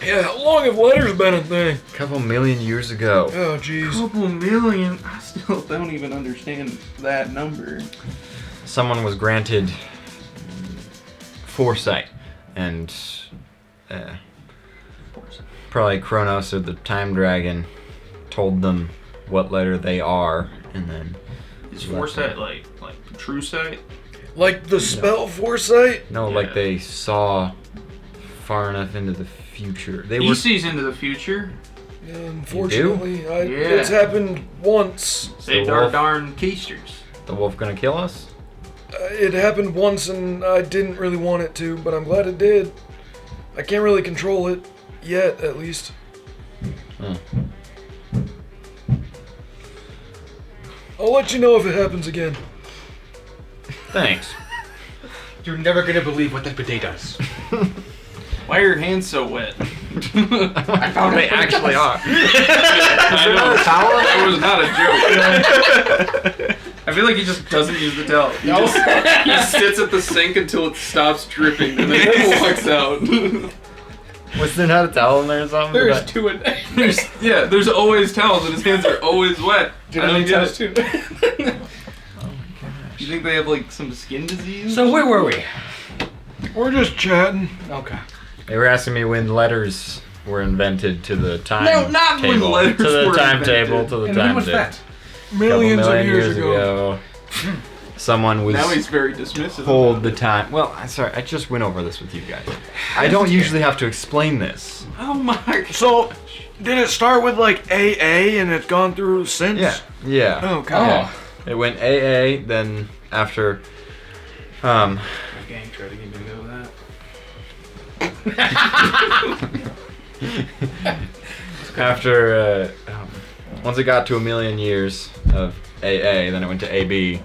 Speaker 5: Yeah, how long have letters been a thing?
Speaker 1: A couple million years ago.
Speaker 5: Oh, jeez.
Speaker 3: Couple million. I still don't even understand that number.
Speaker 1: Someone was granted foresight, and probably Kronos or the Time Dragon told them what letter they are, and then
Speaker 3: Is foresight like true sight?
Speaker 5: Like the spell foresight?
Speaker 1: no,
Speaker 3: Yeah.
Speaker 1: like they saw far enough into the future. They
Speaker 3: He
Speaker 1: were
Speaker 3: sees into the future.
Speaker 5: Yeah, unfortunately,
Speaker 3: Yeah.
Speaker 5: it's happened once.
Speaker 3: Saved
Speaker 1: The
Speaker 3: our
Speaker 1: wolf.
Speaker 3: darn keisters.
Speaker 1: the wolf gonna kill us?
Speaker 5: It happened once and I didn't really want it to, but I'm glad it did. I can't really control it. Yet, at least.
Speaker 1: Hmm.
Speaker 5: I'll let you know if it happens again.
Speaker 1: Thanks.
Speaker 7: You're never gonna believe what that bidet does.
Speaker 3: Why are your hands so wet?
Speaker 7: I found
Speaker 1: They
Speaker 7: it.
Speaker 1: actually are.
Speaker 3: I know. That was not a joke. I feel like he just doesn't use the towel. He sits at the sink until it stops dripping and then he walks out.
Speaker 1: Was there not a towel in there or something?
Speaker 7: There's two in there.
Speaker 3: There's always towels and his hands are always wet. I don't get it.
Speaker 7: too.
Speaker 3: You think they have like some skin disease?
Speaker 7: So where were we?
Speaker 5: We're just chatting.
Speaker 7: Okay.
Speaker 1: They were asking me when letters were invented to the time
Speaker 3: No, not when
Speaker 1: table.
Speaker 3: letters
Speaker 1: to the
Speaker 3: were
Speaker 1: timetable,
Speaker 3: invented.
Speaker 1: to the
Speaker 7: And when was
Speaker 1: timetable.
Speaker 7: that?
Speaker 5: Millions of years ago.
Speaker 1: Someone was
Speaker 3: Now he's very dismissive.
Speaker 1: told
Speaker 3: about
Speaker 1: the
Speaker 3: it.
Speaker 1: time. Well, I'm sorry, I just went over this with you guys. I don't usually have to explain this.
Speaker 3: Oh my god.
Speaker 5: So, did it start with like AA and it's gone through since?
Speaker 1: Yeah.
Speaker 5: Okay.
Speaker 1: Yeah. It went AA, then after
Speaker 3: My gang tried to get me to go with that.
Speaker 1: after once it got to 1,000,000 years of AA, then it went to AB,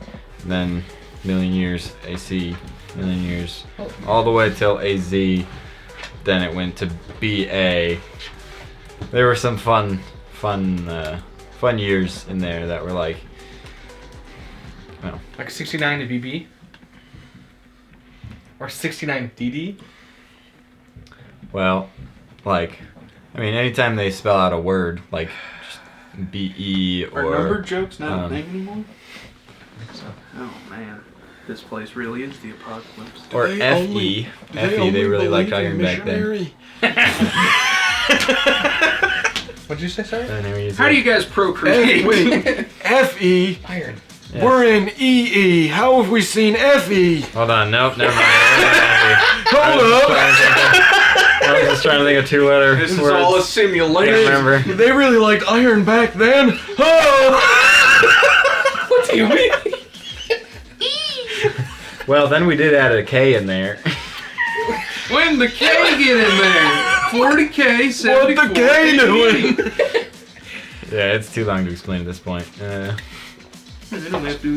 Speaker 1: then 1,000,000 years AC, 1,000,000 years, all the way till AZ. Then it went to BA. There were some fun years in there that were like, well,
Speaker 7: Like 69 to BB? Or 69 DD?
Speaker 1: well, like, I mean, anytime they spell out a word like just BE
Speaker 3: Are
Speaker 1: or
Speaker 3: number jokes not a
Speaker 1: um,
Speaker 3: thing anymore? Oh man. This place really is the apocalypse.
Speaker 1: or
Speaker 5: they
Speaker 1: FE.
Speaker 5: only- do
Speaker 1: FE, they really liked
Speaker 5: believe in
Speaker 1: iron back then.
Speaker 5: missionary?
Speaker 7: What'd you say, sorry?
Speaker 1: And they were using-
Speaker 3: How do you guys procreate?
Speaker 5: Wait, FE.
Speaker 7: Iron.
Speaker 1: Yeah.
Speaker 5: We're in EE. How have we seen FE?
Speaker 1: Hold on, nope, never mind.
Speaker 5: Hold up.
Speaker 1: I was just trying to think of two-letter
Speaker 3: This is
Speaker 1: words.
Speaker 3: all a
Speaker 1: I
Speaker 3: simulation.
Speaker 1: can't remember.
Speaker 5: They really liked iron back then. Oh!
Speaker 7: What do you mean?
Speaker 1: Well, then we did add a K in there.
Speaker 3: When the K get in there? 40K, 74.
Speaker 5: What the K doing?
Speaker 1: Yeah, it's too long to explain at this point.
Speaker 3: I don't have to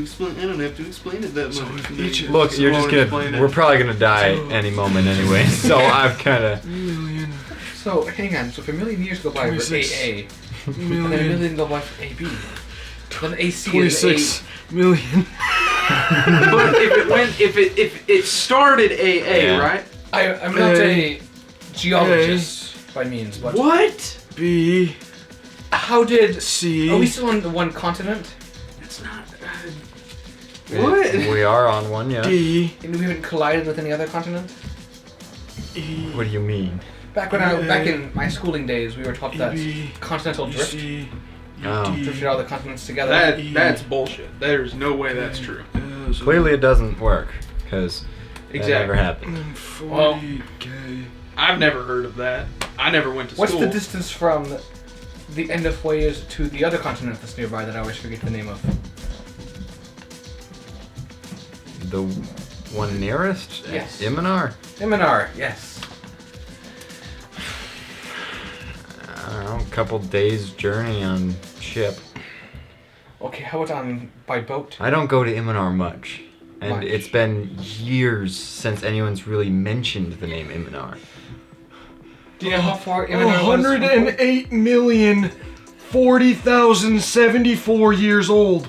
Speaker 3: explain it that much.
Speaker 1: Look, you're just gonna. We're probably gonna die any moment anyway. So I've kind of.
Speaker 5: Million.
Speaker 7: So, hang on. So, if a million years go by with
Speaker 5: 26
Speaker 7: AA, and then a
Speaker 5: Million.
Speaker 7: million go by with AB, then AC is
Speaker 5: 26 million.
Speaker 3: But if it started AA,
Speaker 1: Yeah.
Speaker 3: right?
Speaker 7: I'm not a geologist by means, but
Speaker 3: What?
Speaker 5: B.
Speaker 7: how did?
Speaker 5: C.
Speaker 7: Are we still on the one continent?
Speaker 3: That's not. What?
Speaker 1: We are on one, yeah.
Speaker 5: D.
Speaker 7: And we haven't collided with any other continent?
Speaker 5: E.
Speaker 1: What do you mean?
Speaker 7: Back in my schooling days, we were taught that
Speaker 5: B.
Speaker 7: continental drift
Speaker 5: C.
Speaker 1: Oh.
Speaker 7: drifted all the continents together.
Speaker 3: That's bullshit. There's no way that's true.
Speaker 1: Clearly, it doesn't work because that never happened.
Speaker 5: And 40K.
Speaker 3: I've never heard of that. I never went to
Speaker 7: What's
Speaker 3: school.
Speaker 7: the distance from the end of ways to the other continent that's nearby that I always forget the name of?
Speaker 1: The one nearest?
Speaker 7: Yes.
Speaker 1: Iminar?
Speaker 7: Iminar, yes.
Speaker 1: I don't know, a couple days journey on ship.
Speaker 7: Okay, how about by boat?
Speaker 1: I don't go to Iminar much. And
Speaker 7: Much.
Speaker 1: it's been years since anyone's really mentioned the name Iminar.
Speaker 7: Do you know how far Iminar was?
Speaker 5: 108,040,074 years old.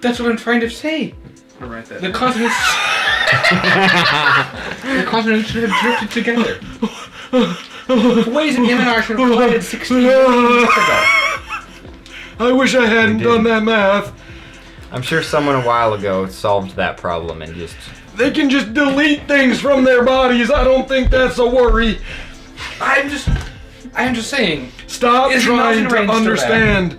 Speaker 7: That's what I'm trying to say.
Speaker 3: I'll write that.
Speaker 7: The
Speaker 3: down.
Speaker 7: continents. The continents should have drifted together. Ways in Iminar should have collided 16 million years ago.
Speaker 5: I wish I hadn't done that math.
Speaker 1: I'm sure someone a while ago solved that problem and just...
Speaker 5: They can just delete things from their bodies. I don't think that's a worry.
Speaker 7: I am just saying.
Speaker 5: Stop
Speaker 7: Is
Speaker 5: trying
Speaker 7: mountain
Speaker 5: to
Speaker 7: range still
Speaker 5: understand.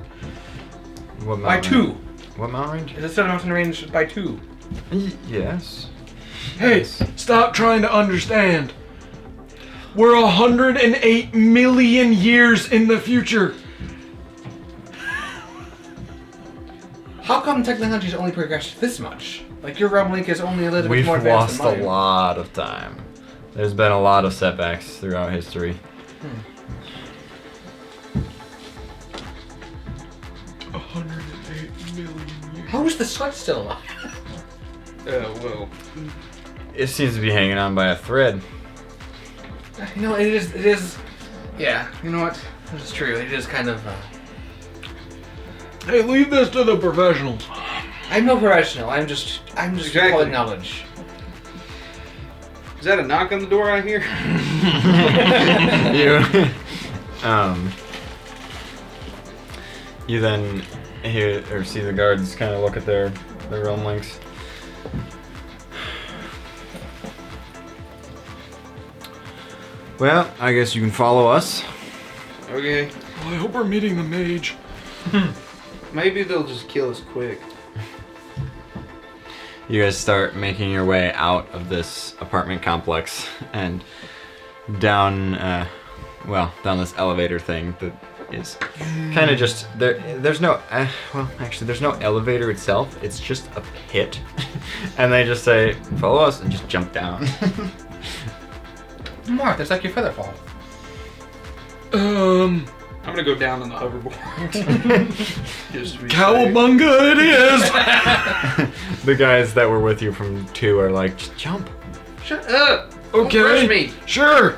Speaker 1: What
Speaker 7: By
Speaker 1: mountain
Speaker 7: 2.
Speaker 1: range? What mountain range?
Speaker 7: Is it still mountain range by 2?
Speaker 1: Yes.
Speaker 5: Hey, stop trying to understand. We're 108 million years in the future.
Speaker 7: How come technology's only progressed this much? Like your realm link is only a little bit
Speaker 1: We've
Speaker 7: more advanced
Speaker 1: lost
Speaker 7: than
Speaker 1: a
Speaker 7: mine.
Speaker 1: lot of time. There's been a lot of setbacks throughout history.
Speaker 5: 108 million years.
Speaker 7: How is the sweat still alive?
Speaker 3: Well,
Speaker 1: It seems to be hanging on by a thread.
Speaker 7: You know, it is. Yeah, you know what? It's true. It is kind of.
Speaker 5: Hey, leave this to the professionals.
Speaker 7: I'm no professional. I'm just
Speaker 3: Exactly.
Speaker 7: recalling knowledge.
Speaker 3: is that a knock on the door I hear?
Speaker 1: You then hear or see the guards kind of look at their realm links. Well, I guess you can follow us.
Speaker 3: Okay.
Speaker 5: Well, I hope we're meeting the mage.
Speaker 3: Maybe they'll just kill us quick.
Speaker 1: You guys start making your way out of this apartment complex and down, down this elevator thing that is kind of just there. There's no, actually, there's no elevator itself. It's just a pit, and they just say, "Follow us," and just jump down.
Speaker 7: Mark, that's like your feather fall.
Speaker 3: I'm gonna go down on the hoverboard. Just to be safe.
Speaker 5: Cowabunga it is!
Speaker 1: The guys that were with you from 2 are like, "Just jump."
Speaker 3: Shut up! Don't
Speaker 5: Okay.
Speaker 3: rush me.
Speaker 5: Sure.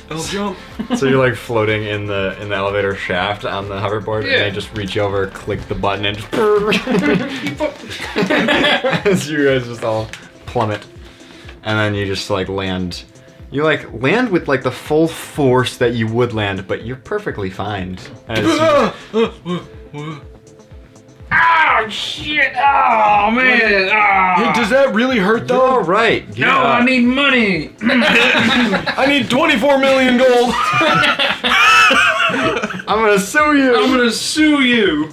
Speaker 5: I'll jump.
Speaker 1: So you're like floating in the elevator shaft on the hoverboard, and
Speaker 3: Yeah.
Speaker 1: they just reach over, click the button, and just
Speaker 3: Keep up.
Speaker 1: as you guys just all plummet, and then you just like land. You like land with like the full force that you would land, but you're perfectly fine. As you,
Speaker 3: Oh shit! Oh man!
Speaker 5: Hey,
Speaker 3: Oh.
Speaker 5: does that really hurt
Speaker 1: you're all
Speaker 5: though?
Speaker 1: right. Get
Speaker 3: No, I
Speaker 1: up.
Speaker 3: need money.
Speaker 5: I need 24 million gold.
Speaker 1: I'm gonna sue you.
Speaker 3: I'm gonna sue you.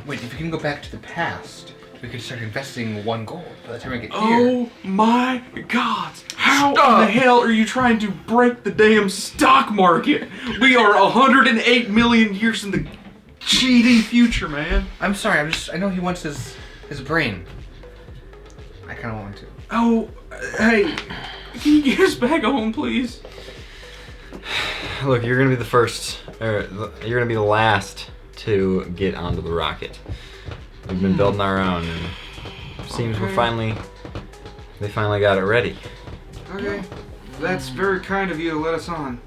Speaker 7: Wait, if you can go back to the past, we could start investing 1 gold by the time we get here.
Speaker 4: Oh my god! How
Speaker 5: Stop.
Speaker 4: in the hell are you trying to break the damn stock market? We are 108 million years in the cheating future, man.
Speaker 7: I'm sorry. I know he wants his brain. I kind of want to.
Speaker 4: Oh, hey, can you get us back home, please?
Speaker 1: Look, you're gonna be the first, or you're gonna be the last to get onto the rocket. We've been building our own, and it seems they finally got it ready.
Speaker 3: Okay, that's very kind of you to let us on.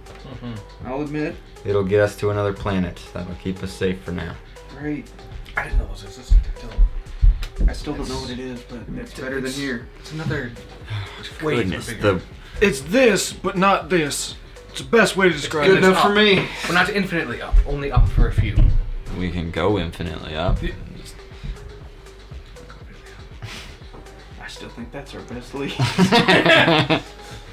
Speaker 3: I'll admit.
Speaker 1: It'll get us to another planet. That'll keep us safe for now.
Speaker 3: Great.
Speaker 7: I didn't know this was until.
Speaker 3: I still don't know what it is, but it's better than here.
Speaker 7: It's another. Way
Speaker 1: Goodness,
Speaker 7: bigger.
Speaker 5: It's this, but not this. It's the best way to describe
Speaker 3: Good
Speaker 5: it.
Speaker 3: enough for me.
Speaker 7: We're not infinitely up. Only up for a few.
Speaker 1: we can go infinitely up.
Speaker 3: I still think that's our best lead.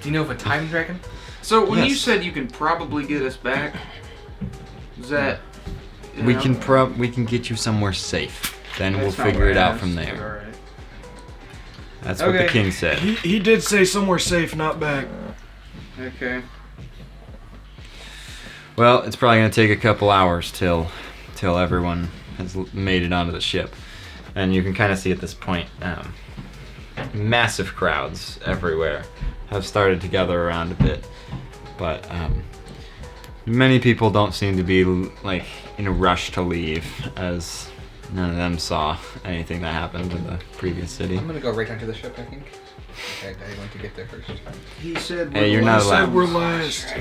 Speaker 7: Do you know of a time dragon?
Speaker 3: So when you
Speaker 1: Yes.
Speaker 3: said you can probably get us back, is that? you
Speaker 1: we
Speaker 3: know,
Speaker 1: can get you somewhere safe. Then we'll
Speaker 3: that's not
Speaker 1: figure
Speaker 3: what
Speaker 1: it
Speaker 3: I
Speaker 1: out
Speaker 3: asked,
Speaker 1: from
Speaker 3: but
Speaker 1: there.
Speaker 3: alright.
Speaker 1: That's what the
Speaker 3: Okay.
Speaker 1: king said.
Speaker 5: He did say somewhere safe, not back.
Speaker 3: Okay.
Speaker 1: Well, it's probably gonna take a couple hours till everyone has made it onto the ship, and you can kind of see at this point, massive crowds everywhere have started to gather around a bit, but many people don't seem to be like in a rush to leave, as None of them saw anything that happened in the previous city.
Speaker 6: I'm gonna go right onto the ship, I think. Okay, I want to get there first.
Speaker 2: He said.
Speaker 1: Hey, you're not allowed.
Speaker 5: We're last.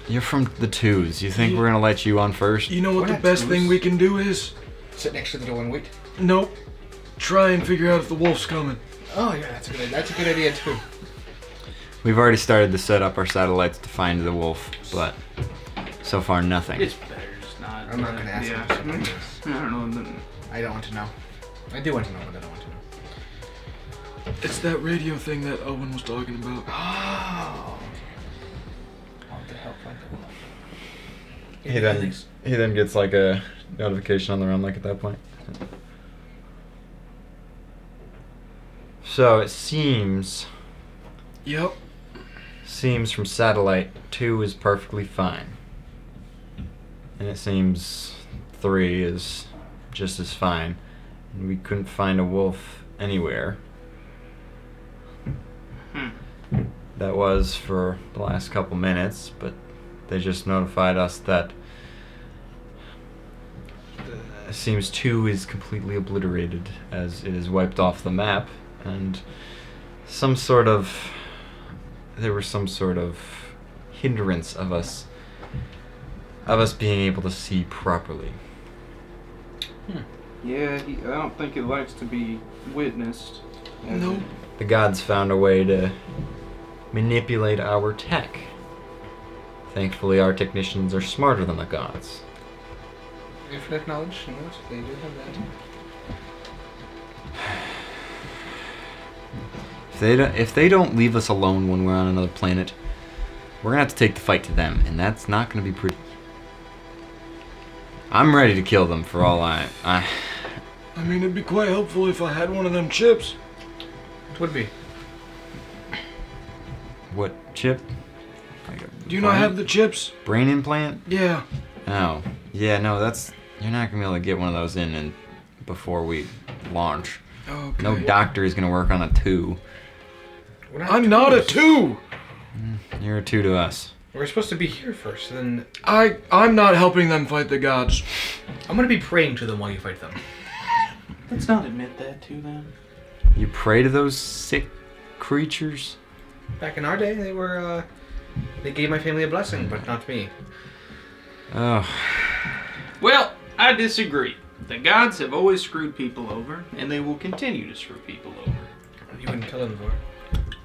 Speaker 1: You're from the twos. You think we're gonna let you on first?
Speaker 5: You know what
Speaker 6: We're
Speaker 5: the
Speaker 6: not
Speaker 5: best
Speaker 6: twos.
Speaker 5: thing we can do is?
Speaker 6: Sit next to the door and wait.
Speaker 5: Nope. Try and figure out if the wolf's coming.
Speaker 6: Oh yeah, that's a good idea too.
Speaker 1: We've already started to set up our satellites to find the wolf, but so far nothing.
Speaker 3: It's better just not.
Speaker 6: I'm not gonna ask
Speaker 3: yeah.
Speaker 6: him something like this.
Speaker 3: I don't know.
Speaker 6: I don't want to know. I do want to know, but I don't want to know.
Speaker 5: It's that radio thing that Owen was talking about.
Speaker 6: Oh. Want to help find the wolf.
Speaker 1: He then gets like a notification on the realm, like at that point. So it seems
Speaker 5: Yep.
Speaker 1: from satellite 2 is perfectly fine, and it seems 3 is just as fine, and we couldn't find a wolf anywhere. That was for the last couple minutes, but they just notified us that it seems 2 is completely obliterated as it is wiped off the map, and there was some sort of hindrance of us being able to see properly.
Speaker 3: Yeah, I don't think it likes to be witnessed.
Speaker 5: Nope.
Speaker 1: The gods found a way to manipulate our tech. Thankfully, our technicians are smarter than the gods.
Speaker 6: Infinite knowledge, you know, they do have that.
Speaker 1: If they don't leave us alone when we're on another planet, we're gonna have to take the fight to them, and that's not gonna be pretty. I'm ready to kill them for all I
Speaker 5: mean, it'd be quite helpful if I had one of them chips.
Speaker 6: It would be.
Speaker 1: What chip? Like
Speaker 5: Do you not have the chips?
Speaker 1: brain implant?
Speaker 5: Yeah.
Speaker 1: Oh, yeah, no, you're not gonna be able to get one of those in before we launch.
Speaker 5: Okay.
Speaker 1: No doctor is gonna work on a 2.
Speaker 5: I'm not a 2!
Speaker 1: You're a 2 to us.
Speaker 6: We're supposed to be here first, then
Speaker 5: I'm not helping them fight the gods.
Speaker 7: I'm gonna be praying to them while you fight them.
Speaker 3: Let's not admit that to them.
Speaker 1: You pray to those sick creatures?
Speaker 6: back in our day, they gave my family a blessing, but not me.
Speaker 1: Oh.
Speaker 3: Well, I disagree. The gods have always screwed people over, and they will continue to screw people over.
Speaker 6: You wouldn't kill him for.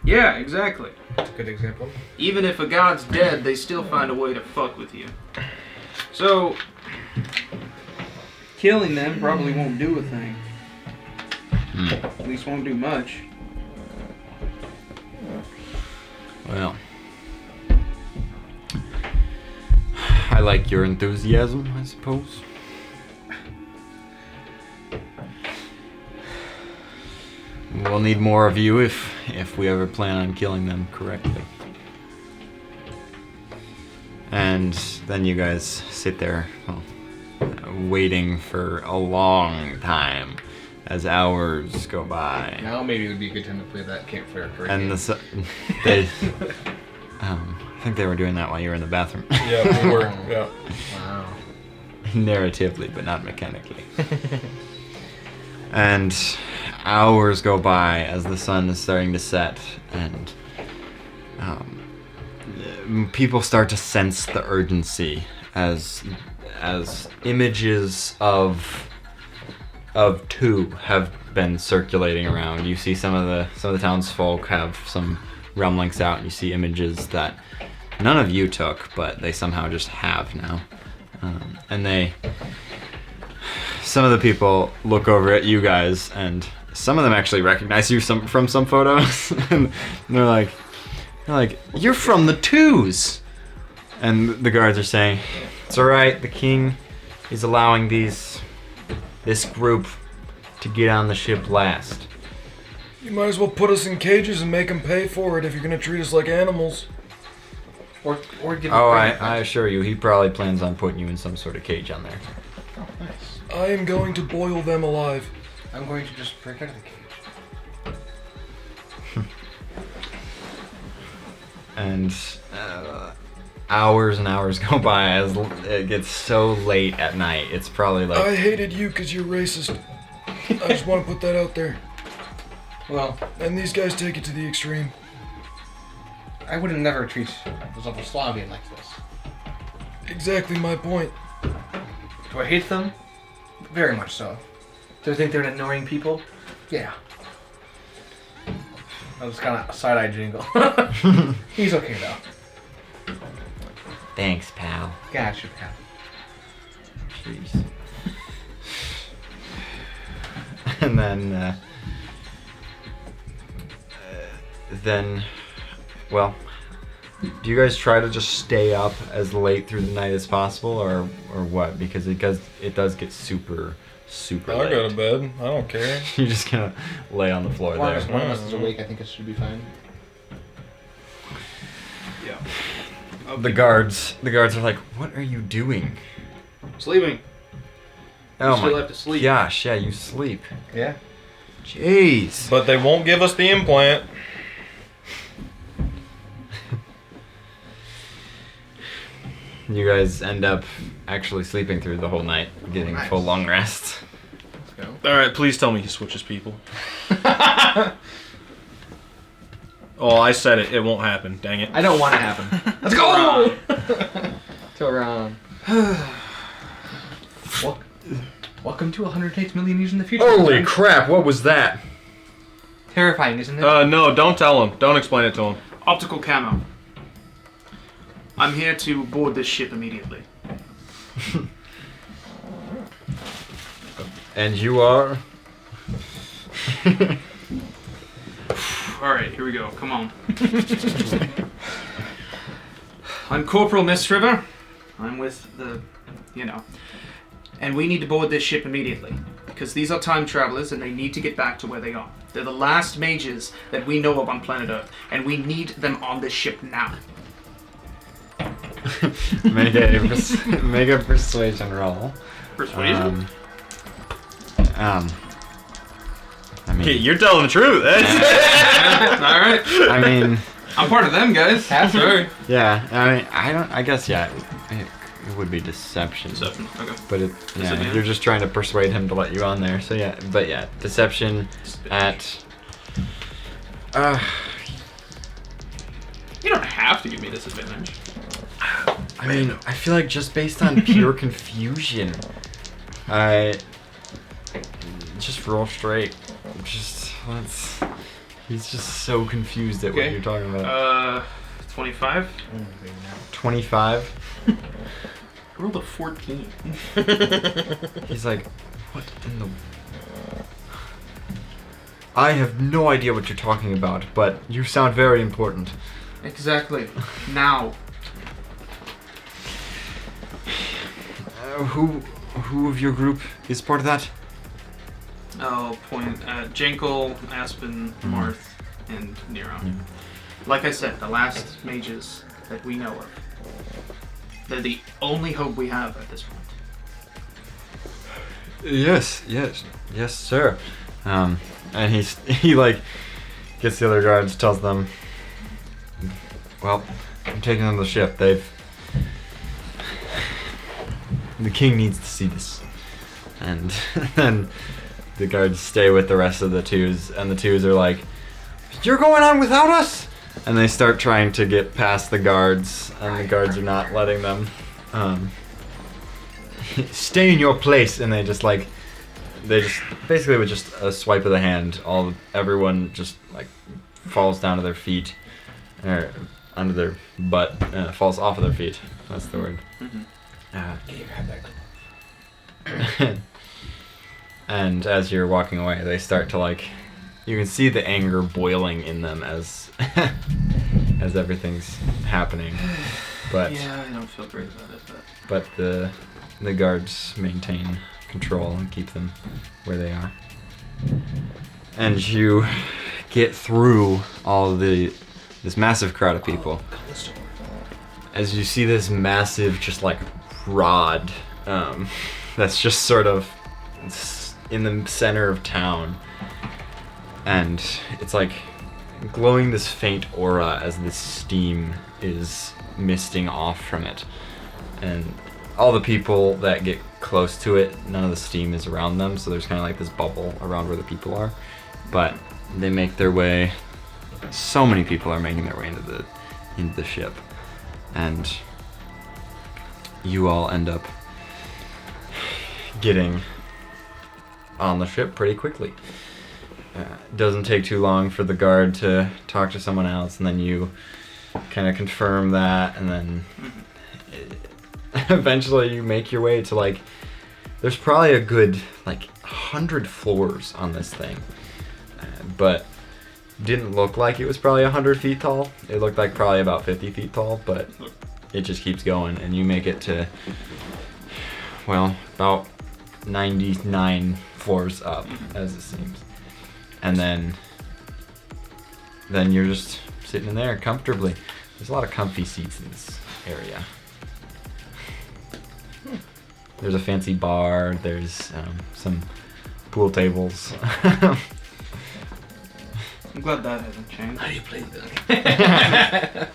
Speaker 3: Yeah, exactly.
Speaker 6: That's a good example.
Speaker 3: Even if a god's dead, they still find a way to fuck with you. So, killing them probably won't do a thing. At least won't do much.
Speaker 1: Well. I like your enthusiasm, I suppose. We'll need more of you if we ever plan on killing them correctly. And then you guys sit there, waiting for a long time as hours go by.
Speaker 6: Now maybe it would be a good time to play that campfire card
Speaker 1: And
Speaker 6: game.
Speaker 1: they, I think they were doing that while you were in the bathroom.
Speaker 5: Yeah, we were. Yeah.
Speaker 6: Wow.
Speaker 1: Narratively, but not mechanically. And hours go by as the sun is starting to set, and people start to sense the urgency as images of 2 have been circulating around. You see some of the townsfolk have some realm links out, and you see images that none of you took, but they somehow just have now. And some of the people look over at you guys, and some of them actually recognize you from some photos, and they're like, "You're from the 2s," and the guards are saying, "It's all right. The king is allowing this group to get on the ship last."
Speaker 5: You might as well put us in cages and make them pay for it if you're gonna treat us like animals.
Speaker 6: Or give
Speaker 1: Oh,
Speaker 6: him
Speaker 1: I assure you, he probably plans on putting you in some sort of cage on there.
Speaker 6: Oh, nice.
Speaker 5: I am going to boil them alive.
Speaker 6: I'm going to just break out of the cage.
Speaker 1: And hours and hours go by as it gets so late at night. It's probably like...
Speaker 5: I hated you because you're racist. I just want to put that out there.
Speaker 6: Well,
Speaker 5: And these guys take it to the extreme.
Speaker 6: I would never treat those other Slavian like this.
Speaker 5: Exactly my point.
Speaker 7: Do I hate them?
Speaker 6: Very much so.
Speaker 7: Do I think they're annoying people?
Speaker 6: Yeah. I was kind of side-eye jingle. He's okay though.
Speaker 1: Thanks, pal.
Speaker 6: Gotcha, pal.
Speaker 1: Jeez. And then, well, do you guys try to just stay up as late through the night as possible, or what? Because it does get super
Speaker 4: I'll
Speaker 1: late.
Speaker 4: go to bed. I don't care.
Speaker 1: You're just gonna lay on the floor
Speaker 6: As long
Speaker 1: there.
Speaker 6: as one of us is awake, I think it should be fine.
Speaker 3: Yeah.
Speaker 1: The guards are like, "What are you doing?"
Speaker 3: Sleeping.
Speaker 1: Oh
Speaker 3: Still
Speaker 1: my
Speaker 3: have to sleep.
Speaker 1: gosh, yeah, you sleep.
Speaker 6: Yeah.
Speaker 1: Jeez.
Speaker 4: But they won't give us the implant.
Speaker 1: You guys end up actually sleeping through the whole night, getting
Speaker 6: Nice.
Speaker 1: full long rests.
Speaker 4: Alright, please tell me he switches people. Oh, I said it. It won't happen. Dang it.
Speaker 7: I don't want it to happen.
Speaker 6: Let's go! To Ron.
Speaker 7: Welcome to 108 million years in the future.
Speaker 1: Holy crap, what was that?
Speaker 7: Terrifying, isn't it?
Speaker 4: No, don't tell him. Don't explain it to him.
Speaker 3: Optical camo. I'm here to board this ship immediately.
Speaker 1: And you are?
Speaker 3: Alright, here we go. Come on. I'm Corporal Mistriver. I'm with the, and we need to board this ship immediately. Because these are time travelers and they need to get back to where they are. They're the last mages that we know of on planet Earth. And we need them on this ship now.
Speaker 1: make a persuasion roll.
Speaker 3: Persuasion?
Speaker 1: I mean,
Speaker 4: Okay, you're telling the truth.
Speaker 3: Alright.
Speaker 1: I mean,
Speaker 3: I'm part of them, guys. Sorry.
Speaker 1: yeah. I mean, I guess yeah. It would be deception.
Speaker 3: Deception. Okay.
Speaker 1: But yeah,
Speaker 3: Disadvantage?
Speaker 1: you're just trying to persuade him to let you on there. So yeah, but yeah, deception at.
Speaker 3: You don't have to give me disadvantage.
Speaker 1: I mean, I feel like just based on pure confusion, just roll straight. He's just so confused at what
Speaker 3: Okay.
Speaker 1: you're talking about.
Speaker 3: 25.
Speaker 1: 25.
Speaker 3: I rolled a 14.
Speaker 1: He's like, what in the... I have no idea what you're talking about, but you sound very important.
Speaker 3: Exactly. Now.
Speaker 1: Who of your group is part of that?
Speaker 3: I'll point at Jankel, Aspen, Marth, and Nero.
Speaker 1: Yeah.
Speaker 3: Like I said, the last mages that we know of. They're the only hope we have at this point.
Speaker 1: Yes, sir. And he like gets the other guards, tells them, well, I'm taking them to the ship. The king needs to see this. And then the guards stay with the rest of the twos, and the twos are like, you're going on without us? And they start trying to get past the guards, and the guards are not letting them. Stay in your place, and they just basically with just a swipe of the hand, everyone just like falls down to their feet, or onto their butt, falls off of their feet. That's the word. And as you're walking away, they start to like, you can see the anger boiling in them as as everything's happening. But
Speaker 3: Yeah, I don't feel great about it,
Speaker 1: but the guards maintain control and keep them where they are. And you get through all of this massive crowd of people. As you see this massive, just like rod, that's just sort of in the center of town, and it's like glowing this faint aura as this steam is misting off from it. And all the people that get close to it, none of the steam is around them, so there's kind of like this bubble around where the people are. But they make their way. So many people are making their way into the ship, and you all end up getting on the ship pretty quickly. Doesn't take too long for the guard to talk to someone else, and then you kind of confirm that, and then eventually you make your way to like, there's probably a good like 100 floors on this thing, but didn't look like it was probably 100 feet tall. It looked like probably about 50 feet tall, but it just keeps going, and you make it to, well, about 99 floors up, as it seems. And then you're just sitting in there comfortably. There's a lot of comfy seats in this area. There's a fancy bar, there's some pool tables.
Speaker 3: I'm glad that hasn't changed.
Speaker 7: How do you play that?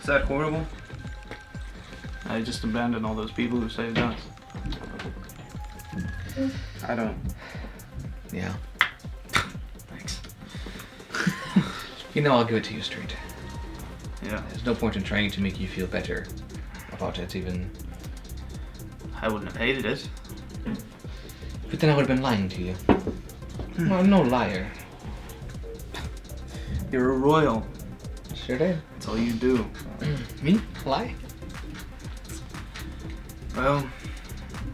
Speaker 3: Is that horrible? I just abandoned all those people who saved us. I don't.
Speaker 7: Yeah. Thanks. You know, I'll give it to you straight.
Speaker 3: Yeah.
Speaker 7: There's no point in trying to make you feel better about it, even.
Speaker 3: I wouldn't have hated it.
Speaker 7: But then I would have been lying to you. Well, I'm no liar.
Speaker 3: You're a royal.
Speaker 7: Sure did.
Speaker 3: That's all you do.
Speaker 7: Me? Lie?
Speaker 3: Well,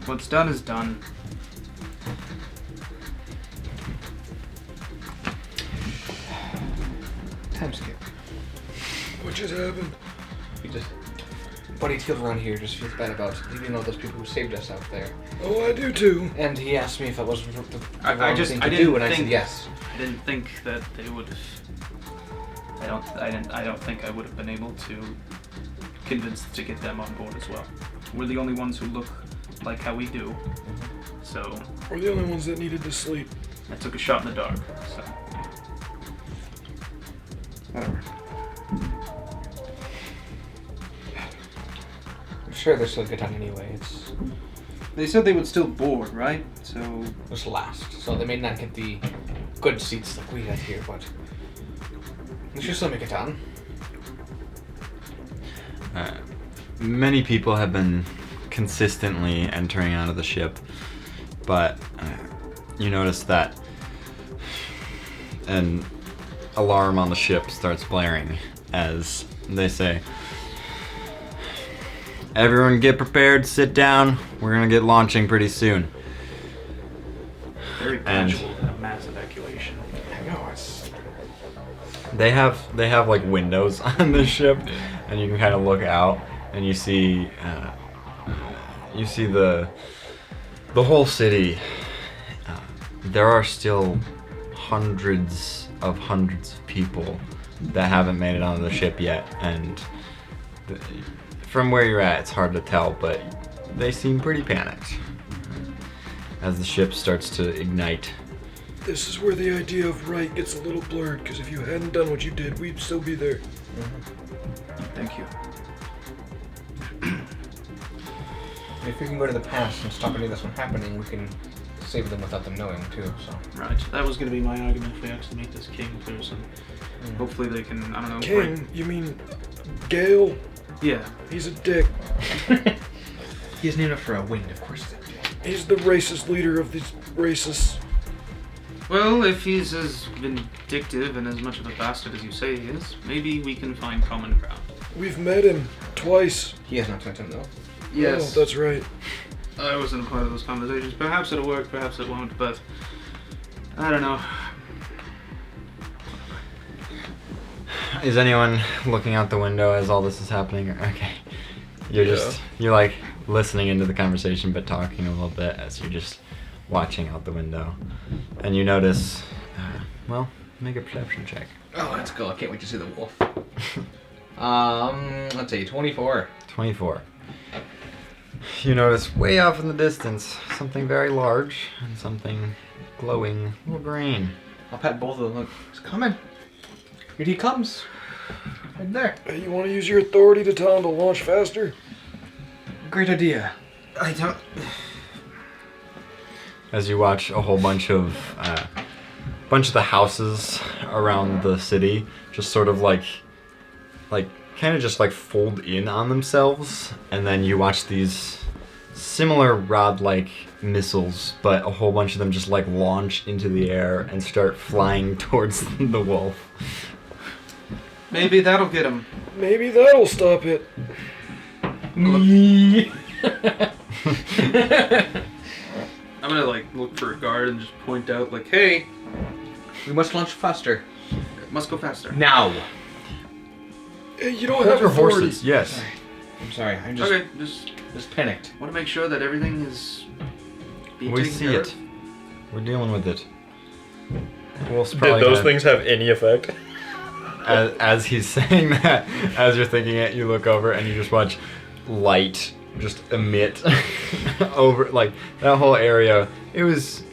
Speaker 3: what's done is done.
Speaker 7: Time skip.
Speaker 5: What just happened?
Speaker 7: We just. Buddy Teal around here just feels bad about leaving all those people who saved us out there.
Speaker 5: Oh, I do too.
Speaker 7: And he asked me if that was the
Speaker 3: I
Speaker 7: wrong
Speaker 3: just-
Speaker 7: thing
Speaker 3: I
Speaker 7: to
Speaker 3: didn't
Speaker 7: do, and I said
Speaker 3: think-
Speaker 7: yes.
Speaker 3: I didn't think that they would have. I don't think I would have been able to convince to get them on board as well. We're the only ones who look like how we do. So
Speaker 5: We're the only ones that needed to sleep.
Speaker 3: I took a shot in the dark. So
Speaker 7: Whatever. I'm sure they'll still get on anyway. It's
Speaker 3: they said they would still board, right? So
Speaker 7: was last, so they may not get the good seats like we had here, but they should still make it on.
Speaker 1: Many people have been consistently entering onto the ship, but you notice that an alarm on the ship starts blaring as they say, "Everyone get prepared, sit down, we're gonna get launching pretty soon."
Speaker 3: very
Speaker 1: And-
Speaker 3: gradual and a mass evacuation.
Speaker 7: I know it's.
Speaker 1: They have like windows on the ship, and you can kind of look out and you see the whole city. There are still hundreds of people that haven't made it onto the ship yet, and from where you're at, it's hard to tell, but they seem pretty panicked as the ship starts to ignite.
Speaker 5: This is where the idea of right gets a little blurred, because if you hadn't done what you did, we'd still be there.
Speaker 3: Thank you.
Speaker 7: If we can go to the past and stop any of this from happening, we can save them without them knowing too. So.
Speaker 3: Right. That was going to be my argument if we actually meet this king person. Hopefully they can, I don't know.
Speaker 5: King? You mean Gale?
Speaker 3: Yeah.
Speaker 5: He's a dick.
Speaker 7: He's named after a wind, of course.
Speaker 5: He's the racist leader of these racists.
Speaker 3: Well, if he's as vindictive and as much of a bastard as you say he is, maybe we can find common ground.
Speaker 5: We've met him twice.
Speaker 7: He has not met him though.
Speaker 5: Oh, that's right.
Speaker 3: I wasn't a part of those conversations. Perhaps it'll work, perhaps it won't, but I don't know.
Speaker 1: Is anyone looking out the window as all this is happening? Okay. You're like listening into the conversation but talking a little bit as you're just watching out the window. And you notice, well, make a perception check.
Speaker 7: Oh, that's cool. I can't wait to see the wolf. Let's see, 24.
Speaker 1: 24. You notice way off in the distance something very large and something glowing, little green.
Speaker 7: I'll pat both of them. Look, it's coming. Here he comes. Right there.
Speaker 5: Hey, you want to use your authority to tell him to launch faster?
Speaker 7: Great idea.
Speaker 2: I don't.
Speaker 1: As you watch a whole bunch of the houses around the city just sort of like kind of just like fold in on themselves, and then you watch these similar rod-like missiles, but a whole bunch of them just like launch into the air and start flying towards the wolf.
Speaker 3: Maybe that'll get him.
Speaker 5: Maybe that'll stop it.
Speaker 3: I'm gonna like look for a guard and just point out like, hey,
Speaker 7: We must launch faster.
Speaker 3: it must go faster.
Speaker 7: Now.
Speaker 5: Hey, you don't
Speaker 1: Those
Speaker 5: have
Speaker 1: are
Speaker 5: authority.
Speaker 1: horses, yes.
Speaker 7: I'm sorry. I'm just
Speaker 3: Okay, just
Speaker 7: panicked.
Speaker 3: want to make sure that everything is being
Speaker 1: We
Speaker 3: taken
Speaker 1: see
Speaker 3: care
Speaker 1: it.
Speaker 3: of.
Speaker 1: We're dealing with it. Wolf's
Speaker 4: Did
Speaker 1: probably
Speaker 4: those
Speaker 1: gonna-
Speaker 4: things have any effect?
Speaker 1: As he's saying that, as you're thinking it, you look over and you just watch light just emit over like that whole area. It was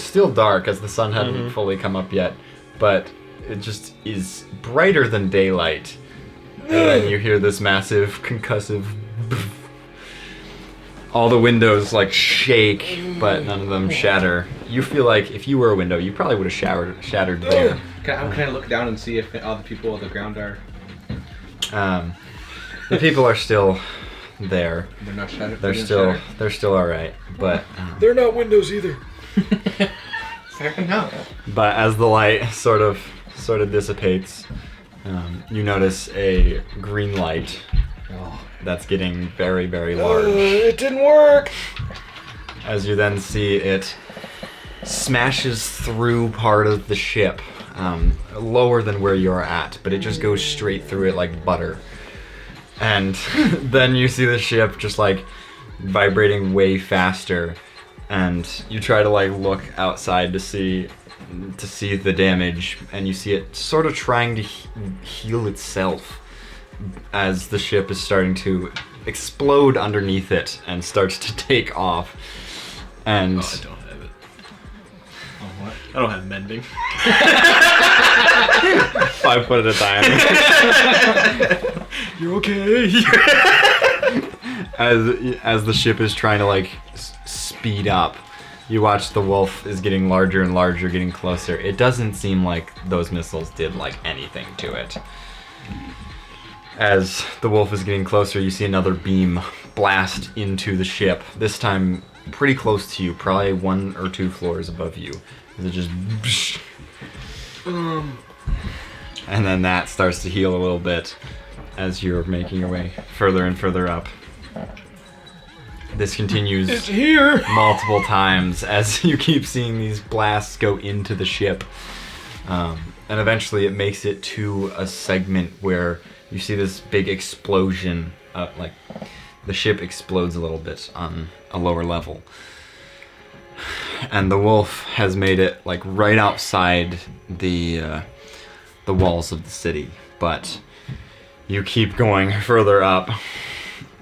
Speaker 1: still dark as the sun hadn't fully come up yet, but it just is brighter than daylight. And then you hear this massive concussive. All the windows like shake, but none of them shatter. You feel like if you were a window, you probably would have shattered there.
Speaker 7: Can I look down and see if all the people on the ground are?
Speaker 1: The people are still there.
Speaker 7: They're not shattered.
Speaker 1: They're still all right. But
Speaker 5: They're not windows either.
Speaker 7: Fair enough.
Speaker 1: but as the light sort of dissipates, you notice a green light
Speaker 7: Oh.
Speaker 1: that's getting very, very large.
Speaker 5: It didn't work.
Speaker 1: As you then see it smashes through part of the ship, lower than where you're at, but it just goes straight through it like butter. And then you see the ship just like vibrating way faster, and you try to like look outside to see the damage, and you see it sort of trying to heal itself as the ship is starting to explode underneath it and starts to take off. And
Speaker 4: I don't have it. I don't have mending.
Speaker 1: 5 foot at a time.
Speaker 5: You're okay.
Speaker 1: as the ship is trying to like speed up, you watch the wolf is getting larger and larger, getting closer. It doesn't seem like those missiles did like anything to it. As the wolf is getting closer, you see another beam blast into the ship. This time pretty close to you, probably 1 or 2 floors above you. It just and then that starts to heal a little bit as you're making your way further and further up. This continues
Speaker 5: It's here.
Speaker 1: multiple times as you keep seeing these blasts go into the ship. And eventually it makes it to a segment where you see this big explosion, like the ship explodes a little bit on a lower level. And the wolf has made it like right outside the walls of the city, but you keep going further up,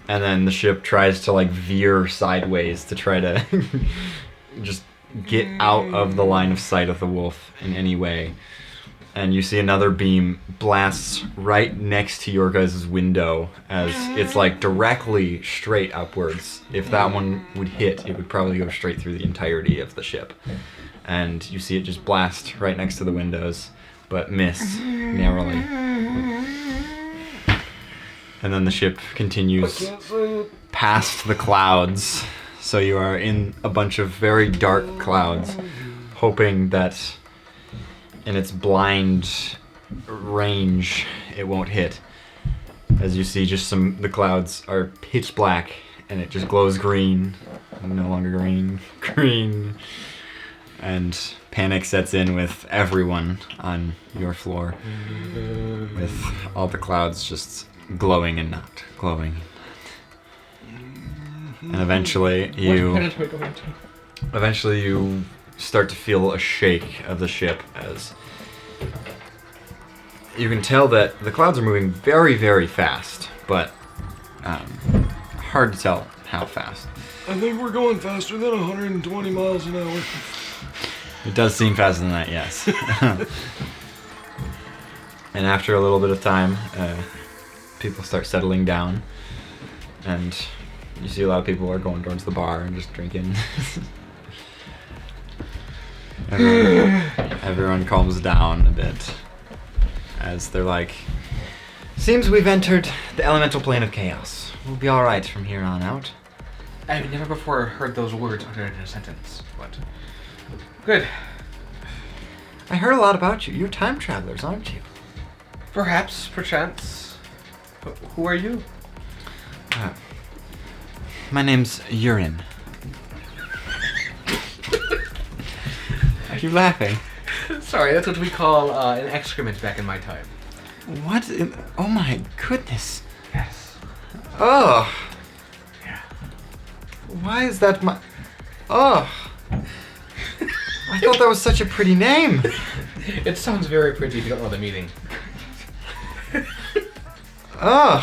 Speaker 1: and then the ship tries to like veer sideways to try to just get out of the line of sight of the wolf in any way. And you see another beam blasts right next to your guys' window as it's like directly straight upwards. If that one would hit, it would probably go straight through the entirety of the ship. And you see it just blast right next to the windows, but miss narrowly. And then the ship continues past the clouds. So you are in a bunch of very dark clouds, hoping that in its blind range it won't hit. As you see, just the clouds are pitch black and it just glows green. No longer green. And panic sets in with everyone on your floor, with all the clouds just glowing and not glowing. And eventually you start to feel a shake of the ship as you can tell that the clouds are moving very, very fast, but hard to tell how fast.
Speaker 5: I think we're going faster than 120 miles an hour.
Speaker 1: It does seem faster than that, yes. And after a little bit of time, people start settling down, and you see a lot of people are going towards the bar and just drinking. Everyone calms down a bit as they're like, seems we've entered the elemental plane of chaos. We'll be alright from here on out.
Speaker 7: I've never before heard those words uttered in a sentence, but good.
Speaker 1: I heard a lot about you. You're time travelers, aren't you?
Speaker 7: Perhaps, perchance. But who are you?
Speaker 1: My name's Urine. Are you laughing?
Speaker 7: Sorry, that's what we call an excrement back in my time.
Speaker 1: What? Oh my goodness.
Speaker 7: Yes.
Speaker 1: Oh.
Speaker 7: Yeah.
Speaker 1: Why is that my... Oh. I thought that was such a pretty name.
Speaker 7: It sounds very pretty if you don't know the meaning.
Speaker 1: Ugh.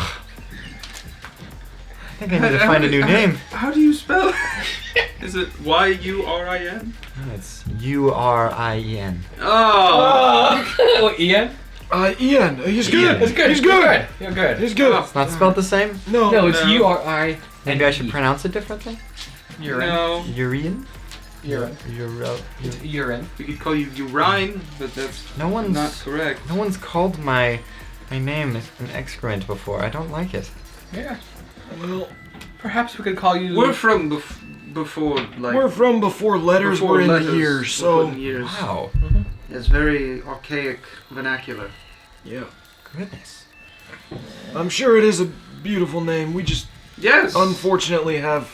Speaker 1: I think I need to find a new name.
Speaker 3: How do you spell? Is it Y-U-R-I-N?
Speaker 1: It's Urien.
Speaker 3: Oh.
Speaker 7: Oh, Ian?
Speaker 5: Ian, he's good.
Speaker 7: It's good.
Speaker 5: He's good.
Speaker 7: You're good.
Speaker 5: He's good.
Speaker 1: It's not spelled the same?
Speaker 5: No.
Speaker 7: No, it's
Speaker 3: No.
Speaker 7: U-R-I.
Speaker 1: Maybe I should pronounce it differently?
Speaker 7: Urine.
Speaker 3: No.
Speaker 1: Urine?
Speaker 7: Urine.
Speaker 1: Uro-
Speaker 7: Urine.
Speaker 3: We could call you Urine, but that's
Speaker 1: No one's
Speaker 3: not correct.
Speaker 1: No one's called my name an excrement before. I don't like it.
Speaker 7: Yeah.
Speaker 5: Well,
Speaker 7: Perhaps we could call you...
Speaker 3: We're from before, like...
Speaker 5: we're from before letters
Speaker 3: before
Speaker 5: were in
Speaker 3: letters
Speaker 5: years,
Speaker 3: were
Speaker 5: so
Speaker 3: put in years.
Speaker 1: Wow.
Speaker 3: It's very archaic vernacular.
Speaker 5: yeah.
Speaker 1: Goodness.
Speaker 5: I'm sure it is a beautiful name. We just
Speaker 3: Yes.
Speaker 5: unfortunately have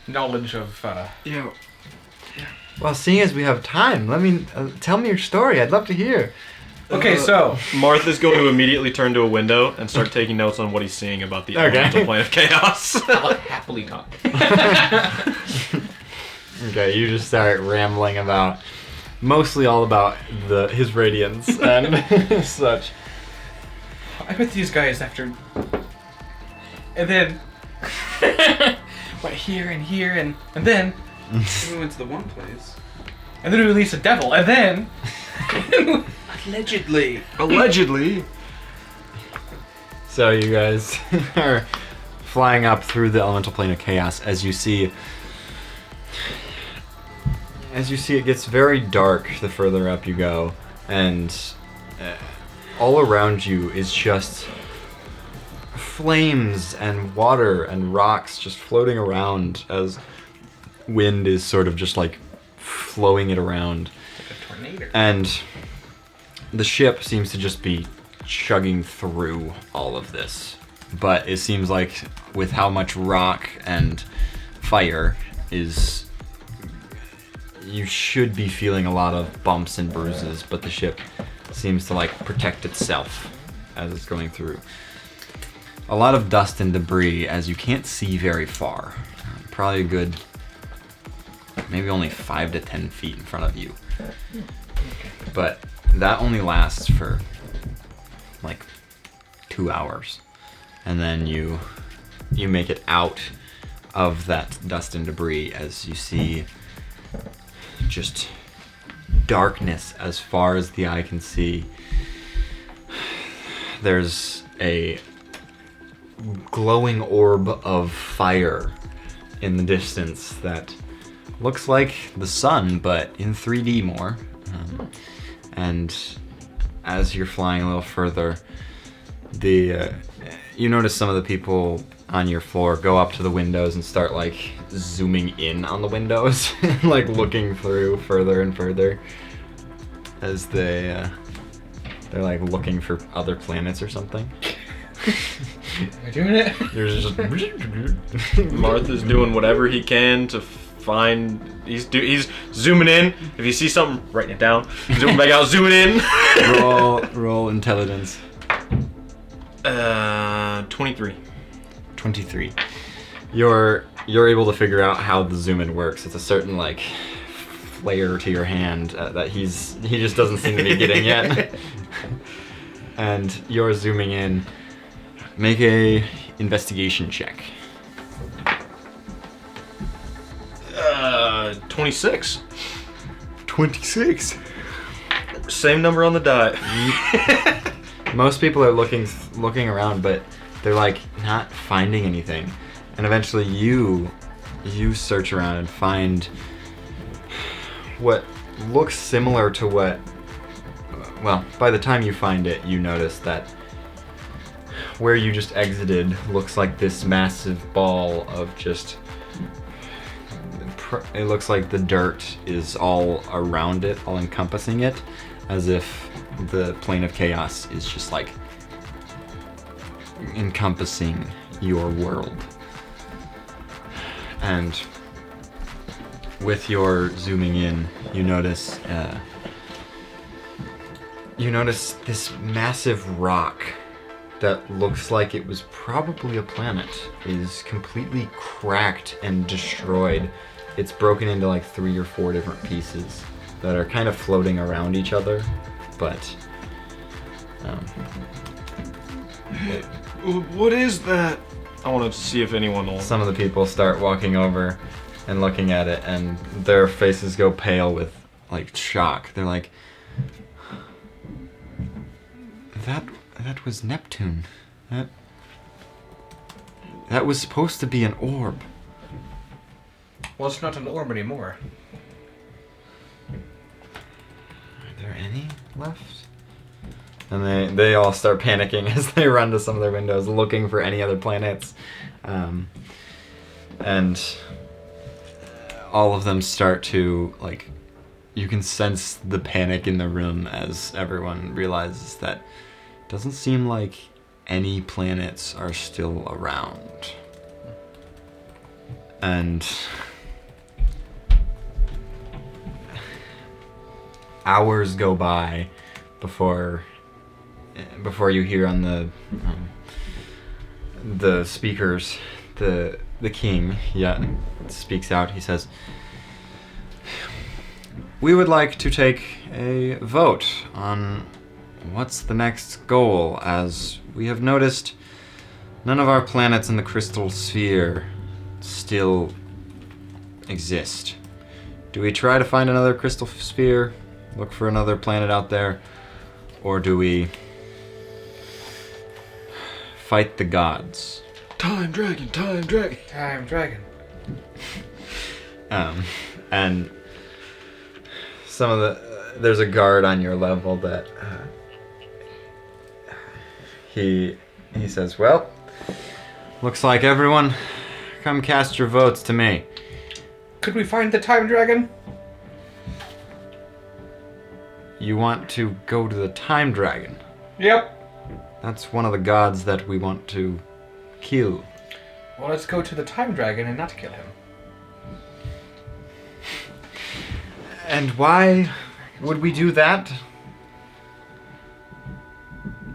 Speaker 7: knowledge of...
Speaker 5: yeah.
Speaker 1: Well, seeing as we have time, let me tell me your story. I'd love to hear.
Speaker 7: Okay, so...
Speaker 4: Martha's going to immediately turn to a window and start taking notes on what he's seeing about the
Speaker 1: Okay.
Speaker 4: elemental plane of chaos.
Speaker 7: I'll happily talk.
Speaker 1: Okay, you just start rambling about, mostly all about his radiance and such.
Speaker 7: I met these guys after... And then... went here and here and then...
Speaker 3: We went to the one place.
Speaker 7: And then we released a devil, and then...
Speaker 3: Allegedly.
Speaker 5: Allegedly.
Speaker 1: So you guys are flying up through the elemental plane of chaos as you see it gets very dark the further up you go, and all around you is just flames and water and rocks just floating around as wind is sort of just like flowing it around.
Speaker 7: Like a tornado.
Speaker 1: And the ship seems to just be chugging through all of this. But it seems like with how much rock and fire is, you should be feeling a lot of bumps and bruises, but the ship seems to like protect itself as it's going through. A lot of dust and debris as you can't see very far. Probably a good, maybe only 5 to 10 feet in front of you. But that only lasts for like 2 hours. And then you make it out of that dust and debris as you see just darkness as far as the eye can see. There's a glowing orb of fire in the distance that looks like the sun, but in 3D more. And as you're flying a little further, you notice some of the people on your floor go up to the windows and start like zooming in on the windows, like looking through further and further as they're like looking for other planets or something.
Speaker 7: Am I doing it?
Speaker 1: There's just
Speaker 4: Martha's doing whatever he can to find. He's zooming in. If you see something, writing it down. Zooming back out, zooming in.
Speaker 1: roll intelligence.
Speaker 4: 23.
Speaker 1: 23. You're able to figure out how the zoom in works. It's a certain like flare to your hand that he just doesn't seem to be getting yet. And you're zooming in. Make a investigation check.
Speaker 4: 26.
Speaker 1: 26.
Speaker 4: Same number on the die.
Speaker 1: most people are looking around, but they're like not finding anything. And eventually you search around and find what looks similar to what, well, by the time you find it, you notice that where you just exited looks like this massive ball of just, it looks like the dirt is all around it, all encompassing it, as if the plane of chaos is just like encompassing your world. And with your zooming in, you notice this massive rock that looks like it was probably a planet is completely cracked and destroyed. It's broken into like 3 or 4 different pieces that are kind of floating around each other, but
Speaker 5: What is that?
Speaker 4: I want to see if anyone will.
Speaker 1: some of the people start walking over and looking at it, and their faces go pale with like shock. They're like, that was Neptune. That was supposed to be an orb.
Speaker 7: Well, it's not an orb anymore.
Speaker 1: Are there any left? And they all start panicking as they run to some of their windows looking for any other planets. And all of them start to, like, you can sense the panic in the room as everyone realizes that it doesn't seem like any planets are still around. And hours go by before you hear on the speakers the king speaks out. He says, "We would like to take a vote on what's the next goal, as we have noticed none of our planets in the crystal sphere still exist. Do we try to find another crystal sphere, look for another planet out there, or do we fight the gods?"
Speaker 5: Time dragon, time dragon.
Speaker 7: Time dragon.
Speaker 1: And some of there's a guard on your level that he says, "Well, looks like everyone come cast your votes to me."
Speaker 7: Could we find the time dragon?
Speaker 1: You want to go to the time dragon?
Speaker 7: Yep.
Speaker 1: That's one of the gods that we want to kill.
Speaker 7: Well, let's go to the time dragon and not kill him.
Speaker 1: And why would we do that?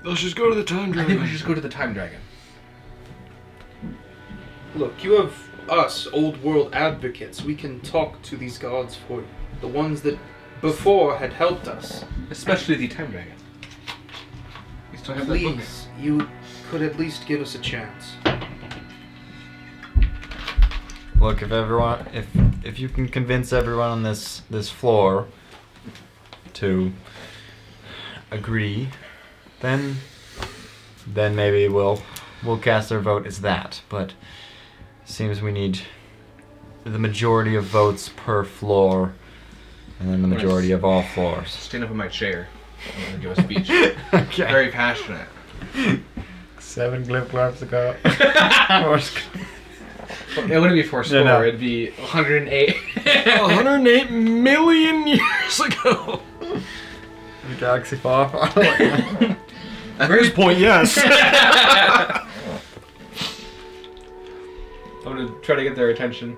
Speaker 5: Let's just go to the time
Speaker 7: I
Speaker 5: dragon.
Speaker 7: think we should just go to the time dragon.
Speaker 2: Look, you have us, old world advocates. We can talk to these gods for you. The ones that before had helped us.
Speaker 7: Especially the time dragon. We still have that book.
Speaker 2: Please, you could at least give us a chance.
Speaker 1: Look, if you can convince everyone on this floor to agree, then maybe we'll cast our vote as that. But seems we need the majority of votes per floor, and then the majority of all floors.
Speaker 7: Stand up in my chair. I'm going to give a speech.
Speaker 1: Okay.
Speaker 7: Very passionate.
Speaker 1: 7 glyphs ago.
Speaker 7: It wouldn't be 4 score,
Speaker 1: No.
Speaker 7: it'd be 108.
Speaker 5: 108 million years ago.
Speaker 1: The galaxy far, far away.
Speaker 5: At this point, yes.
Speaker 7: I'm gonna try to get their attention.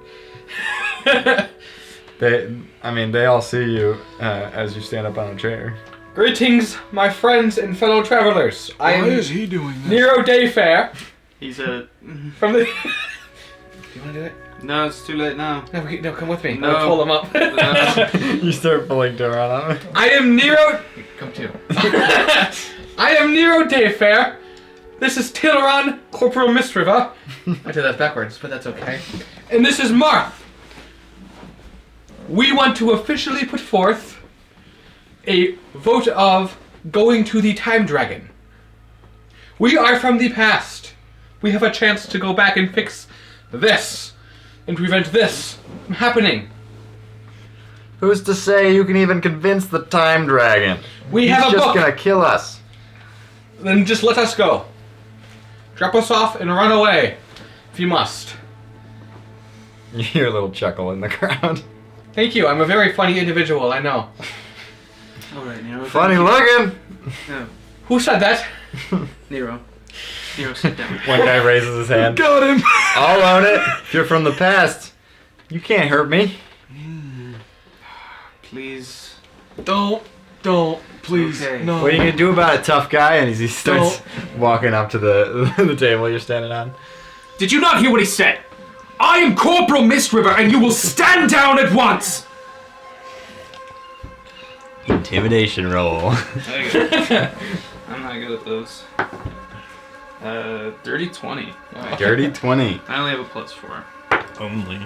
Speaker 1: They all see you as you stand up on a chair.
Speaker 7: Greetings, my friends and fellow travelers. I
Speaker 5: Why
Speaker 7: am
Speaker 5: is he doing this?
Speaker 7: Nero Dayfair
Speaker 3: He's a.
Speaker 7: from the... Do you want to do it?
Speaker 3: No, it's too late now.
Speaker 7: No, come with me.
Speaker 3: No.
Speaker 7: I'll pull them up.
Speaker 1: You start pulling Doran on him.
Speaker 7: I am Nero... Come too. I am Nero Dayfair. This is Tileron, Corporal Mistriver. I did that backwards, but that's okay. And this is Marth. We want to officially put forth a vote of going to the Time Dragon. We are from the past. We have a chance to go back and fix this and prevent this from happening.
Speaker 1: Who's to say you can even convince the time dragon?
Speaker 7: We
Speaker 1: He's
Speaker 7: have a
Speaker 1: just
Speaker 7: book.
Speaker 1: gonna kill us.
Speaker 7: Then just let us go. Drop us off and run away, if you must.
Speaker 1: You hear a little chuckle in the crowd.
Speaker 7: Thank you. I'm a very funny individual, I know.
Speaker 3: Alright, Nero.
Speaker 1: Funny
Speaker 3: thank you.
Speaker 1: looking.
Speaker 3: Yeah.
Speaker 7: Who said that?
Speaker 3: Nero. Nero, sit down.
Speaker 1: One guy raises his hand.
Speaker 5: Got him.
Speaker 1: I'll own it. If you're from the past, you can't hurt me.
Speaker 3: Please.
Speaker 5: Don't, please,
Speaker 3: Okay.
Speaker 5: no.
Speaker 1: What are you gonna do about it, tough guy? And he starts walking up to the the table you're standing on.
Speaker 8: Did you not hear what he said? I am Corporal Mistriver, and you will stand down at once!
Speaker 1: Intimidation roll.
Speaker 3: I'm not good at those. Dirty 20.
Speaker 1: Dirty 20.
Speaker 3: I only have a +4.
Speaker 4: Only.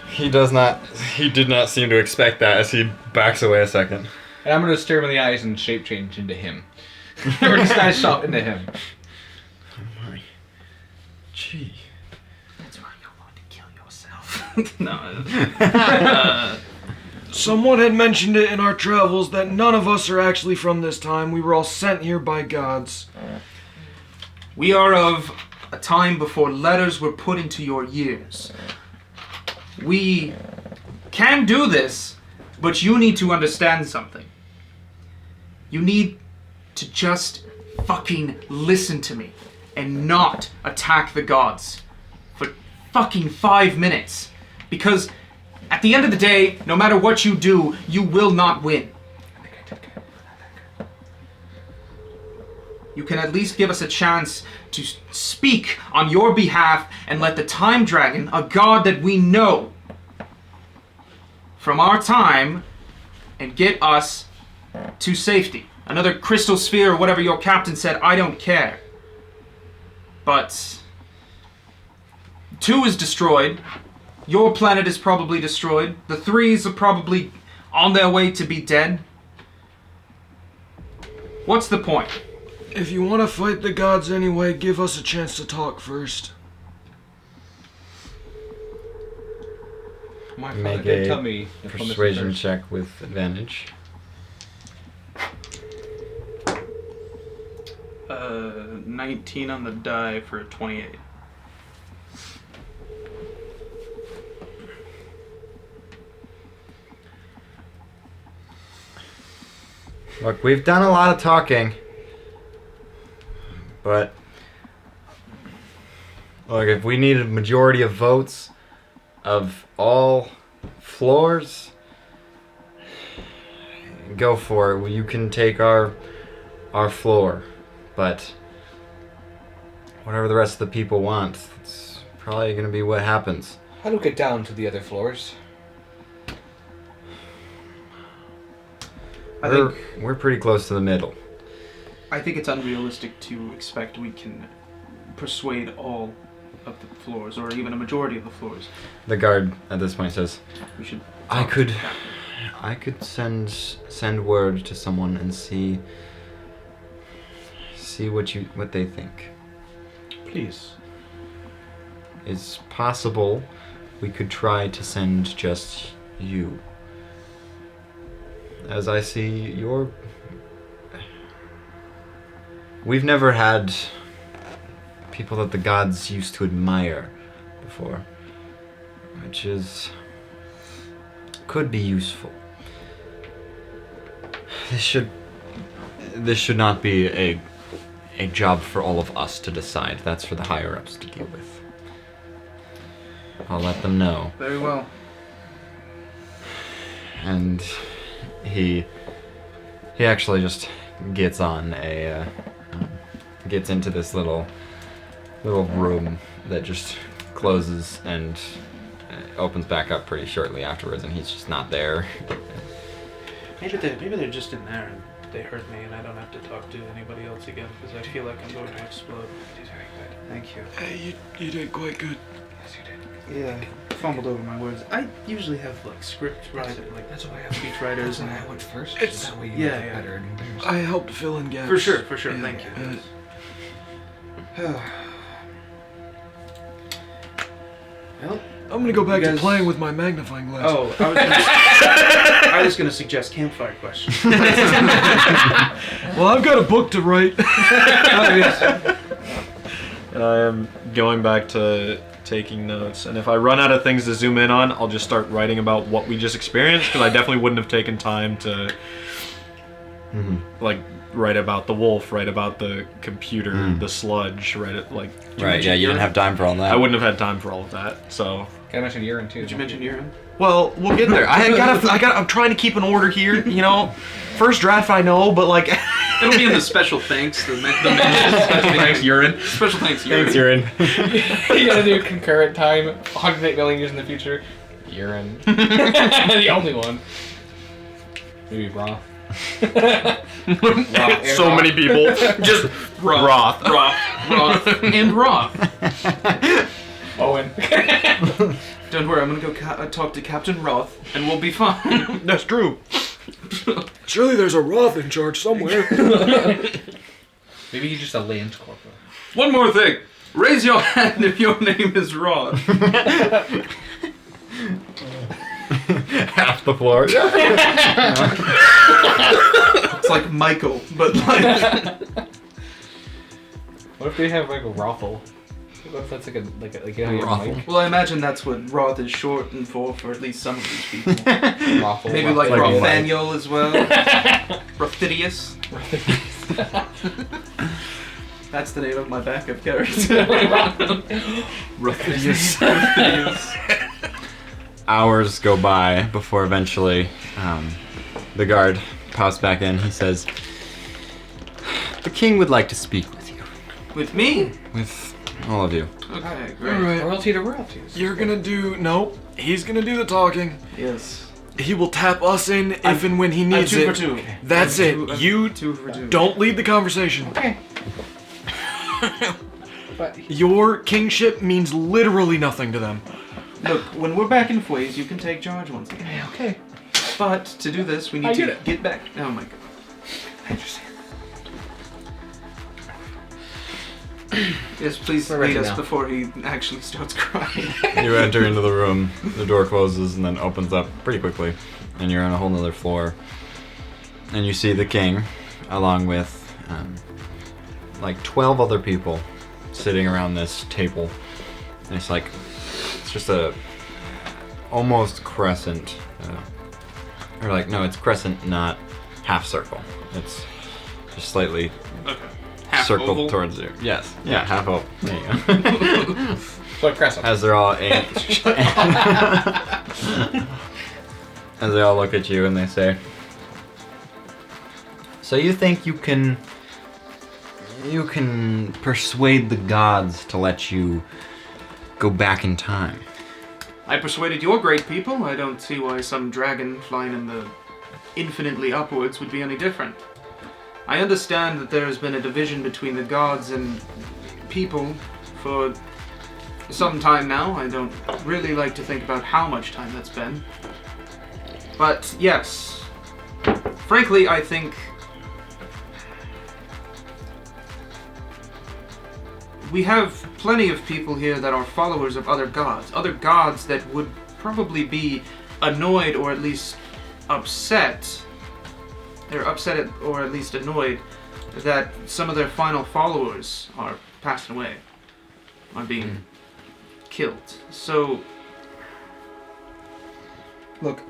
Speaker 1: He did not seem to expect that as he backs away a second.
Speaker 6: And I'm gonna stare him in the eyes and shape change into him. Or disguise shot into him.
Speaker 1: Oh my. Gee.
Speaker 3: That's why you want to kill yourself. No.
Speaker 5: Someone had mentioned it in our travels that none of us are actually from this time. We were all sent here by gods.
Speaker 8: We are of a time before letters were put into your ears. We can do this, but you need to understand something. You need to just fucking listen to me and not attack the gods for fucking 5 minutes. Because at the end of the day, no matter what you do, you will not win. You can at least give us a chance to speak on your behalf and let the Time Dragon, a god that we know from our time, and get us to safety. Another crystal sphere or whatever your captain said, I don't care. But 2 is destroyed. Your planet is probably destroyed. The 3s are probably on their way to be dead. What's the point?
Speaker 5: If you want to fight the gods anyway, give us a chance to talk first.
Speaker 6: My father
Speaker 1: Make
Speaker 6: did
Speaker 1: a
Speaker 6: tell me to come this
Speaker 1: persuasion
Speaker 6: first.
Speaker 1: check with advantage.
Speaker 3: 19 on the die for a 28.
Speaker 1: Look, we've done a lot of talking, but look, if we need a majority of votes of all floors, go for it. You can take our floor, but whatever the rest of the people want, it's probably going to be what happens.
Speaker 6: How do we get down to the other floors?
Speaker 1: We're pretty close to the middle.
Speaker 3: I think it's unrealistic to expect we can persuade all of the floors, or even a majority of the floors.
Speaker 1: The guard at this point says,
Speaker 3: We should.
Speaker 1: I
Speaker 3: talk to
Speaker 1: could
Speaker 3: the captain.
Speaker 1: I could send word to someone and see what they think.
Speaker 6: Please.
Speaker 1: It's possible we could try to send just you. As I see, we've never had people that the gods used to admire before, which could be useful. This should not be a job for all of us to decide. That's for the higher ups to deal with. I'll let them know.
Speaker 3: Very well.
Speaker 1: And he actually just gets gets into this little room that just closes and opens back up pretty shortly afterwards, and he's just not there.
Speaker 3: Maybe they're just in there and they heard me, and I don't have to talk to anybody else again because I feel like I'm going to explode.
Speaker 6: You did very good.
Speaker 3: Thank you.
Speaker 5: Hey, you did quite good.
Speaker 6: Yes, you did.
Speaker 3: Yeah.
Speaker 2: fumbled over my words. I usually have like script writer, like
Speaker 7: That's why I have
Speaker 2: speech writers, and
Speaker 6: I went first.
Speaker 5: It's-
Speaker 6: so that way you
Speaker 2: yeah,
Speaker 6: get
Speaker 2: yeah.
Speaker 6: better and embarrassed.
Speaker 5: I helped fill in gaps.
Speaker 2: for sure.
Speaker 5: Yeah.
Speaker 2: Thank you. Well,
Speaker 5: I'm gonna go back
Speaker 2: You
Speaker 5: to
Speaker 2: guys-
Speaker 5: playing with my magnifying glass.
Speaker 2: oh, I was gonna suggest campfire questions.
Speaker 5: Well, I've got a book to write.
Speaker 4: And I am going back to taking notes. And if I run out of things to zoom in on, I'll just start writing about what we just experienced, because I definitely wouldn't have taken time to like write about the wolf, write about the computer, the sludge, write it like.
Speaker 1: Right, yeah, you didn't have time for all that.
Speaker 4: I wouldn't have had time for all of that. So.
Speaker 6: Can I mention urine too?
Speaker 2: Did you mention urine?
Speaker 4: Well, we'll get there. I'm trying to keep an order here. You know, first draft I know, but like.
Speaker 3: It'll be in the special thanks. The mention. Special thanks urine. Special thanks urine.
Speaker 1: Thanks, Urine.
Speaker 7: You gotta do concurrent time, 108 million years in the future. Urine. The only one. Maybe broth.
Speaker 4: So many people. Just Roth.
Speaker 3: Roth. And Roth.
Speaker 7: Owen.
Speaker 3: Don't worry, I'm gonna go talk to Captain Roth, and we'll be fine.
Speaker 4: That's true.
Speaker 5: Surely there's a Roth in charge somewhere.
Speaker 7: Maybe he's just a land corporal.
Speaker 3: One more thing. Raise your hand if your name is Roth.
Speaker 1: Half the floor.
Speaker 3: It's like Michael, but like.
Speaker 7: What if they have like a Rothel? What if that's like a you know, you have
Speaker 1: Rothel.
Speaker 7: Mike?
Speaker 3: Well, I imagine that's what Roth is shortened for at least some of these people.
Speaker 7: Rothel.
Speaker 3: Maybe like
Speaker 1: Like
Speaker 3: Rothaniel as well. Rothidius. That's the name of my backup character. Rothidius.
Speaker 1: Hours go by before eventually the guard pops back in. He says, "The king would like to speak with you."
Speaker 3: With me?
Speaker 1: With all of you.
Speaker 3: Okay, great.
Speaker 5: Alright.
Speaker 7: Royalty to royalties.
Speaker 5: You're gonna do... No. He's gonna do the talking.
Speaker 3: Yes.
Speaker 5: He will tap us in if and when he needs
Speaker 3: two
Speaker 5: it.
Speaker 3: for two.
Speaker 5: That's it. You
Speaker 3: Two for two.
Speaker 5: don't lead the conversation.
Speaker 7: Okay. But
Speaker 5: Your kingship means literally nothing to them.
Speaker 3: Look, when we're back in Fways, you can take charge once again.
Speaker 7: okay.
Speaker 3: But to do this, we
Speaker 7: I
Speaker 3: need
Speaker 7: get
Speaker 3: to
Speaker 7: it.
Speaker 3: get back. Oh my god. I understand. Yes, please
Speaker 7: We're ready
Speaker 3: lead us
Speaker 7: now.
Speaker 3: before he actually starts crying.
Speaker 1: You enter into the room, the door closes and then opens up pretty quickly, and you're on a whole nother floor. And you see the king, along with like 12 other people sitting around this table. And it's just a almost crescent, or like, no, it's crescent, not half circle. It's just slightly
Speaker 3: Okay. Half
Speaker 1: circled
Speaker 3: oval.
Speaker 1: towards you. Yes. Yeah, half oval. There you go.
Speaker 7: So crescent.
Speaker 1: As they're all as they all look at you and they say, "So you think you can persuade the gods to let you go back in time?"
Speaker 3: I persuaded your great people. I don't see why some dragon flying in the infinitely upwards would be any different. I understand that there has been a division between the gods and people for some time now. I don't really like to think about how much time that's been. But yes, frankly, I think we have plenty of people here that are followers of other gods that would probably be annoyed or at least upset. They're upset or at least annoyed that some of their final followers are passing away, are being killed. So, look,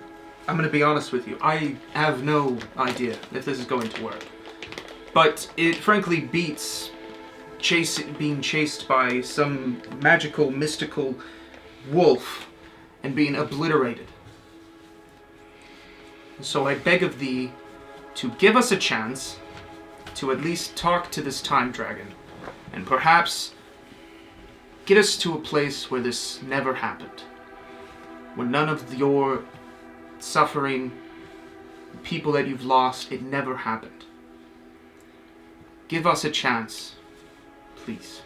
Speaker 3: I'm going to be honest with you. I have no idea if this is going to work. But it frankly beats being chased by some magical, mystical wolf and being obliterated. So I beg of thee to give us a chance to at least talk to this time dragon and perhaps get us to a place where this never happened. Where none of your suffering, people that you've lost, it never happened. Give us a chance, please.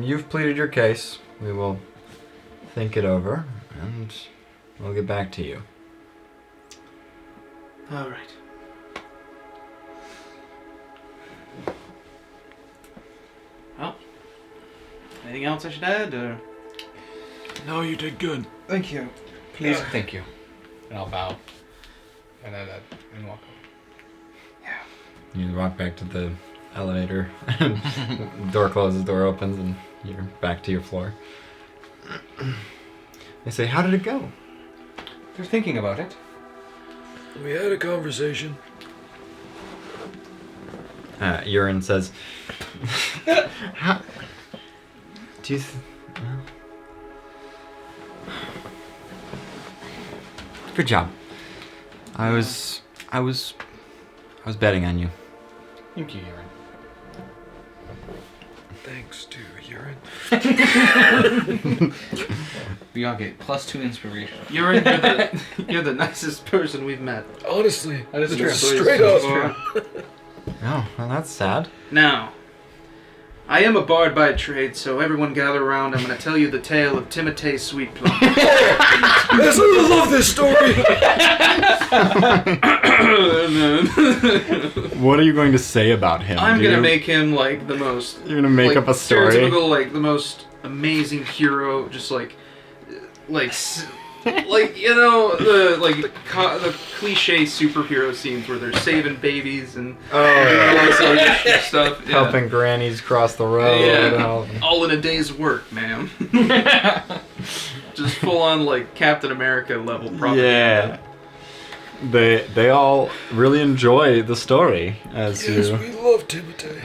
Speaker 1: you've pleaded your case. We will think it over, and we'll get back to you.
Speaker 8: All right. Well, anything else I should add, or?
Speaker 5: No, you did good.
Speaker 6: Thank you. Please, thank you. And I'll bow. And then and walk over.
Speaker 1: You walk back to the elevator, and door closes, door opens, and you're back to your floor. They say, how did it go?
Speaker 6: They're thinking about it.
Speaker 5: We had a conversation.
Speaker 1: Urine says, how, do you well, good job. I was betting on you.
Speaker 6: Thank you, Urine.
Speaker 5: Thanks to urine.
Speaker 6: We all get +2 inspiration.
Speaker 8: You're the nicest person we've met.
Speaker 5: Honestly,
Speaker 6: That is
Speaker 5: it's
Speaker 6: true.
Speaker 5: straight up.
Speaker 1: Oh, well, that's sad.
Speaker 8: Now, I am a bard by trade, so everyone gather around. I'm going to tell you the tale of Timotei Sweetplum.
Speaker 5: Yes, I love this story.
Speaker 1: What are you going to say about him?
Speaker 8: I'm going to make him like the most.
Speaker 1: You're gonna make
Speaker 8: like,
Speaker 1: up a story.
Speaker 8: Stereotypical, like the most amazing hero, just like you know the cliche superhero scenes where they're saving babies and doing all this other stuff. Yeah.
Speaker 1: Helping grannies cross the road.
Speaker 8: Yeah. All in a day's work, ma'am. Just full on like Captain America level propaganda.
Speaker 1: Yeah. They all really enjoy the story as
Speaker 5: Yes,
Speaker 1: you.
Speaker 5: we love Timotei.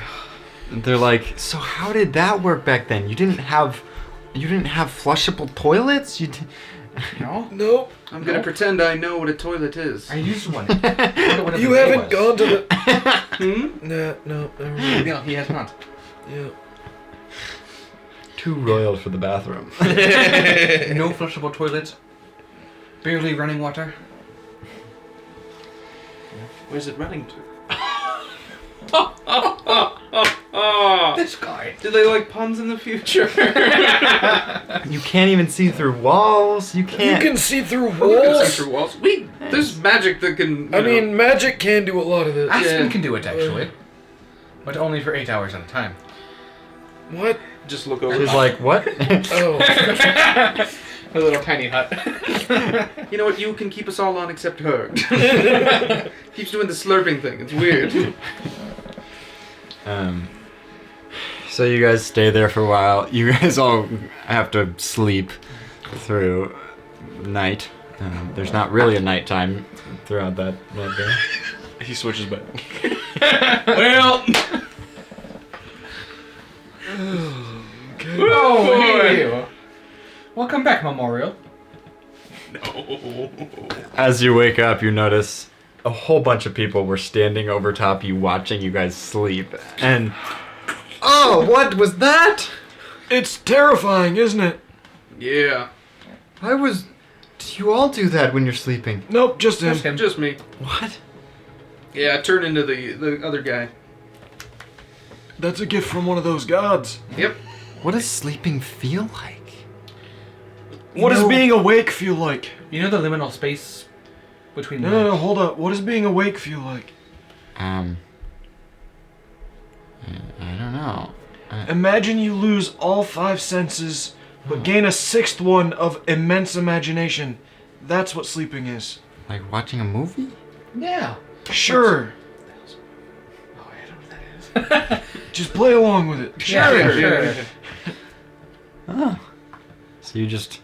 Speaker 1: They're like, so how did that work back then? You didn't have flushable toilets?
Speaker 6: No?
Speaker 5: Nope.
Speaker 8: I'm gonna pretend I know what a toilet is.
Speaker 6: I used one.
Speaker 5: You haven't gone to the.
Speaker 8: Hmm?
Speaker 5: Nah, no, never mind.
Speaker 6: No, he has not.
Speaker 5: Yeah.
Speaker 1: Too royal for the bathroom.
Speaker 6: No flushable toilets. Barely running water.
Speaker 8: Where's it running to?
Speaker 6: This guy.
Speaker 8: Do they like puns in the future?
Speaker 1: You can't even see through walls. You
Speaker 5: You
Speaker 1: can't.
Speaker 5: can see through
Speaker 8: We can
Speaker 5: walls.
Speaker 8: see through walls. There's magic that can.
Speaker 5: I mean, magic can do a lot of this.
Speaker 6: Aspen can do it, actually. But only for 8 hours at a time.
Speaker 5: What?
Speaker 8: just look over.
Speaker 1: She's like, what?
Speaker 5: Oh.
Speaker 7: A little tiny hut.
Speaker 8: You know what? You can keep us all on except her. Keeps doing the slurping thing. It's weird.
Speaker 1: So you guys stay there for a while. You guys all have to sleep through night. There's not really a nighttime throughout that day.
Speaker 4: He switches back.
Speaker 7: Well.
Speaker 5: Okay.
Speaker 7: Hey. Welcome back, Memorial.
Speaker 1: As you wake up, you notice a whole bunch of people were standing over top you watching you guys sleep. And... oh, what was that?
Speaker 5: It's terrifying, isn't it?
Speaker 8: Yeah.
Speaker 1: Why was... do you all do that when you're sleeping?
Speaker 5: Nope, just him.
Speaker 7: Just him.
Speaker 8: Just me.
Speaker 1: What?
Speaker 8: Yeah, I turned into the other guy.
Speaker 5: That's a gift from one of those gods.
Speaker 8: Yep.
Speaker 1: What does sleeping feel like?
Speaker 5: What does
Speaker 7: know-
Speaker 5: being awake feel like?
Speaker 7: You know the liminal space between
Speaker 5: No, hold up. What does being awake feel like?
Speaker 1: I don't know.
Speaker 5: Imagine you lose all 5 senses, but gain a 6th one of immense imagination. That's what sleeping is.
Speaker 1: Like watching a movie?
Speaker 7: Yeah.
Speaker 5: Sure.
Speaker 7: Oh, I don't know what that is.
Speaker 5: Just play along with it. Sure.
Speaker 7: Yeah, sure.
Speaker 1: Oh. So you just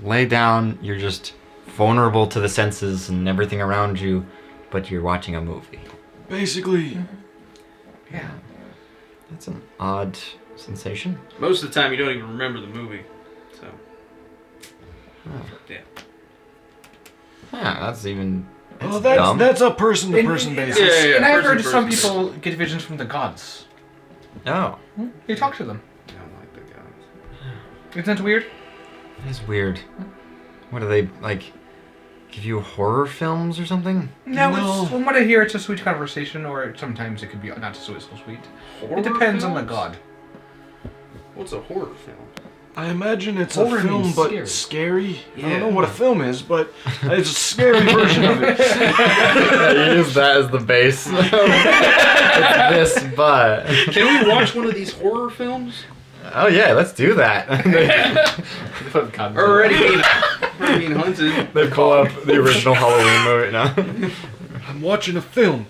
Speaker 1: lay down, you're just vulnerable to the senses and everything around you, but you're watching a movie.
Speaker 5: Basically.
Speaker 7: Yeah.
Speaker 1: That's an odd sensation.
Speaker 8: Most of the time, you don't even remember the movie. So. Yeah.
Speaker 1: Yeah, that's even...
Speaker 5: Oh,
Speaker 1: that's dumb.
Speaker 5: that's a person-to-person basis.
Speaker 8: Yeah.
Speaker 7: And I've heard
Speaker 8: person,
Speaker 7: some
Speaker 8: person.
Speaker 7: people get visions from the gods.
Speaker 1: Oh,
Speaker 7: You talk to them.
Speaker 8: I don't like the guys.
Speaker 7: Isn't that weird?
Speaker 1: that is weird. What do they, like, give you horror films or something?
Speaker 7: No,
Speaker 5: No.
Speaker 7: It's, from what I hear, it's a sweet conversation, or sometimes it could be not so sweet.
Speaker 8: Horror
Speaker 7: It depends on the
Speaker 8: films?
Speaker 7: god.
Speaker 2: What's a horror film?
Speaker 5: I imagine it's
Speaker 7: Horror
Speaker 5: a film,
Speaker 7: means
Speaker 5: but
Speaker 7: scary.
Speaker 5: scary. I
Speaker 2: Yeah.
Speaker 5: don't know what a film is, but it's a scary version of it.
Speaker 1: You use that as the base. It's this, but.
Speaker 2: Can we watch one of these horror films?
Speaker 1: Oh yeah, let's do that.
Speaker 2: Or already being hunted.
Speaker 1: They pull up the original Halloween movie now.
Speaker 5: I'm watching a film.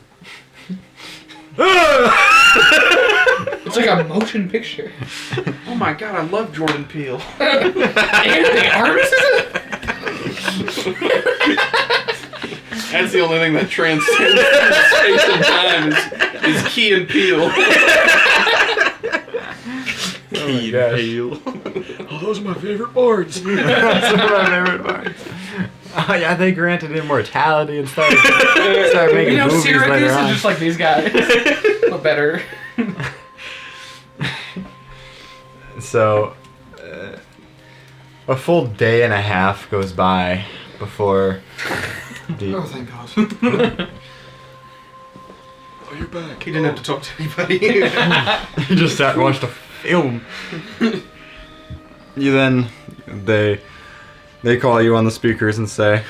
Speaker 7: It's like a motion picture.
Speaker 2: Oh my god, I love Jordan Peele.
Speaker 7: Anthony Armas is it?
Speaker 2: That's the only thing that transcends space and time is Key and Peele.
Speaker 1: Oh my gosh.
Speaker 5: Oh, those are my favorite bards.
Speaker 1: That's one of my favorite parts. Oh yeah, they granted immortality and started making
Speaker 7: You know,
Speaker 1: movies
Speaker 7: Syracuse
Speaker 1: later
Speaker 7: is
Speaker 1: on.
Speaker 7: just like these guys, but better.
Speaker 1: So, a full day and a half goes by before the.
Speaker 2: Thank God.
Speaker 5: Oh, you're back.
Speaker 2: He didn't have to talk to anybody.
Speaker 1: You just sat and watched a film. You then they call you on the speakers and say,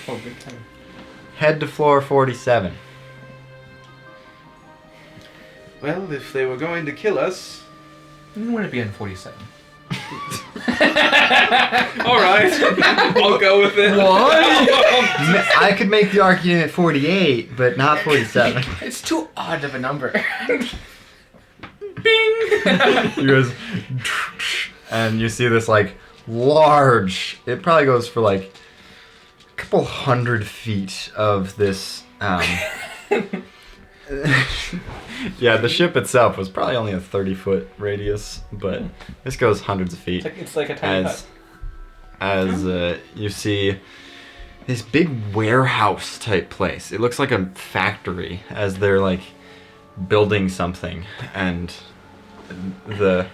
Speaker 7: Oh, good time.
Speaker 1: head to floor 47.
Speaker 2: Well, if they were going to kill us...
Speaker 7: When would it be in 47?
Speaker 2: Alright, I'll go with it.
Speaker 1: I could make the argument at 48, but not 47.
Speaker 7: It's too odd of a number.
Speaker 1: You guys, and you see this like large. It probably goes for like a couple 100 feet of this. Yeah, the ship itself was probably only a 30-foot radius, but this goes hundreds of feet.
Speaker 7: It's like a tiny
Speaker 1: As you see this big warehouse type place. It looks like a factory as they're like building something, and a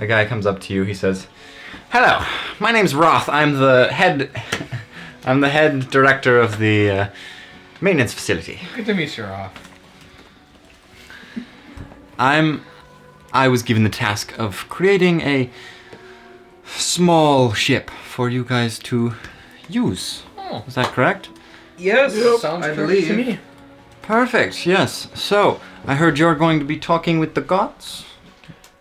Speaker 1: guy comes up to you. He says, "Hello, my name's Roth. I'm the head director of the maintenance facility.
Speaker 7: Good to meet you, Roth.
Speaker 1: I was given the task of creating a small ship for you guys to use.
Speaker 7: Oh.
Speaker 1: Is that correct?"
Speaker 2: Yes,
Speaker 7: Sounds
Speaker 2: I
Speaker 7: correct
Speaker 2: believe.
Speaker 7: to me.
Speaker 1: Perfect, yes. So, I heard you're going to be talking with the gods?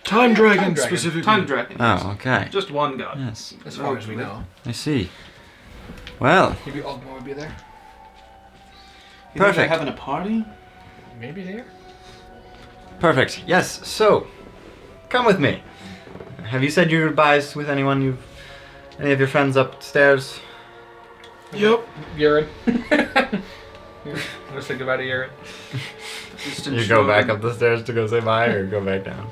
Speaker 5: Time Dragon,
Speaker 7: Time Dragon.
Speaker 5: specifically.
Speaker 2: Time Dragon.
Speaker 1: Oh, okay.
Speaker 2: Just one god.
Speaker 1: Yes,
Speaker 7: As far as we know.
Speaker 1: I see. Well,
Speaker 7: Maybe Ogmore would be there.
Speaker 2: You think they're
Speaker 1: Perfect.
Speaker 2: having a party?
Speaker 7: Maybe there.
Speaker 1: perfect. Yes, so, come with me. Have you said your goodbyes with any of your friends upstairs?
Speaker 5: Yep.
Speaker 7: Urine. Let's say goodbye to urine.
Speaker 2: Just
Speaker 1: You go back up the stairs to go say bye, or go back down?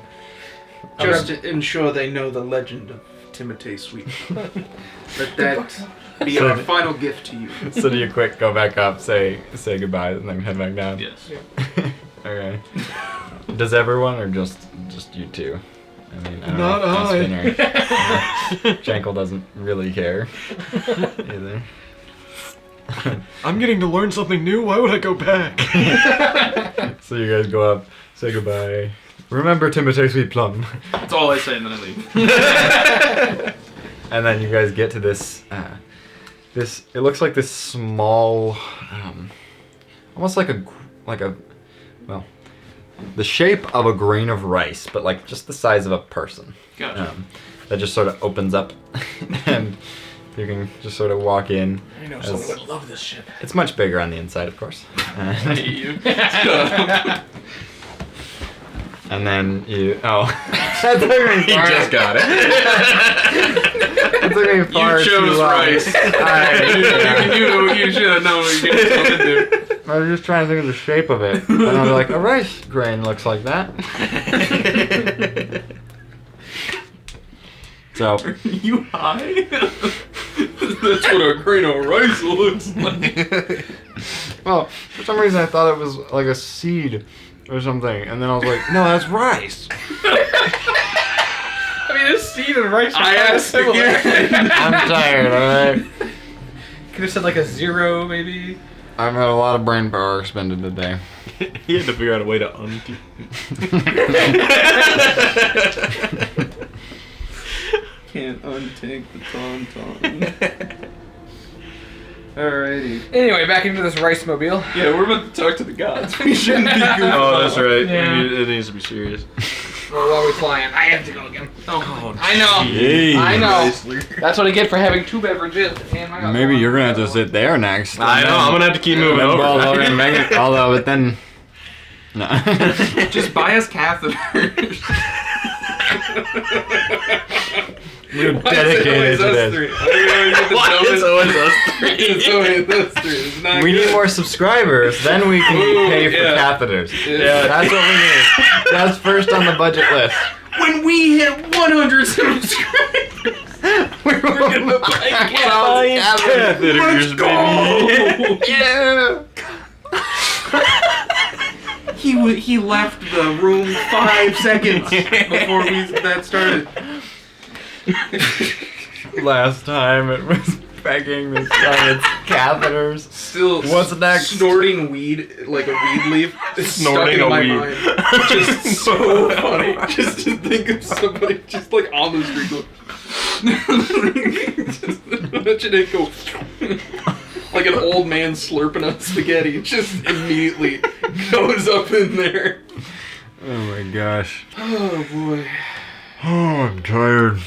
Speaker 2: Just to ensure they know the legend of Timotei Sweet. Let that be our final gift to you.
Speaker 1: So do you quick go back up, say goodbye, and then head back down?
Speaker 3: Yes.
Speaker 1: Okay. Does everyone, or just you two? I mean, I don't
Speaker 5: Not
Speaker 1: know.
Speaker 5: I.
Speaker 1: Jankel doesn't really care either.
Speaker 5: I'm getting to learn something new. Why would I go back?
Speaker 1: So you guys go up, say goodbye. Remember Timotei Sweet Plum.
Speaker 3: That's all I say, and then I leave.
Speaker 1: And then you guys get to this. It looks like this small, almost like well, the shape of a grain of rice, but like just the size of a person.
Speaker 3: Gotcha.
Speaker 1: That just sort of opens up, and you can just sort of walk in.
Speaker 7: I know
Speaker 1: as-
Speaker 7: someone would love this ship.
Speaker 1: It's much bigger on the inside, of course.
Speaker 3: I hate you.
Speaker 1: And then you. Oh. That took me
Speaker 4: He
Speaker 1: far.
Speaker 4: just got it.
Speaker 1: That took me far
Speaker 3: You
Speaker 1: too
Speaker 3: chose
Speaker 1: long.
Speaker 3: rice. You should have known what you're getting yourself into.
Speaker 1: I was just trying to think of the shape of it. And I was like, a rice grain looks like that. So,
Speaker 3: You high? That's what a grain of rice looks like.
Speaker 1: well, for some reason I thought it was like a seed or something. And then I was like, no, that's rice.
Speaker 7: I mean, this seed and rice are
Speaker 2: I
Speaker 7: kinda
Speaker 2: asked
Speaker 7: similar.
Speaker 2: again.
Speaker 1: I'm tired, alright?
Speaker 7: Could have said like a 0, maybe.
Speaker 1: I've had a lot of brain power expended today.
Speaker 4: He had to figure out a way to undo.
Speaker 3: can't untake the tauntaun. Alrighty.
Speaker 7: Anyway, back into this rice mobile.
Speaker 3: Yeah, we're about to talk to the gods. We shouldn't be goofing
Speaker 4: Oh, that's right.
Speaker 7: Yeah.
Speaker 4: It needs to be serious.
Speaker 7: Well, while we're flying, I have to go again.
Speaker 3: Oh,
Speaker 7: I know.
Speaker 1: Yay.
Speaker 7: I know. That's what I get for having 2 beverages. And I got
Speaker 1: Maybe
Speaker 7: one.
Speaker 1: you're gonna have to sit there next.
Speaker 4: I know. I'm gonna have to keep moving
Speaker 1: Then
Speaker 4: over.
Speaker 1: Ball over and Megan. Although, but then. No.
Speaker 3: just buy us catheters.
Speaker 1: We're dedicated to this.
Speaker 4: Why is it always us three?
Speaker 3: It's always those three. It's not
Speaker 1: We
Speaker 3: good.
Speaker 1: need more subscribers, then we can
Speaker 3: Ooh,
Speaker 1: pay for
Speaker 3: yeah.
Speaker 1: catheters.
Speaker 3: Yeah.
Speaker 1: That's what we need. That's first on the budget list.
Speaker 3: When we hit 100 subscribers,
Speaker 1: We're gonna
Speaker 3: buy
Speaker 1: catheters, baby. Yeah.
Speaker 3: he left the room 5 seconds before that started.
Speaker 1: Last time it was begging this time it's catheters.
Speaker 3: Still,
Speaker 1: What's next?
Speaker 3: Snorting weed like a weed leaf. It's
Speaker 4: Snorting
Speaker 3: stuck in
Speaker 4: a
Speaker 3: my
Speaker 4: weed.
Speaker 3: mind. Just so funny. Just to think of somebody just like on the street going. Just imagine it go like an old man slurping on spaghetti. It just immediately goes up in there.
Speaker 1: Oh my gosh.
Speaker 3: Oh boy.
Speaker 1: Oh, I'm tired.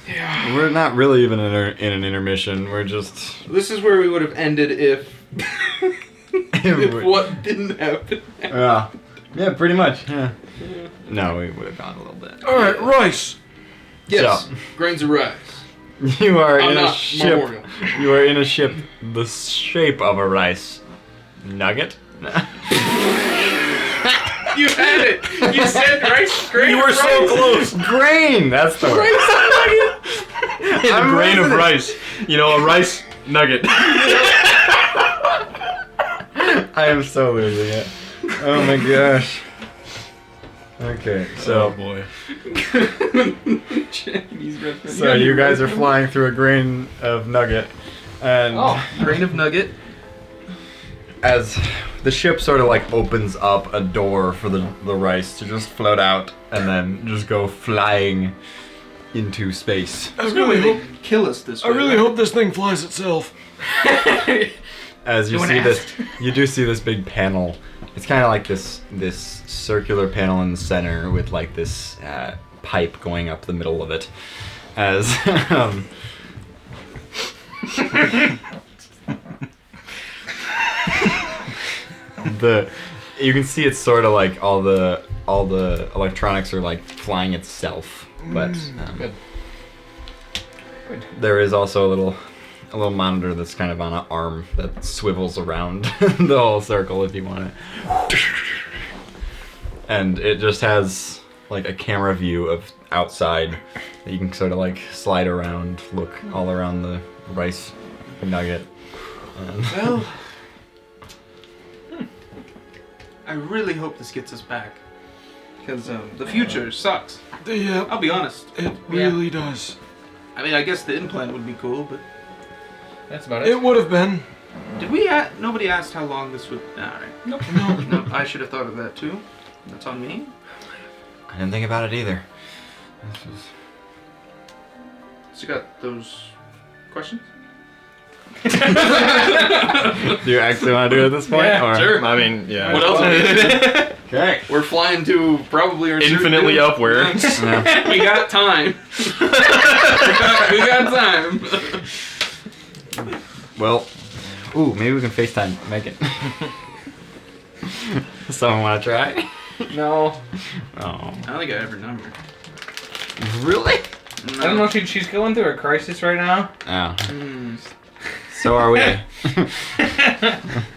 Speaker 3: Yeah.
Speaker 1: We're not really even in an intermission. We're just.
Speaker 3: This is where we would have ended if if what didn't happen.
Speaker 1: Yeah. Yeah, pretty much. Yeah. No, we would have gone a little bit.
Speaker 5: All right, rice.
Speaker 3: Yes.
Speaker 1: So-
Speaker 3: Grains of rice.
Speaker 1: You are
Speaker 3: I'm
Speaker 1: in a
Speaker 3: not
Speaker 1: ship.
Speaker 3: Memorial.
Speaker 1: You are in a ship the shape of a rice nugget.
Speaker 3: You had it. You said rice. Grain
Speaker 4: You
Speaker 3: of
Speaker 4: were so
Speaker 3: rice.
Speaker 4: close.
Speaker 1: Grain. That's the word.
Speaker 4: A grain of rice. You know, a rice nugget.
Speaker 1: I am so losing it. Oh my gosh. Okay, so
Speaker 4: boy.
Speaker 3: Chinese reference.
Speaker 1: so you guys are flying through a grain of nugget, and
Speaker 3: Grain of nugget.
Speaker 1: as the ship sort of like opens up a door for the rice to just float out and then just go flying into space.
Speaker 5: I really hope.
Speaker 3: Kill us this way.
Speaker 5: I really
Speaker 3: right?
Speaker 5: hope this thing flies itself.
Speaker 1: As you
Speaker 3: No one
Speaker 1: see this,
Speaker 3: asked.
Speaker 1: you do see this big panel. It's kind of like this circular panel in the center with like this pipe going up the middle of it. As you can see it's sort of like all the electronics are like flying itself, but
Speaker 7: Good.
Speaker 1: there is also a little monitor that's kind of on an arm that swivels around the whole circle if you want it. And it just has like a camera view of outside that you can sort of like slide around, look all around the rice nugget. And
Speaker 3: Well, I really hope this gets us back. Because the future sucks.
Speaker 5: Yeah,
Speaker 3: I'll be honest.
Speaker 5: it really does.
Speaker 3: I mean, I guess the implant would be cool, but
Speaker 7: That's about it.
Speaker 5: It would have been.
Speaker 3: did we? Nobody asked how long this would. All right.
Speaker 7: Nope.
Speaker 3: No, I should have thought of that too. That's on me.
Speaker 1: I didn't think about it either. This was...
Speaker 3: So you got those questions?
Speaker 1: Do you actually want to do it at this point?
Speaker 7: Yeah,
Speaker 1: or?
Speaker 3: sure.
Speaker 4: I mean, yeah.
Speaker 3: What else?
Speaker 1: Okay.
Speaker 3: We're flying to probably our
Speaker 4: Infinitely
Speaker 3: soon-to-be-
Speaker 4: upward.
Speaker 1: Yeah.
Speaker 3: We got time. we got time.
Speaker 1: Well, ooh, maybe we can FaceTime Megan. Someone want to try?
Speaker 7: No.
Speaker 1: Oh.
Speaker 3: I don't think I have her number.
Speaker 1: Really?
Speaker 7: I don't know if she's going through a crisis right now.
Speaker 1: Oh.
Speaker 3: Mm.
Speaker 1: So are we.
Speaker 7: I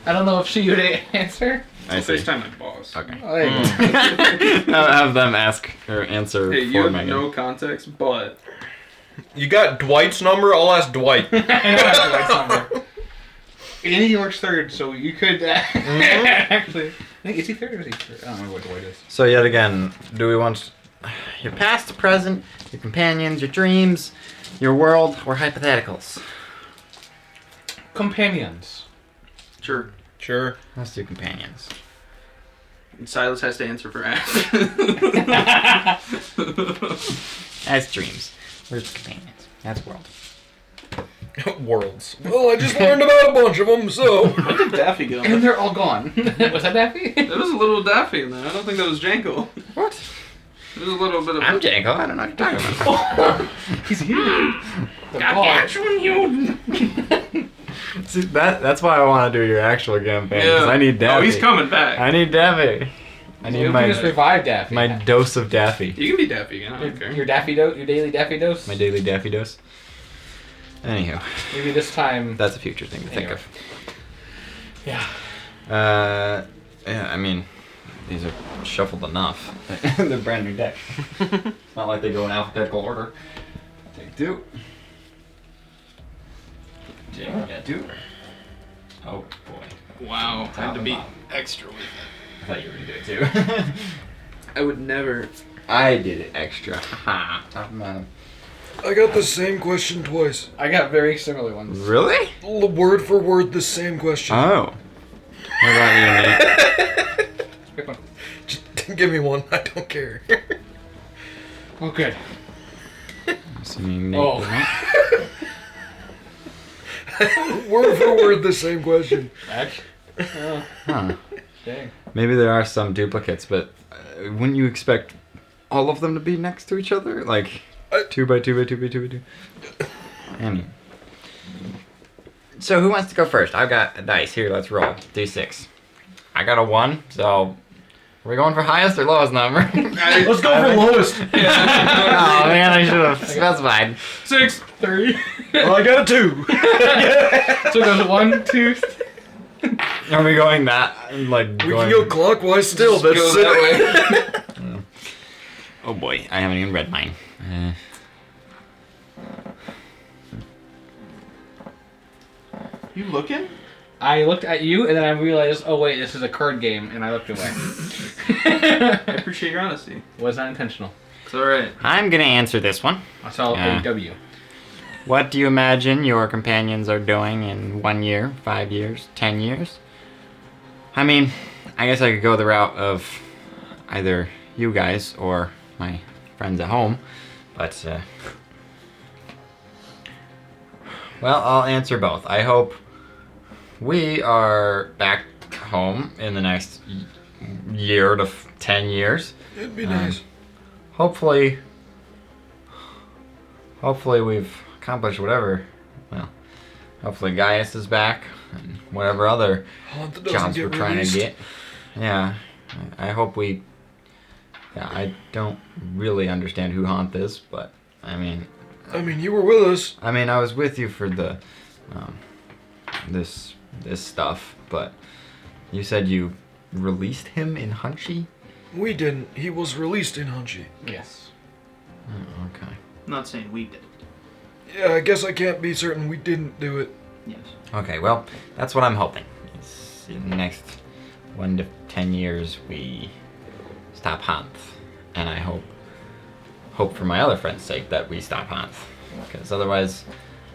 Speaker 7: don't know if she would answer.
Speaker 1: I see.
Speaker 3: FaceTime my boss.
Speaker 1: Okay.
Speaker 7: Oh, there you go.
Speaker 1: Have them ask or answer
Speaker 3: Hey, you
Speaker 1: for
Speaker 3: have
Speaker 1: Megan.
Speaker 3: no context, but
Speaker 4: You got Dwight's number? I'll ask Dwight.
Speaker 7: I know that's number. And he works third, so you could actually. I think, is he third or is he third? I don't know what Dwight is.
Speaker 1: So yet again, do we want your past, present, your companions, your dreams, your world, or hypotheticals?
Speaker 7: Companions.
Speaker 3: sure.
Speaker 4: Sure.
Speaker 1: Let's do companions.
Speaker 3: And Silas has to answer for Ash.
Speaker 1: As dreams. Where's the companions? That's world.
Speaker 4: Worlds.
Speaker 5: Well, I just learned about a bunch of them, so.
Speaker 3: Where did Daffy go?
Speaker 7: And they're all gone. Was that Daffy?
Speaker 3: There was a little Daffy in there. I don't think that was Janko.
Speaker 1: What?
Speaker 3: There was a little bit of.
Speaker 1: I'm Janko. I don't know what you're talking about.
Speaker 7: He's here. The boss.
Speaker 1: See, that's why I want to do your actual campaign, because I need Daffy.
Speaker 3: Oh, he's coming back.
Speaker 1: I need Daffy. I need
Speaker 7: You can just revive Daffy.
Speaker 1: my dose of Daffy.
Speaker 3: You can be Daffy again. I don't care.
Speaker 7: Your Daffy dose, your daily Daffy dose.
Speaker 1: My daily Daffy dose. Anywho,
Speaker 7: Maybe this time.
Speaker 1: that's a future thing to think
Speaker 7: Anyway.
Speaker 1: of.
Speaker 7: Yeah.
Speaker 1: Yeah, I mean, these are shuffled enough. They're brand new deck. It's not like they go in alphabetical order. Take two. Got two. Oh boy.
Speaker 3: Wow. Had to be
Speaker 1: Wow.
Speaker 3: extra with it.
Speaker 1: I thought you were gonna do it too.
Speaker 3: I would never.
Speaker 1: I did it extra. Haha. Top of my.
Speaker 5: I got the same question twice.
Speaker 7: I got very similar ones.
Speaker 1: Really?
Speaker 5: Word for word, the same question.
Speaker 1: Oh. What about you, Nate?
Speaker 7: Pick one.
Speaker 5: Just give me one. I don't care.
Speaker 7: Oh, good.
Speaker 1: Assuming Nate
Speaker 7: Oh.
Speaker 1: doesn't.
Speaker 5: Word for word, the same question.
Speaker 7: Actually.
Speaker 1: Huh.
Speaker 7: Dang.
Speaker 1: Maybe there are some duplicates, but wouldn't you expect all of them to be next to each other? Like 2 by 2 by 2 by 2 by 2? Anyway. So who wants to go first? I've got a dice. Here, let's roll. D6. I got a 1, so are we going for highest or lowest number?
Speaker 5: Let's go for lowest.
Speaker 1: Oh man, I should have specified.
Speaker 7: 6, 3.
Speaker 5: Well, I got a 2.
Speaker 7: So there's 1, 2.
Speaker 1: Are we going that? Like
Speaker 5: We can go clockwise still. That's
Speaker 3: go
Speaker 5: it.
Speaker 1: Oh boy, I haven't even read mine.
Speaker 3: You looking?
Speaker 7: I looked at you and then I realized, oh wait, this is a card game, and I looked away.
Speaker 3: I appreciate your honesty.
Speaker 7: Was not intentional.
Speaker 3: It's alright.
Speaker 1: I'm gonna answer this one.
Speaker 7: I saw
Speaker 1: Yeah.
Speaker 7: a W.
Speaker 1: What do you imagine your companions are doing in 1 year, 5 years, 10 years? I mean, I guess I could go the route of either you guys or my friends at home, but, well, I'll answer both. I hope we are back home in the next year to 10 years.
Speaker 5: It'd be nice.
Speaker 1: Hopefully we've accomplished whatever. Well, hopefully Gaius is back and whatever other
Speaker 5: Haunted doesn't
Speaker 1: jobs we're
Speaker 5: get
Speaker 1: trying
Speaker 5: released.
Speaker 1: to get. Yeah, I hope we. Yeah, I don't really understand who Haunt is, but I mean,
Speaker 5: You were with us.
Speaker 1: I was with you for the this stuff, but you said you released him in Hunchy.
Speaker 5: We didn't. He was released in Hunchy.
Speaker 7: Yes.
Speaker 1: Oh, okay.
Speaker 3: I'm not saying we did.
Speaker 5: Yeah, I guess I can't be certain we didn't do it.
Speaker 3: Yes.
Speaker 1: Okay, well, that's what I'm hoping. Is in the next 1 to 10 years we stop Hunt, and I hope for my other friend's sake that we stop Hunt, because otherwise,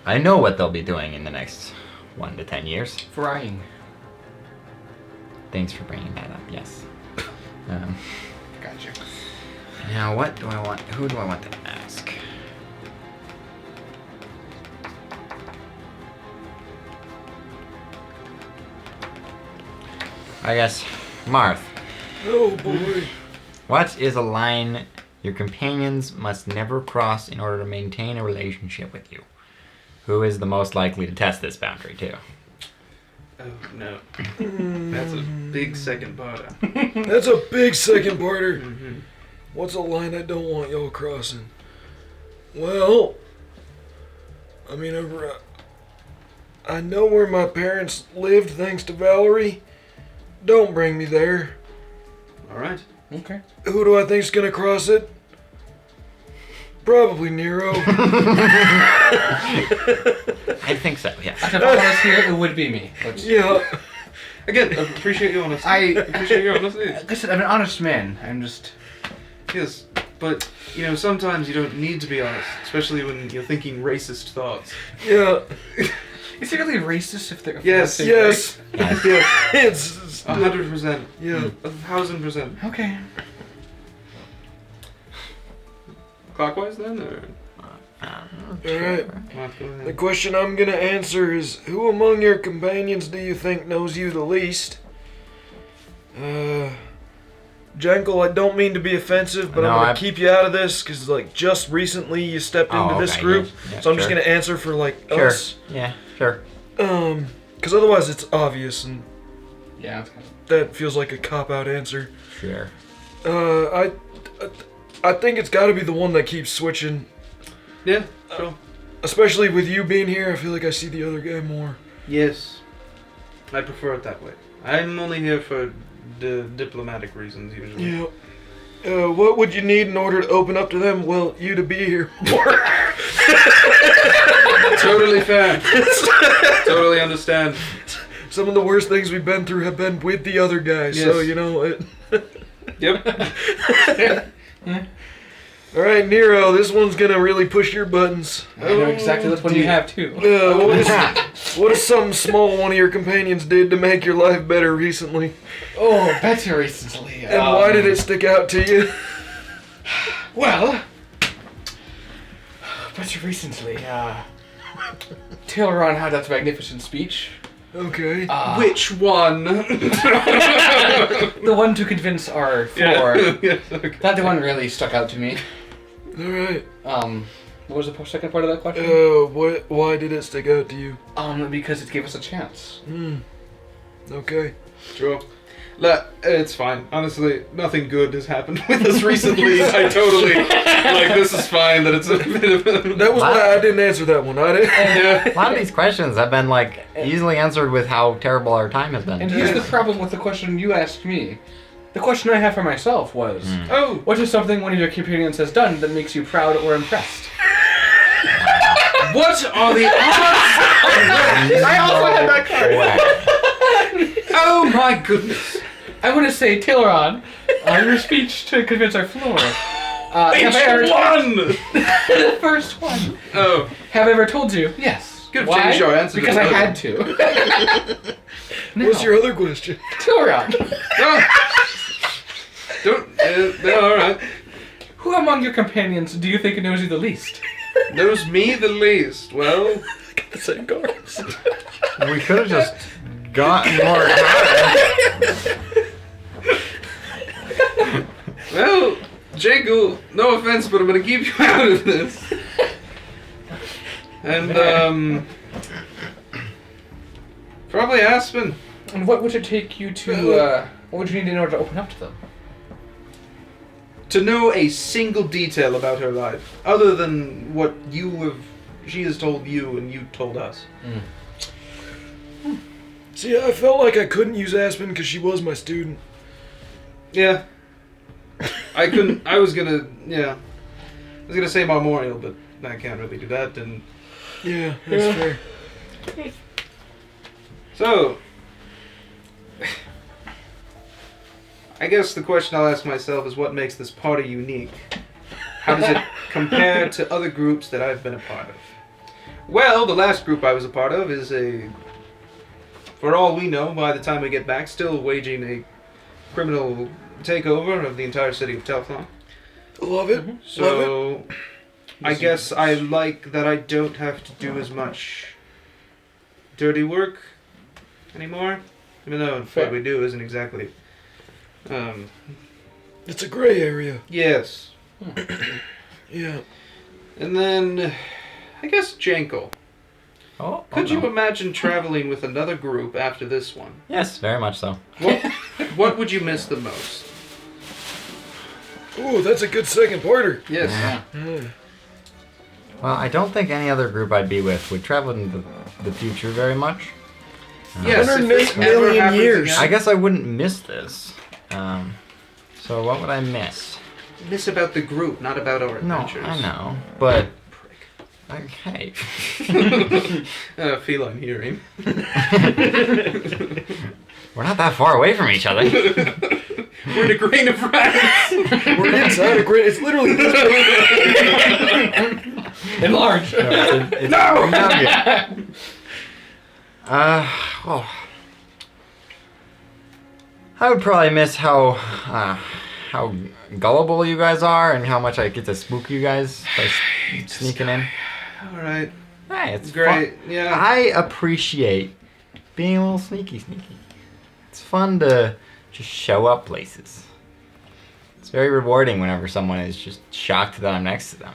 Speaker 1: I know what they'll be doing in the next 1 to 10 years.
Speaker 7: Frying.
Speaker 1: Thanks for bringing that up. Yes.
Speaker 7: Gotcha.
Speaker 1: Now, what do I want? Who do I want to ask? I guess, Marth.
Speaker 5: Oh boy.
Speaker 1: What is a line your companions must never cross in order to maintain a relationship with you? Who is the most likely to test this boundary, too?
Speaker 3: Oh no. That's a big second bottom.
Speaker 5: That's a big second parter.
Speaker 3: Mm-hmm.
Speaker 5: What's a line I don't want y'all crossing? Well, I know where my parents lived thanks to Valerie. Don't bring me there.
Speaker 3: Alright.
Speaker 7: Okay.
Speaker 5: Who do I think's gonna cross it? Probably Nero.
Speaker 1: I think so, yes.
Speaker 7: If I was here, it would be me.
Speaker 5: Yeah.
Speaker 3: Again, I appreciate your honesty.
Speaker 7: I
Speaker 3: appreciate your honesty.
Speaker 7: Listen, I'm an honest man. I'm just.
Speaker 3: Yes, but sometimes you don't need to be honest, especially when you're thinking racist thoughts.
Speaker 5: Yeah.
Speaker 7: Is it really racist if they're?
Speaker 3: Yes.
Speaker 5: Yes.
Speaker 3: Yes.
Speaker 5: It's
Speaker 3: 100%.
Speaker 5: yeah.
Speaker 3: 1,000%.
Speaker 7: Okay.
Speaker 3: Clockwise then, or?
Speaker 5: Alright.
Speaker 2: Mark, go ahead.
Speaker 5: The question I'm gonna answer is, who among your companions do you think knows you the least? Jankel, I don't mean to be offensive, but
Speaker 1: No,
Speaker 5: I'm gonna keep you out of this because, like, just recently you stepped into this
Speaker 1: okay,
Speaker 5: group,
Speaker 1: yeah,
Speaker 5: so I'm just
Speaker 1: sure.
Speaker 5: gonna answer for like
Speaker 1: Sure.
Speaker 5: us.
Speaker 1: Yeah, sure.
Speaker 5: Because otherwise it's obvious, and
Speaker 7: Yeah, it's kind of...
Speaker 5: that feels like a cop-out answer.
Speaker 1: Sure.
Speaker 5: I think it's got to be the one that keeps switching.
Speaker 2: Yeah, sure.
Speaker 5: Especially with you being here, I feel like I see the other guy more.
Speaker 2: Yes. I prefer it that way. I'm only here for the diplomatic reasons usually.
Speaker 5: Yeah. What would you need in order to open up to them? Well, you to be here more.
Speaker 2: Totally fair. Totally understand.
Speaker 5: Some of the worst things we've been through have been with the other guy, so
Speaker 2: Yes.
Speaker 5: you know it.
Speaker 2: Yep.
Speaker 5: All right, Nero, this one's gonna really push your buttons.
Speaker 7: I know exactly which one you have, too.
Speaker 5: What is something small one of your companions did to make your life better recently?
Speaker 7: Oh, better recently.
Speaker 5: And why did it stick out to you?
Speaker 7: Well, better recently, Taylor had that magnificent speech.
Speaker 5: Okay.
Speaker 2: Which one?
Speaker 7: The one to convince our floor.
Speaker 2: Yes, okay.
Speaker 7: That the one really stuck out to me.
Speaker 5: All right.
Speaker 7: What was the second part of that question?
Speaker 5: Why did it stick out to you?
Speaker 7: Because it gave us a chance.
Speaker 5: Okay.
Speaker 2: Sure. It's fine. Honestly, nothing good has happened with us recently. I totally this is fine. That it's a bit of a...
Speaker 5: That was why I didn't answer that one. I didn't.
Speaker 1: A lot of these questions have been like easily answered with how terrible our time has been.
Speaker 7: And here's the problem with the question you asked me. The question I have for myself was,
Speaker 2: Oh,
Speaker 7: what is something one of your companions has done that makes you proud or impressed?
Speaker 2: what are the odds?
Speaker 7: I also had that card.
Speaker 2: Oh my goodness!
Speaker 7: I want to say, Tayloron, your speech to convince our floor.
Speaker 2: Which one?
Speaker 7: The first one.
Speaker 2: Oh,
Speaker 7: Have I ever told you? Yes.
Speaker 2: Could have
Speaker 7: Why?
Speaker 2: changed your answer to
Speaker 7: Because I
Speaker 2: another.
Speaker 7: had to.
Speaker 5: What's your other question?
Speaker 7: Tayloron,
Speaker 2: no. Don't. No, all right.
Speaker 7: who among your companions do you think knows you the least?
Speaker 2: Knows me the least. Well,
Speaker 5: The same cards.
Speaker 1: We could have just gotten more cards.
Speaker 2: well, Jangle. No offense, but I'm gonna keep you out of this. And probably Aspen.
Speaker 7: And what would it take you to, what would you need in order to open up to them?
Speaker 2: To know a single detail about her life, other than what she has told you and you told us.
Speaker 5: See, I felt like I couldn't use Aspen because she was my student.
Speaker 2: Yeah. I couldn't. I was gonna say Memorial, but I can't really do that. And
Speaker 5: Yeah, that's fair.
Speaker 2: so, I guess the question I'll ask myself is, what makes this party unique? How does it compare to other groups that I've been a part of? Well, the last group I was a part of is for all we know, by the time we get back, still waging a criminal takeover of the entire city of Telflon.
Speaker 5: Love it. Love
Speaker 2: So, I guess I like that I don't have to do as much dirty work anymore. Even though
Speaker 7: Fair.
Speaker 2: what we do isn't exactly...
Speaker 5: it. It's a gray area.
Speaker 2: yes.
Speaker 5: Yeah.
Speaker 2: And then, I guess Jankel.
Speaker 1: Oh,
Speaker 2: Could
Speaker 1: no.
Speaker 2: you imagine traveling with another group after this one?
Speaker 1: Yes, very much so.
Speaker 2: What would you miss the most?
Speaker 5: Ooh, that's a good second parter.
Speaker 2: Yes.
Speaker 1: Well, I don't think any other group I'd be with would travel into the future very much.
Speaker 2: Yes, if
Speaker 5: 108
Speaker 2: this ever
Speaker 5: million
Speaker 2: happens
Speaker 5: years.
Speaker 2: again-
Speaker 1: I guess I wouldn't miss this. So what would I miss?
Speaker 2: Miss about the group, not about our
Speaker 1: No,
Speaker 2: adventures.
Speaker 1: I know, but okay.
Speaker 2: Feline hearing.
Speaker 1: We're not that far away from each other.
Speaker 2: We're in a grain of rats.
Speaker 5: We're inside a gray. It's literally.
Speaker 7: Enlarge.
Speaker 1: No! Well, I would probably miss how gullible you guys are and how much I get to spook you guys by sneaking in.
Speaker 2: All right.
Speaker 1: Hey, it's
Speaker 2: Great.
Speaker 1: fun.
Speaker 2: Yeah.
Speaker 1: I appreciate being a little sneaky. It's fun to just show up places. It's very rewarding whenever someone is just shocked that I'm next to them.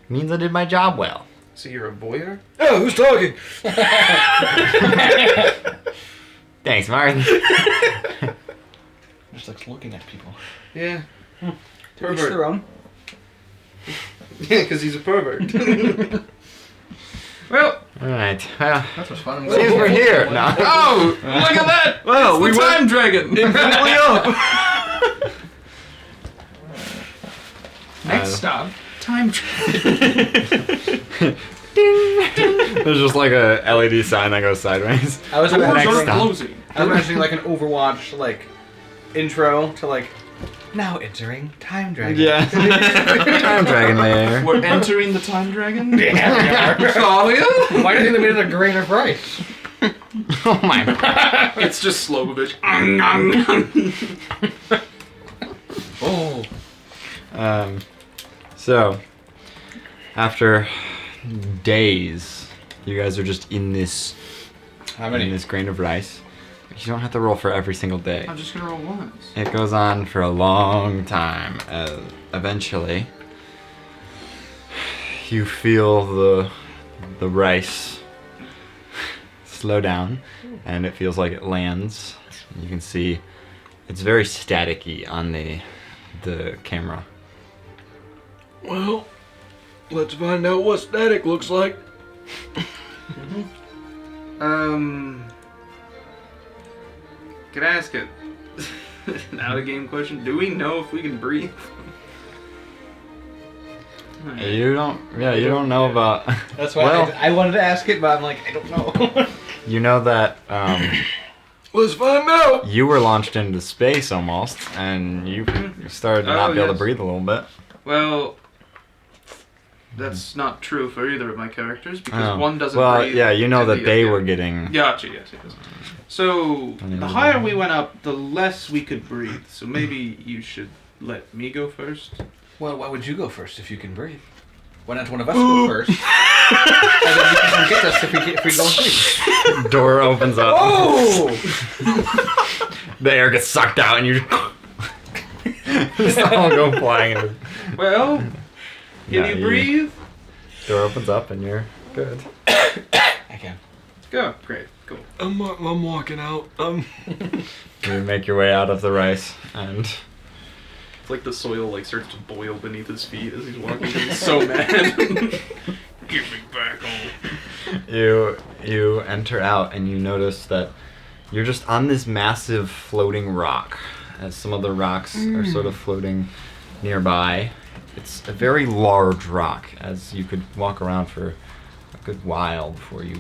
Speaker 1: It means I did my job well.
Speaker 2: So you're a voyeur?
Speaker 5: Oh, who's talking?
Speaker 1: Thanks, Martin.
Speaker 6: Just like looking at people.
Speaker 2: Yeah.
Speaker 6: Each
Speaker 2: Pervert.
Speaker 6: their own.
Speaker 2: Yeah, because he's a pervert.
Speaker 3: Well,
Speaker 1: Alright, well,
Speaker 6: That was fun.
Speaker 1: since we're here. No.
Speaker 3: oh, look at that!
Speaker 4: Well,
Speaker 3: It's the time dragon.
Speaker 4: infinitely up.
Speaker 3: Next stop, time dragon.
Speaker 1: There's just like a LED sign that goes sideways.
Speaker 6: I was
Speaker 3: Doors
Speaker 1: Next
Speaker 3: are
Speaker 1: stop.
Speaker 3: closing.
Speaker 6: I was imagining like an Overwatch like intro to like now entering Time Dragon.
Speaker 1: Yeah. Time Dragon layer.
Speaker 3: We're entering the time dragon.
Speaker 6: Yeah, we are.
Speaker 3: Claudia?
Speaker 6: Why do you think they made it a grain of rice?
Speaker 1: Oh my god.
Speaker 3: It's just Slobovich.
Speaker 6: Oh.
Speaker 1: So, after days, you guys are just in this
Speaker 6: How
Speaker 1: in this grain of rice. You don't have to roll for every single day.
Speaker 3: I'm just gonna roll once.
Speaker 1: It goes on for a long time. Eventually, you feel the rice slow down, and it feels like it lands. You can see it's very staticky on the camera.
Speaker 5: Well, let's find out what static looks like.
Speaker 3: Can I ask an out of game question? Do we know if we can breathe?
Speaker 1: You don't know about.
Speaker 6: That's why
Speaker 1: Well-
Speaker 6: I wanted to ask it, but I'm like, I don't know.
Speaker 1: You know that
Speaker 5: Let's find out.
Speaker 1: you were launched into space almost, and you started to not
Speaker 3: Oh,
Speaker 1: be able to
Speaker 3: yes.
Speaker 1: breathe a little bit.
Speaker 3: Well, that's not true for either of my characters because
Speaker 1: Oh.
Speaker 3: one doesn't
Speaker 1: Well,
Speaker 3: breathe.
Speaker 1: yeah, you know
Speaker 3: and
Speaker 1: that
Speaker 3: the
Speaker 1: they
Speaker 3: other-
Speaker 1: were getting.
Speaker 3: Gotcha, yes. So,
Speaker 1: And the
Speaker 3: the
Speaker 1: other
Speaker 3: higher
Speaker 1: one.
Speaker 3: we went up, the less we could breathe. So maybe you should let me go first.
Speaker 6: Well, why would you go first if you can breathe? Why not one of us go first? And then you can get us if we don't breathe.
Speaker 1: Door opens up.
Speaker 6: Oh!
Speaker 1: The air gets sucked out, and you just all go flying. Into...
Speaker 3: Well, can
Speaker 1: Yeah,
Speaker 3: you breathe?
Speaker 1: Door opens up, and you're good.
Speaker 6: I can.
Speaker 3: Go. Great. Cool.
Speaker 5: I'm walking out.
Speaker 1: You make your way out of the rice, and
Speaker 3: It's like the soil starts to boil beneath his feet as he's walking. He's so mad. Get me back home.
Speaker 1: you enter out, and you notice that you're just on this massive floating rock, as some of the rocks are sort of floating nearby. It's a very large rock, as you could walk around for a good while before you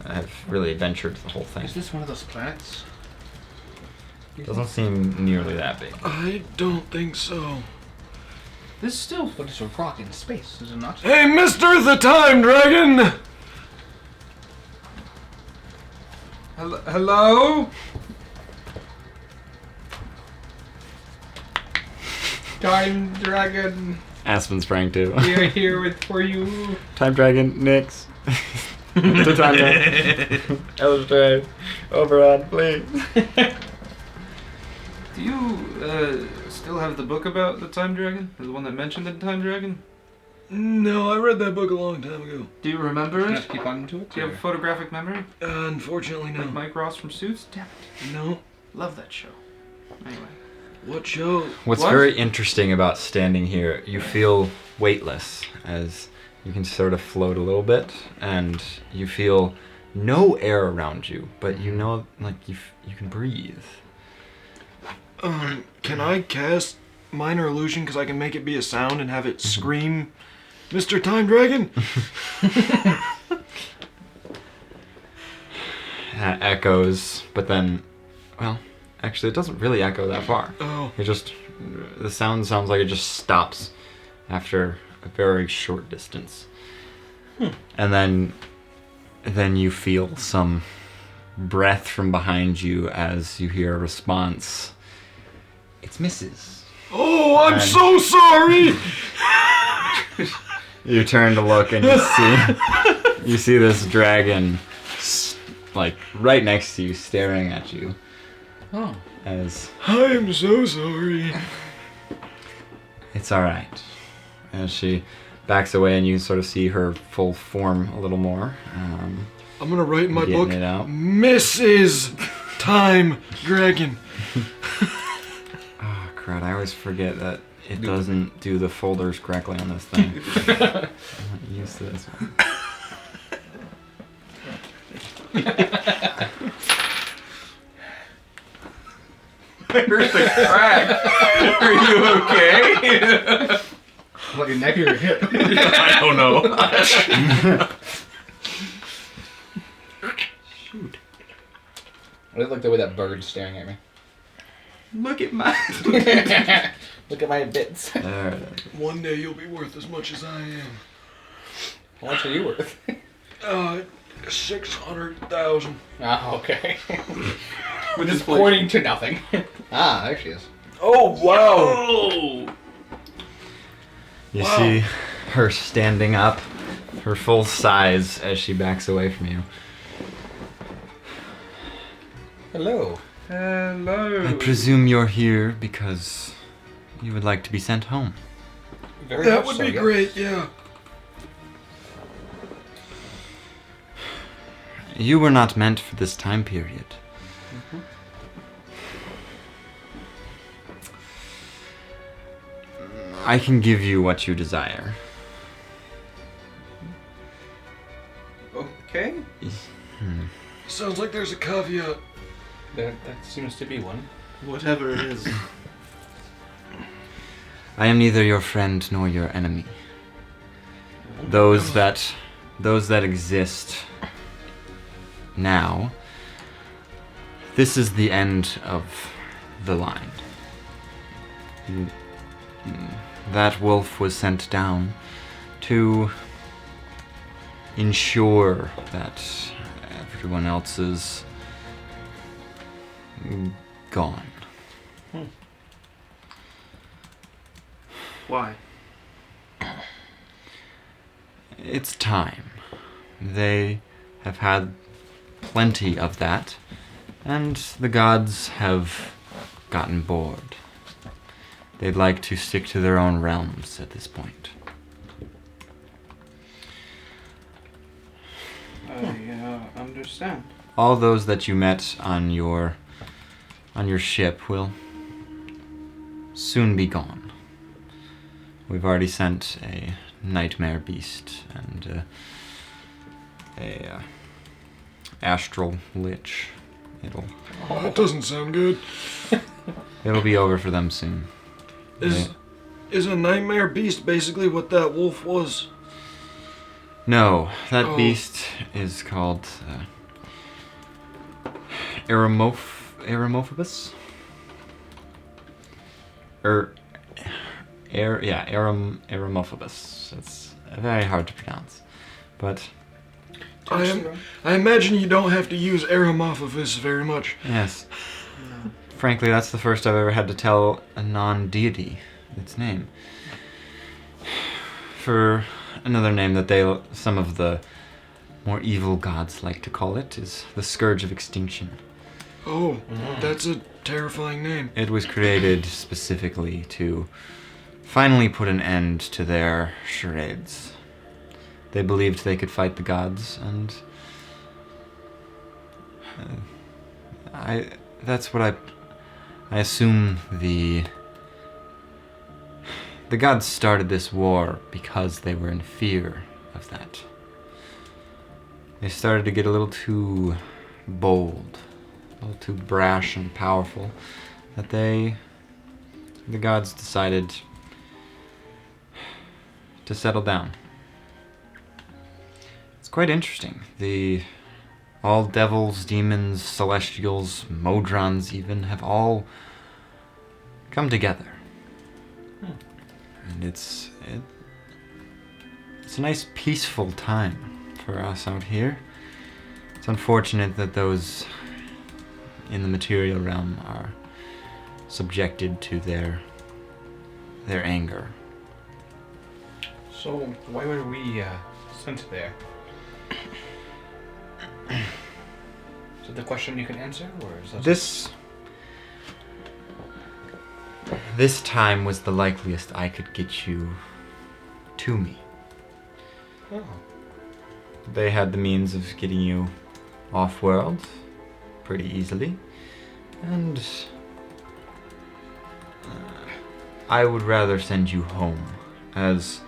Speaker 1: have really adventured the whole thing.
Speaker 6: Is this one of those planets?
Speaker 1: Doesn't seem nearly that big.
Speaker 5: I don't think so.
Speaker 3: This is still.
Speaker 6: What is a rock in space? Is it not?
Speaker 5: Hey, Mr. the Time Dragon!
Speaker 3: Hello?
Speaker 6: Time Dragon,
Speaker 1: Aspen sprang too.
Speaker 6: we're here for you.
Speaker 1: Time Dragon, Nyx. The Time Dragon. Illustrate. Oberon, please.
Speaker 3: Do you still have the book about the time dragon? The one that mentioned the time dragon?
Speaker 5: No, I read that book a long time ago.
Speaker 3: Do you remember
Speaker 6: Can I
Speaker 3: it?
Speaker 6: just keep on to it?
Speaker 3: Do you have a photographic memory?
Speaker 5: Unfortunately,
Speaker 3: Like
Speaker 5: no.
Speaker 3: Mike Ross from Suits? Damn it.
Speaker 5: No.
Speaker 3: Love that show. Anyway.
Speaker 5: What show?
Speaker 1: What's
Speaker 3: What?
Speaker 1: very interesting about standing here, you feel weightless as you can sort of float a little bit, and you feel no air around you, but you know, like you can breathe.
Speaker 5: Can I cast Minor Illusion because I can make it be a sound and have it scream, Mr. Time Dragon?
Speaker 1: Echoes, but then, well, actually, it doesn't really echo that far.
Speaker 5: Oh.
Speaker 1: The sound sounds like it just stops after a very short distance. And then you feel some breath from behind you as you hear a response. It's Mrs.
Speaker 5: Oh, I'm
Speaker 1: And-
Speaker 5: so sorry!
Speaker 1: You turn to look and you see this dragon, like right next to you, staring at you.
Speaker 6: Oh.
Speaker 1: As
Speaker 5: I am so sorry.
Speaker 1: it's all right. As she backs away, and you sort of see her full form a little more.
Speaker 5: I'm gonna write in my
Speaker 1: Getting
Speaker 5: book,
Speaker 1: it out.
Speaker 5: Mrs. Time Dragon.
Speaker 1: Oh crud! I always forget that it doesn't do the folders correctly on this thing. I'm not used to this one.
Speaker 3: Where's the crack? Are you okay?
Speaker 7: What, your neck or your hip?
Speaker 4: I don't know.
Speaker 6: I like the way that bird's staring at me.
Speaker 3: Look at my.
Speaker 6: Look at my bits.
Speaker 1: There it is.
Speaker 5: One day you'll be worth as much as I am.
Speaker 6: How much are you worth?
Speaker 5: 600,000.
Speaker 6: Ah, okay.
Speaker 3: With
Speaker 6: Just pointing to nothing. Ah, there she is.
Speaker 5: Oh, wow.
Speaker 4: Oh!
Speaker 1: You see her standing up, her full size, as she backs away from you.
Speaker 6: Hello.
Speaker 3: Hello.
Speaker 1: I presume you're here because you would like to be sent home.
Speaker 6: Very
Speaker 5: That
Speaker 6: much
Speaker 5: would
Speaker 6: so,
Speaker 5: be
Speaker 6: yes.
Speaker 5: great, yeah.
Speaker 1: You were not meant for this time period. I can give you what you desire.
Speaker 3: Okay.
Speaker 5: Sounds like there's a caveat.
Speaker 6: That seems to be one.
Speaker 3: Whatever it is.
Speaker 1: I am neither your friend nor your enemy. Those that exist now, this is the end of the line. That wolf was sent down to ensure that everyone else is gone.
Speaker 3: Why?
Speaker 1: It's time. They have had plenty of that, and the gods have gotten bored. They'd like to stick to their own realms at this point.
Speaker 3: I understand.
Speaker 1: All those that you met on your ship will soon be gone. We've already sent a nightmare beast and a astral lich.
Speaker 5: Oh, that doesn't sound good.
Speaker 1: It'll be over for them soon.
Speaker 5: Is a nightmare beast basically what that wolf was?
Speaker 1: No, that
Speaker 5: Oh.
Speaker 1: beast is called Aeromophobus? Aeromophobus. It's very hard to pronounce. But,
Speaker 5: I imagine you don't have to use Aeromophobus very much.
Speaker 1: yes. Frankly, that's the first I've ever had to tell a non-deity its name. For another name that some of the more evil gods like to call it is the Scourge of Extinction.
Speaker 5: Oh, that's a terrifying name.
Speaker 1: It was created specifically to finally put an end to their charades. They believed they could fight the gods, and I assume the gods started this war because they were in fear of that. They started to get a little too bold, a little too brash and powerful, that the gods decided to settle down. It's quite interesting. All devils, demons, celestials, modrons even, have all come together. And it's a nice peaceful time for us out here. It's unfortunate that those in the material realm are subjected to their anger.
Speaker 6: So, why were we sent there? Is it the question you can answer, or is that...
Speaker 1: This time was the likeliest I could get you to me.
Speaker 6: Oh.
Speaker 1: They had the means of getting you off-world pretty easily, and I would rather send you home, as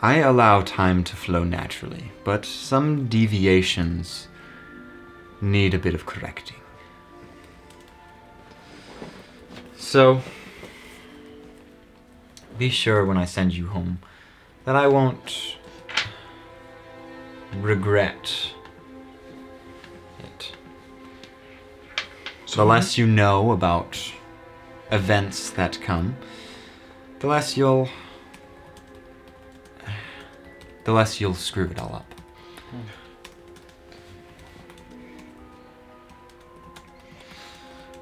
Speaker 1: I allow time to flow naturally, but some deviations need a bit of correcting. So, be sure when I send you home that I won't regret it.
Speaker 5: So
Speaker 1: The less you know about events that come, the less you'll screw it all up.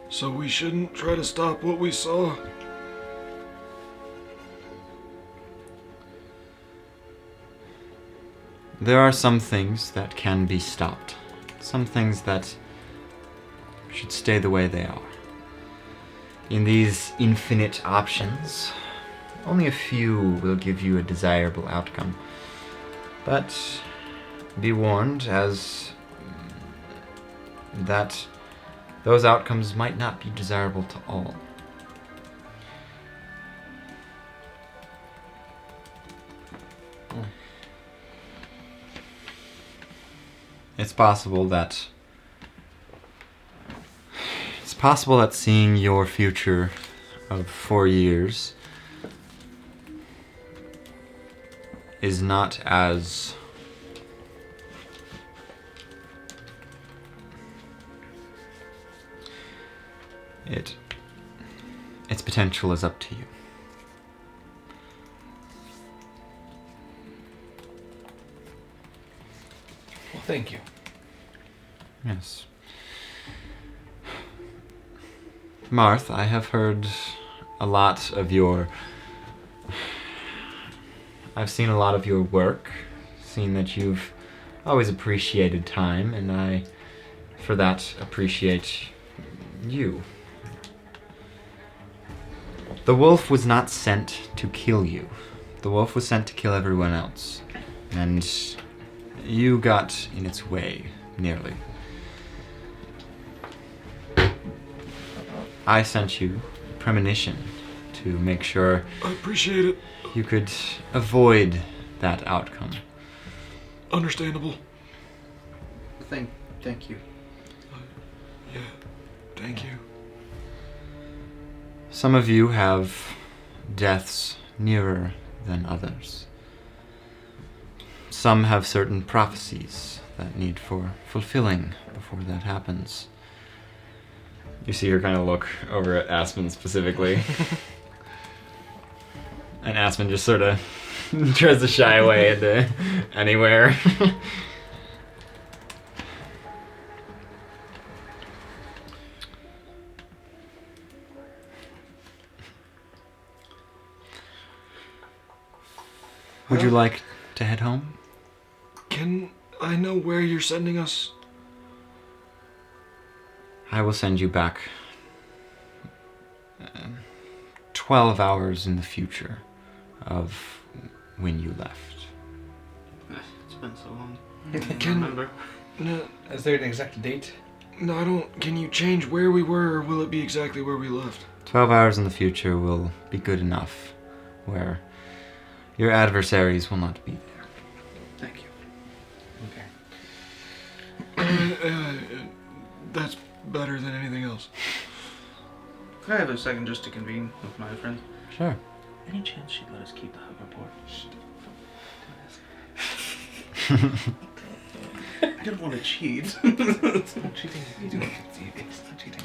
Speaker 5: So we shouldn't try to stop what we saw?
Speaker 1: There are some things that can be stopped. Some things that should stay the way they are. In these infinite options, only a few will give you a desirable outcome. But be warned, as that those outcomes might not be desirable to all. It's possible that seeing your future of 4 years is not as its potential is up to you.
Speaker 6: Well, thank you.
Speaker 1: Yes. Marth, I have heard a lot of your... I've seen a lot of your work, seen that you've always appreciated time, and I, for that, appreciate you. The wolf was not sent to kill you. The wolf was sent to kill everyone else. And you got in its way, nearly. I sent you premonition to make sure
Speaker 5: I appreciate it.
Speaker 1: you could avoid that outcome.
Speaker 5: Understandable.
Speaker 2: Thank you.
Speaker 5: Yeah, thank you.
Speaker 1: Some of you have deaths nearer than others. Some have certain prophecies that need for fulfilling before that happens. You see her kind of look over at Aspen specifically. And Aspen just sort of tries to shy away into anywhere. Would you like to head home?
Speaker 5: Can I know where you're sending us?
Speaker 1: I will send you back 12 hours in the future of when you left.
Speaker 3: It's been so long.
Speaker 5: Can-
Speaker 3: remember.
Speaker 5: No,
Speaker 6: Is there an exact date?
Speaker 5: no, I don't. Can you change where we were, or will it be exactly where we left?
Speaker 1: 12 hours in the future will be good enough where your adversaries will not be there.
Speaker 3: Thank you.
Speaker 6: Okay.
Speaker 5: That's better than anything else.
Speaker 3: Could I have a second just to convene with my friend?
Speaker 1: Sure.
Speaker 3: Any chance she'd let us keep the hoverboard? I don't want to cheat.
Speaker 6: It's not cheating. You do it. It's not cheating.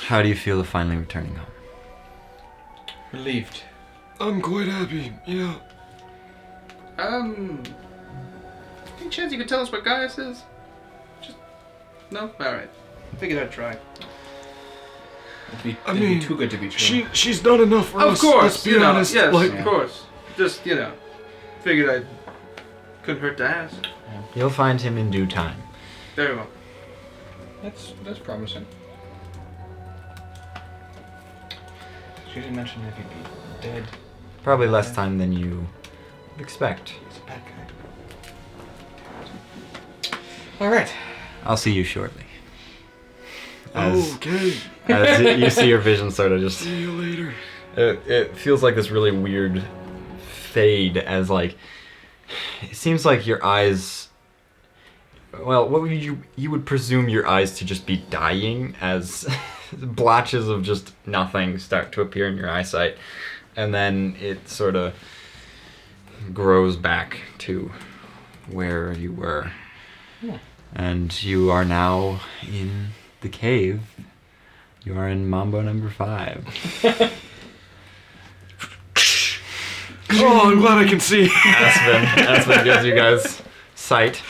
Speaker 1: How do you feel of finally returning home?
Speaker 6: Relieved.
Speaker 5: I'm quite happy, yeah.
Speaker 7: Any chance you could tell us what Gaius is? Just no. All right.
Speaker 2: Figured I'd try.
Speaker 6: It'd be too good to be true.
Speaker 5: She's done enough for us.
Speaker 2: Of course,
Speaker 5: Let's be honest.
Speaker 2: Yes,
Speaker 5: like,
Speaker 2: of course. Just figured I couldn't hurt to ask.
Speaker 1: You'll find him in due time.
Speaker 2: Very well.
Speaker 6: That's promising. She didn't mention if he'd be dead.
Speaker 1: Probably less time than you expect.
Speaker 6: He's a bad guy. All right.
Speaker 1: I'll see you shortly. As,
Speaker 5: okay.
Speaker 1: as you see your vision sort of just...
Speaker 5: See you later.
Speaker 1: It feels like this really weird fade as like... It seems like your eyes... Well, what would you would presume your eyes to just be dying as blotches of just nothing start to appear in your eyesight. And then it sort of grows back to where you were.
Speaker 6: Yeah.
Speaker 1: And you are now in the cave. You are in Mambo number 5.
Speaker 5: Oh, I'm glad I can see.
Speaker 1: Aspen gives you guys sight.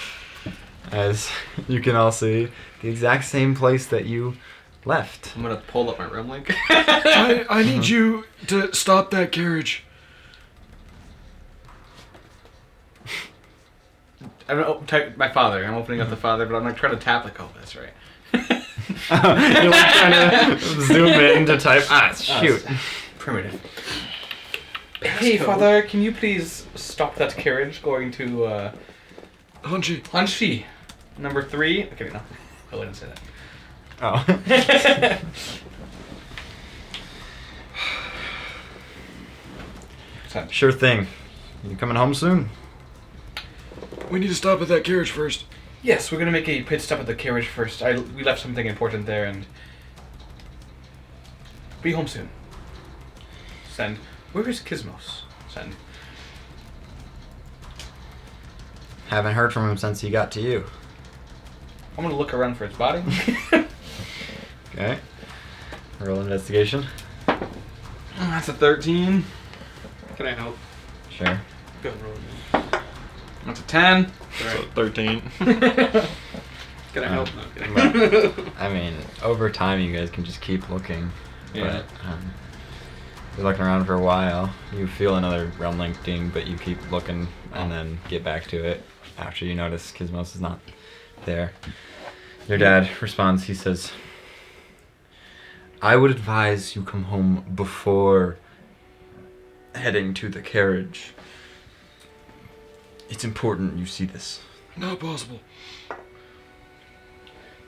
Speaker 1: As you can all see the exact same place that you left.
Speaker 6: I'm gonna pull up my realm link.
Speaker 5: I need you to stop that carriage.
Speaker 6: I don't know, type my father. I'm opening up the father, but I'm like trying to tap like, oh, that's right.
Speaker 1: You're like trying to zoom in to type. Shoot.
Speaker 6: Primitive. Hey, father, can you please stop that carriage going to
Speaker 5: Hunchy.
Speaker 6: Hunchy, number 3? Okay, no, I wouldn't say that.
Speaker 1: Oh. Sure thing. You coming home soon?
Speaker 5: We need to stop at that carriage first.
Speaker 6: Yes, we're gonna make a pit stop at the carriage first. We left something important there, and be home soon. Send. Where is Kismos? Send.
Speaker 1: Haven't heard from him since he got to you.
Speaker 6: I'm gonna look around for his body.
Speaker 1: Okay. Roll investigation.
Speaker 4: That's a 13.
Speaker 2: Can I help?
Speaker 1: Sure.
Speaker 2: Go and roll.
Speaker 4: That's a 10. So
Speaker 2: Right.
Speaker 4: 13.
Speaker 2: Can I help? No, kidding.
Speaker 1: I mean, over time you guys can just keep looking.
Speaker 6: Yeah.
Speaker 1: But you're looking around for a while. You feel another realm link ding, but you keep looking and then get back to it after you notice Kismos is not there. Your dad responds, he says, I would advise you come home before heading to the carriage. It's important you see this.
Speaker 5: Not possible.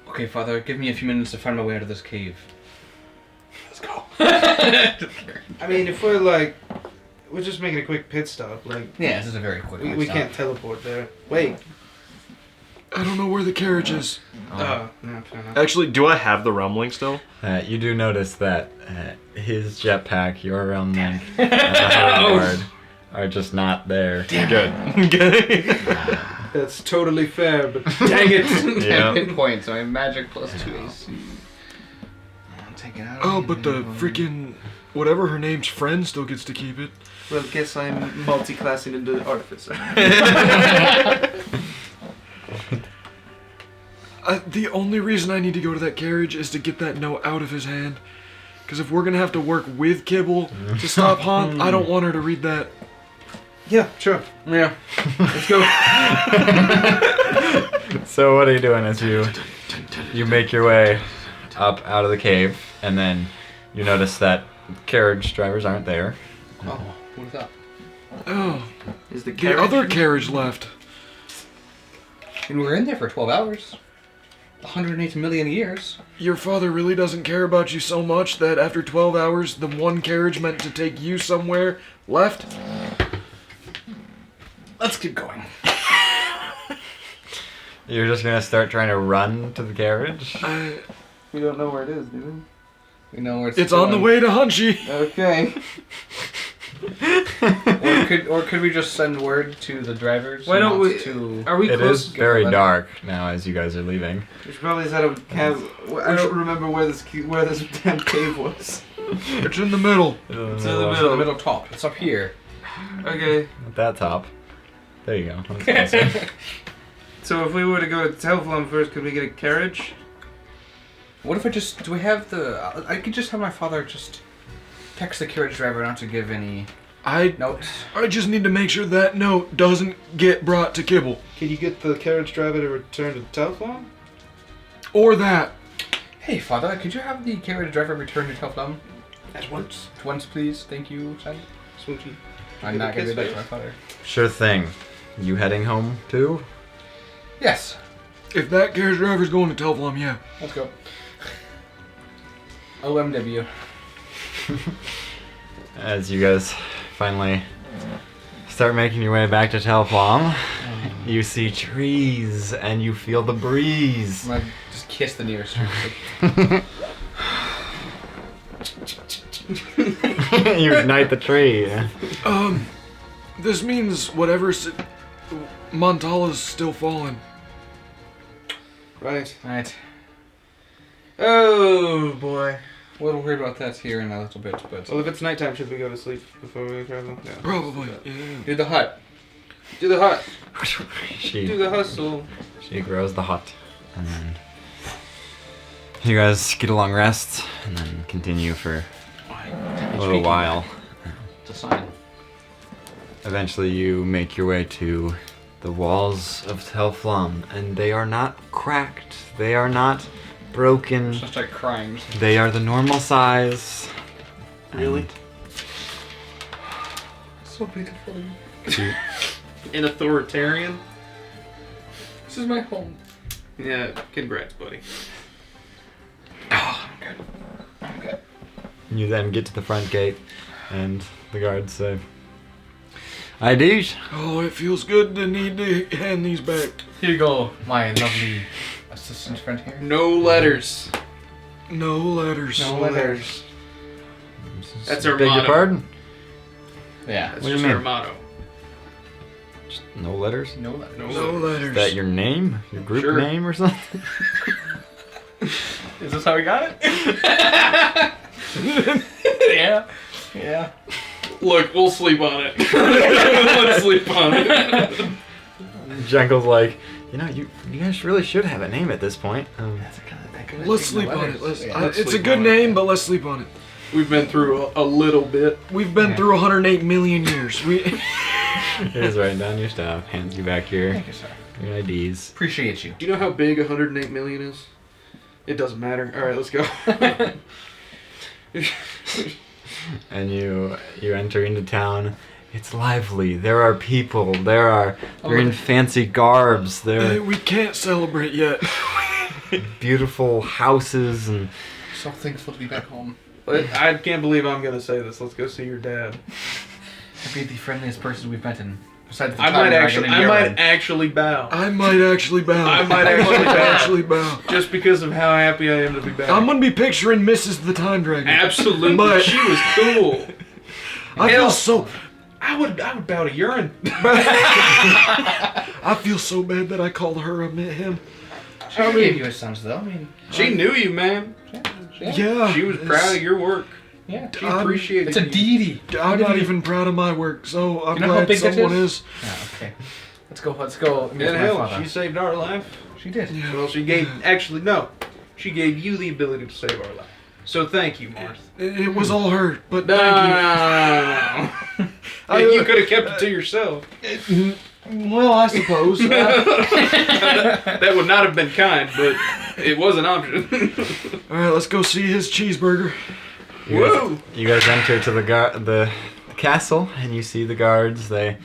Speaker 6: Okay, father, give me a few minutes to find my way out of this cave.
Speaker 1: Let's go.
Speaker 2: I mean, if we're just making a quick pit stop.
Speaker 6: Yeah, this is a very quick
Speaker 2: We
Speaker 6: stop.
Speaker 2: can't teleport there. Wait.
Speaker 5: I don't know where the carriage is.
Speaker 2: No, fair enough.
Speaker 4: Actually, do I have the realm link still?
Speaker 1: You do notice that his jetpack, your realm link, and the hoverboard are just not there.
Speaker 4: Good. Good.
Speaker 2: That's totally fair, but dang it.
Speaker 1: Yeah.
Speaker 7: Hit points. So I'm magic plus 2 AC.
Speaker 6: I'll take it out.
Speaker 5: Oh, but the freaking whatever her name's friend still gets to keep it.
Speaker 2: Well, guess I'm multi-classing into Artificer.
Speaker 5: The only reason I need to go to that carriage is to get that note out of his hand. Because if we're gonna have to work with Kibble to stop Han, I don't want her to read that.
Speaker 2: Yeah, sure.
Speaker 6: Yeah.
Speaker 2: Let's go.
Speaker 1: So what are you doing as you make your way up out of the cave, and then you notice that carriage drivers aren't there.
Speaker 6: Oh, what is that?
Speaker 5: Oh,
Speaker 2: Is the
Speaker 5: the
Speaker 2: carriage?
Speaker 5: other carriage left.
Speaker 6: And we were in there for 12 hours. 108 million years.
Speaker 5: Your father really doesn't care about you so much that after 12 hours, the one carriage meant to take you somewhere left?
Speaker 6: Let's keep going.
Speaker 1: You're just gonna start trying to run to the carriage?
Speaker 2: We don't know where it is, do
Speaker 6: We know where
Speaker 5: It's on the way to Hunchy.
Speaker 2: we? Okay.
Speaker 6: Or could we just send word to the drivers?
Speaker 2: Why don't
Speaker 6: not
Speaker 2: we?
Speaker 6: To...
Speaker 2: Are we
Speaker 1: It
Speaker 2: close?
Speaker 1: is very
Speaker 6: Get the
Speaker 1: dark now as you guys are leaving.
Speaker 2: We should probably set up a cave. I don't remember where this damn cave was.
Speaker 5: It's in the middle.
Speaker 2: It's in the
Speaker 6: It's in the
Speaker 2: middle.
Speaker 6: middle top. It's up here.
Speaker 2: Okay.
Speaker 1: At that top. There you go. That's closer.
Speaker 2: So if we were to go to Telflum first, could we get a carriage?
Speaker 6: What if do we have I could just have my father just text the carriage driver not to give any
Speaker 5: I
Speaker 6: notes.
Speaker 5: just need to make sure that note doesn't get brought to Kibble.
Speaker 2: Can you get the carriage driver to return to Telflum?
Speaker 5: Or that.
Speaker 6: Hey, father, could you have the carriage driver return to Telflum?
Speaker 2: At once.
Speaker 6: At once, please. Thank you, son.
Speaker 2: Smoochy.
Speaker 6: I'm not going to do that to my father.
Speaker 1: Sure thing. You heading home too?
Speaker 6: Yes.
Speaker 5: If that carriage driver's going to Telflum, yeah.
Speaker 6: Let's go. OMW.
Speaker 1: As you guys finally start making your way back to Telflom, you see trees and you feel the breeze.
Speaker 6: I'm gonna just kiss the nearest tree.
Speaker 1: You ignite the tree.
Speaker 5: This means Montala's still falling.
Speaker 2: Right.
Speaker 6: Right.
Speaker 2: Oh boy.
Speaker 6: We'll worry about that here in a little bit, but...
Speaker 2: Well, if it's nighttime, should we go to sleep before we travel? Yeah.
Speaker 5: Probably, yeah.
Speaker 6: Do the hut.
Speaker 2: Do the hut. Do
Speaker 1: She
Speaker 2: the hustle.
Speaker 1: grows the hut, and then you guys get a long rest, and then continue for a little while.
Speaker 6: It's a sign.
Speaker 1: Eventually, you make your way to the walls of Telflum, and they are not cracked. They are not broken.
Speaker 6: Just start crying.
Speaker 1: They are the normal size.
Speaker 2: Really?
Speaker 6: So beautiful.
Speaker 1: And
Speaker 2: An authoritarian?
Speaker 6: This is my home.
Speaker 2: Yeah, congrats, buddy.
Speaker 6: Oh, I'm good.
Speaker 1: you then get to the front gate, and the guards say, IDs?
Speaker 5: Oh, it feels good to need to hand these back.
Speaker 6: Here you go, my lovely assistant friend here.
Speaker 2: No letters.
Speaker 5: No letters.
Speaker 6: No letters.
Speaker 2: That's our
Speaker 1: Beg your
Speaker 2: motto.
Speaker 1: pardon?
Speaker 6: Yeah.
Speaker 2: That's
Speaker 1: What do you
Speaker 2: just our
Speaker 1: mean?
Speaker 2: motto.
Speaker 1: Just no letters?
Speaker 6: No letters.
Speaker 2: No
Speaker 5: No
Speaker 2: letters.
Speaker 5: letters.
Speaker 1: Is that your name? Your group
Speaker 2: Sure.
Speaker 1: name or something?
Speaker 6: Is this how we got it? Yeah. Yeah.
Speaker 2: Look, we'll sleep on it. Let's sleep on it.
Speaker 1: Jungle's like, you guys really should have a name at this point.
Speaker 5: Let's sleep on it. Let's
Speaker 2: let's
Speaker 5: it's a
Speaker 2: sleep
Speaker 5: good
Speaker 2: on it.
Speaker 5: name, but let's sleep on it.
Speaker 2: We've been through a little bit.
Speaker 5: We've been through 108 million years.
Speaker 1: Here's writing down your stuff, hands you back your
Speaker 6: Thank you, sir.
Speaker 1: IDs.
Speaker 6: Appreciate you.
Speaker 2: Do you know how big 108 million is? It doesn't matter. All right, let's go.
Speaker 1: And you enter into town. It's lively. There are people. They're in fancy garbs. There are
Speaker 5: We can't celebrate yet.
Speaker 1: beautiful houses and
Speaker 6: So thankful to be back home.
Speaker 2: I can't believe I'm gonna say this. Let's go see your dad.
Speaker 6: To be the friendliest person we've met in. Besides the
Speaker 2: I
Speaker 6: time
Speaker 2: might
Speaker 6: dragon and Urine.
Speaker 2: actually bow.
Speaker 5: I might actually bow.
Speaker 2: I might actually
Speaker 5: bow.
Speaker 2: Just because of how happy I am to be back.
Speaker 5: I'm gonna be picturing Mrs. the Time Dragon.
Speaker 2: Absolutely,
Speaker 5: But-
Speaker 2: she was cool.
Speaker 5: I
Speaker 2: Hell,
Speaker 5: feel so.
Speaker 2: I would bow to urine.
Speaker 5: I feel so bad that I called her him.
Speaker 6: She gave you his sons, though. I mean,
Speaker 2: She knew you, man.
Speaker 5: Yeah.
Speaker 2: She was proud of your work.
Speaker 6: yeah.
Speaker 2: She appreciated
Speaker 6: It's a
Speaker 2: you.
Speaker 6: deity.
Speaker 5: I'm not even proud of my work, so I'm
Speaker 6: You know how
Speaker 5: glad
Speaker 6: big that
Speaker 5: someone
Speaker 6: is?
Speaker 5: is.
Speaker 6: Yeah, okay. Let's go. Let's go. meet
Speaker 2: And
Speaker 6: my
Speaker 2: hell,
Speaker 6: father.
Speaker 2: she saved our life.
Speaker 6: She did.
Speaker 2: Well, she gave. Actually, no. She gave you the ability to save our life. So thank you, Marth.
Speaker 5: It was all her, but
Speaker 2: No,
Speaker 5: thank you.
Speaker 2: You could have kept it to yourself.
Speaker 5: Well, I suppose.
Speaker 2: That would not have been kind, but it was an option.
Speaker 5: All right, let's go see his cheeseburger.
Speaker 2: Whoa!
Speaker 1: you guys enter to the castle, and you see the guards. They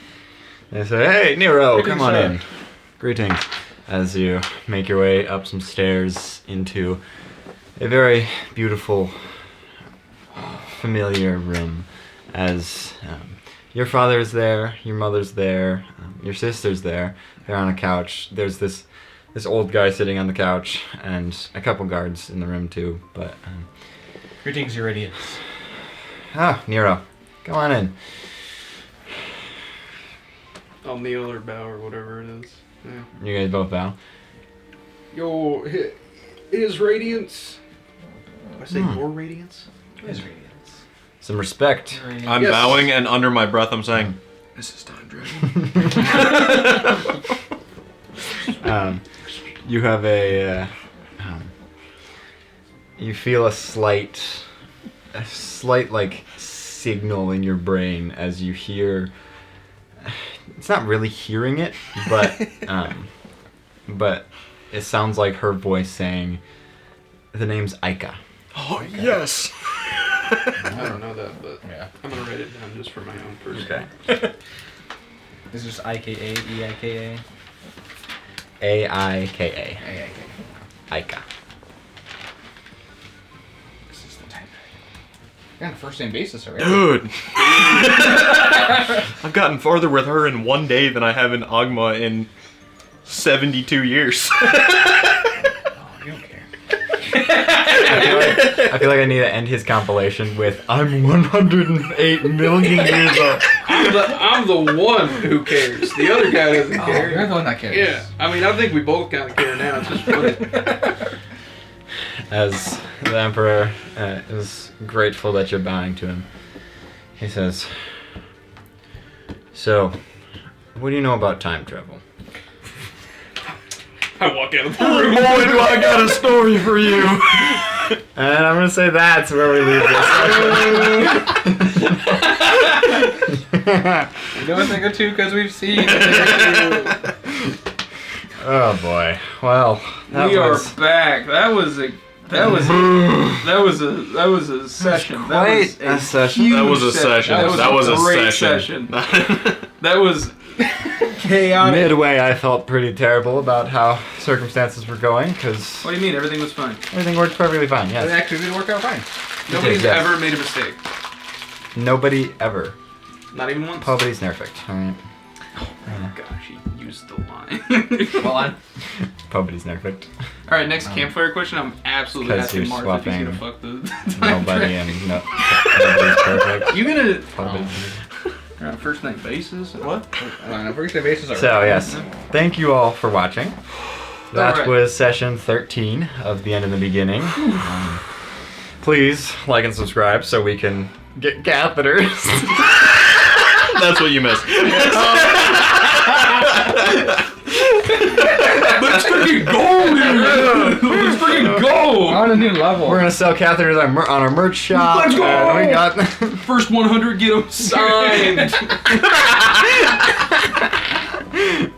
Speaker 1: say, "Hey, Nero,
Speaker 6: Greetings,
Speaker 1: come on
Speaker 6: sir."
Speaker 1: in." Greetings. As you make your way up some stairs into a very beautiful, familiar room. As your father's there, your mother's there, your sister's there. They're on a couch. There's this old guy sitting on the couch, and a couple guards in the room too. But
Speaker 6: Greetings, your idiots.
Speaker 1: Nero, come on in.
Speaker 2: I'll kneel or bow or whatever it is. Yeah.
Speaker 1: You guys both bow.
Speaker 2: His radiance. Did I say your radiance?
Speaker 6: His radiance.
Speaker 1: Some respect.
Speaker 4: I'm
Speaker 2: Yes.
Speaker 4: bowing, and under my breath, I'm saying,
Speaker 5: Mrs. Time Dragon.
Speaker 1: You have you feel a slight like signal in your brain as you hear. It's not really hearing it, but it sounds like her voice saying, "The name's Aika."
Speaker 5: Oh, yes.
Speaker 2: I don't know that, but
Speaker 6: Yeah.
Speaker 2: I'm gonna write it down just for my own personal.
Speaker 1: Okay.
Speaker 6: This is IKA, EIKA.
Speaker 1: AIKA.
Speaker 6: AIKA.
Speaker 1: Aika.
Speaker 6: This is the type. You're on a first name basis already.
Speaker 4: Dude. I've gotten farther with her in one day than I have in Agma in 72 years.
Speaker 6: Oh, you don't care.
Speaker 1: I feel like I need to end his compilation with "I'm 108 million years old."
Speaker 2: I'm the one who cares. The other guy doesn't
Speaker 6: Oh,
Speaker 2: care.
Speaker 6: you're the one that cares.
Speaker 2: Yeah, I mean, I think we both kind of care now. It's just funny.
Speaker 1: As the Emperor is grateful that you're bowing to him, he says, "So, what do you know about time travel?"
Speaker 2: I walk out of the room.
Speaker 5: Boy, do I got a story for you.
Speaker 1: And I'm gonna say that's where we leave this.
Speaker 7: We know a thing or two because we've seen a thing or two.
Speaker 1: Oh boy. Well, that
Speaker 3: We are
Speaker 1: was
Speaker 3: back. That was a session.
Speaker 1: quite a session.
Speaker 3: huge
Speaker 4: That was a session.
Speaker 3: That was a great
Speaker 4: session.
Speaker 3: That was chaotic.
Speaker 1: Midway, I felt pretty terrible about how circumstances were going because
Speaker 3: What do you mean? Everything was fine.
Speaker 1: everything worked perfectly fine.
Speaker 6: It
Speaker 1: Yes.
Speaker 6: actually did work out fine.
Speaker 3: Nobody's
Speaker 1: yes.
Speaker 3: ever made a mistake.
Speaker 1: Nobody ever.
Speaker 3: Not even once.
Speaker 1: Nobody's perfect. All right.
Speaker 3: Gosh, he used the line.
Speaker 6: Well, on.
Speaker 1: Nobody's perfect.
Speaker 3: All right, next campfire question. I'm absolutely
Speaker 1: 'Cause
Speaker 3: asking
Speaker 1: you're
Speaker 3: Martha if he's gonna fuck the
Speaker 1: Nobody and nobody's perfect.
Speaker 3: You gonna
Speaker 1: Nobody's-
Speaker 3: on a first name basis? What?
Speaker 6: On a first name basis.
Speaker 1: So yes, thank you all for watching. That
Speaker 3: Alright.
Speaker 1: was session 13 of The End in the Beginning. Please like and subscribe so we can get catheters.
Speaker 4: That's what you missed.
Speaker 3: Let's freaking go, dude! Let's freaking go!
Speaker 7: On a new level.
Speaker 1: We're gonna sell catheters on our merch shop.
Speaker 3: Let's go!
Speaker 1: And we got
Speaker 3: First 100 get them signed.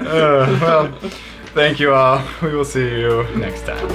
Speaker 1: well, thank you all. We will see you next time.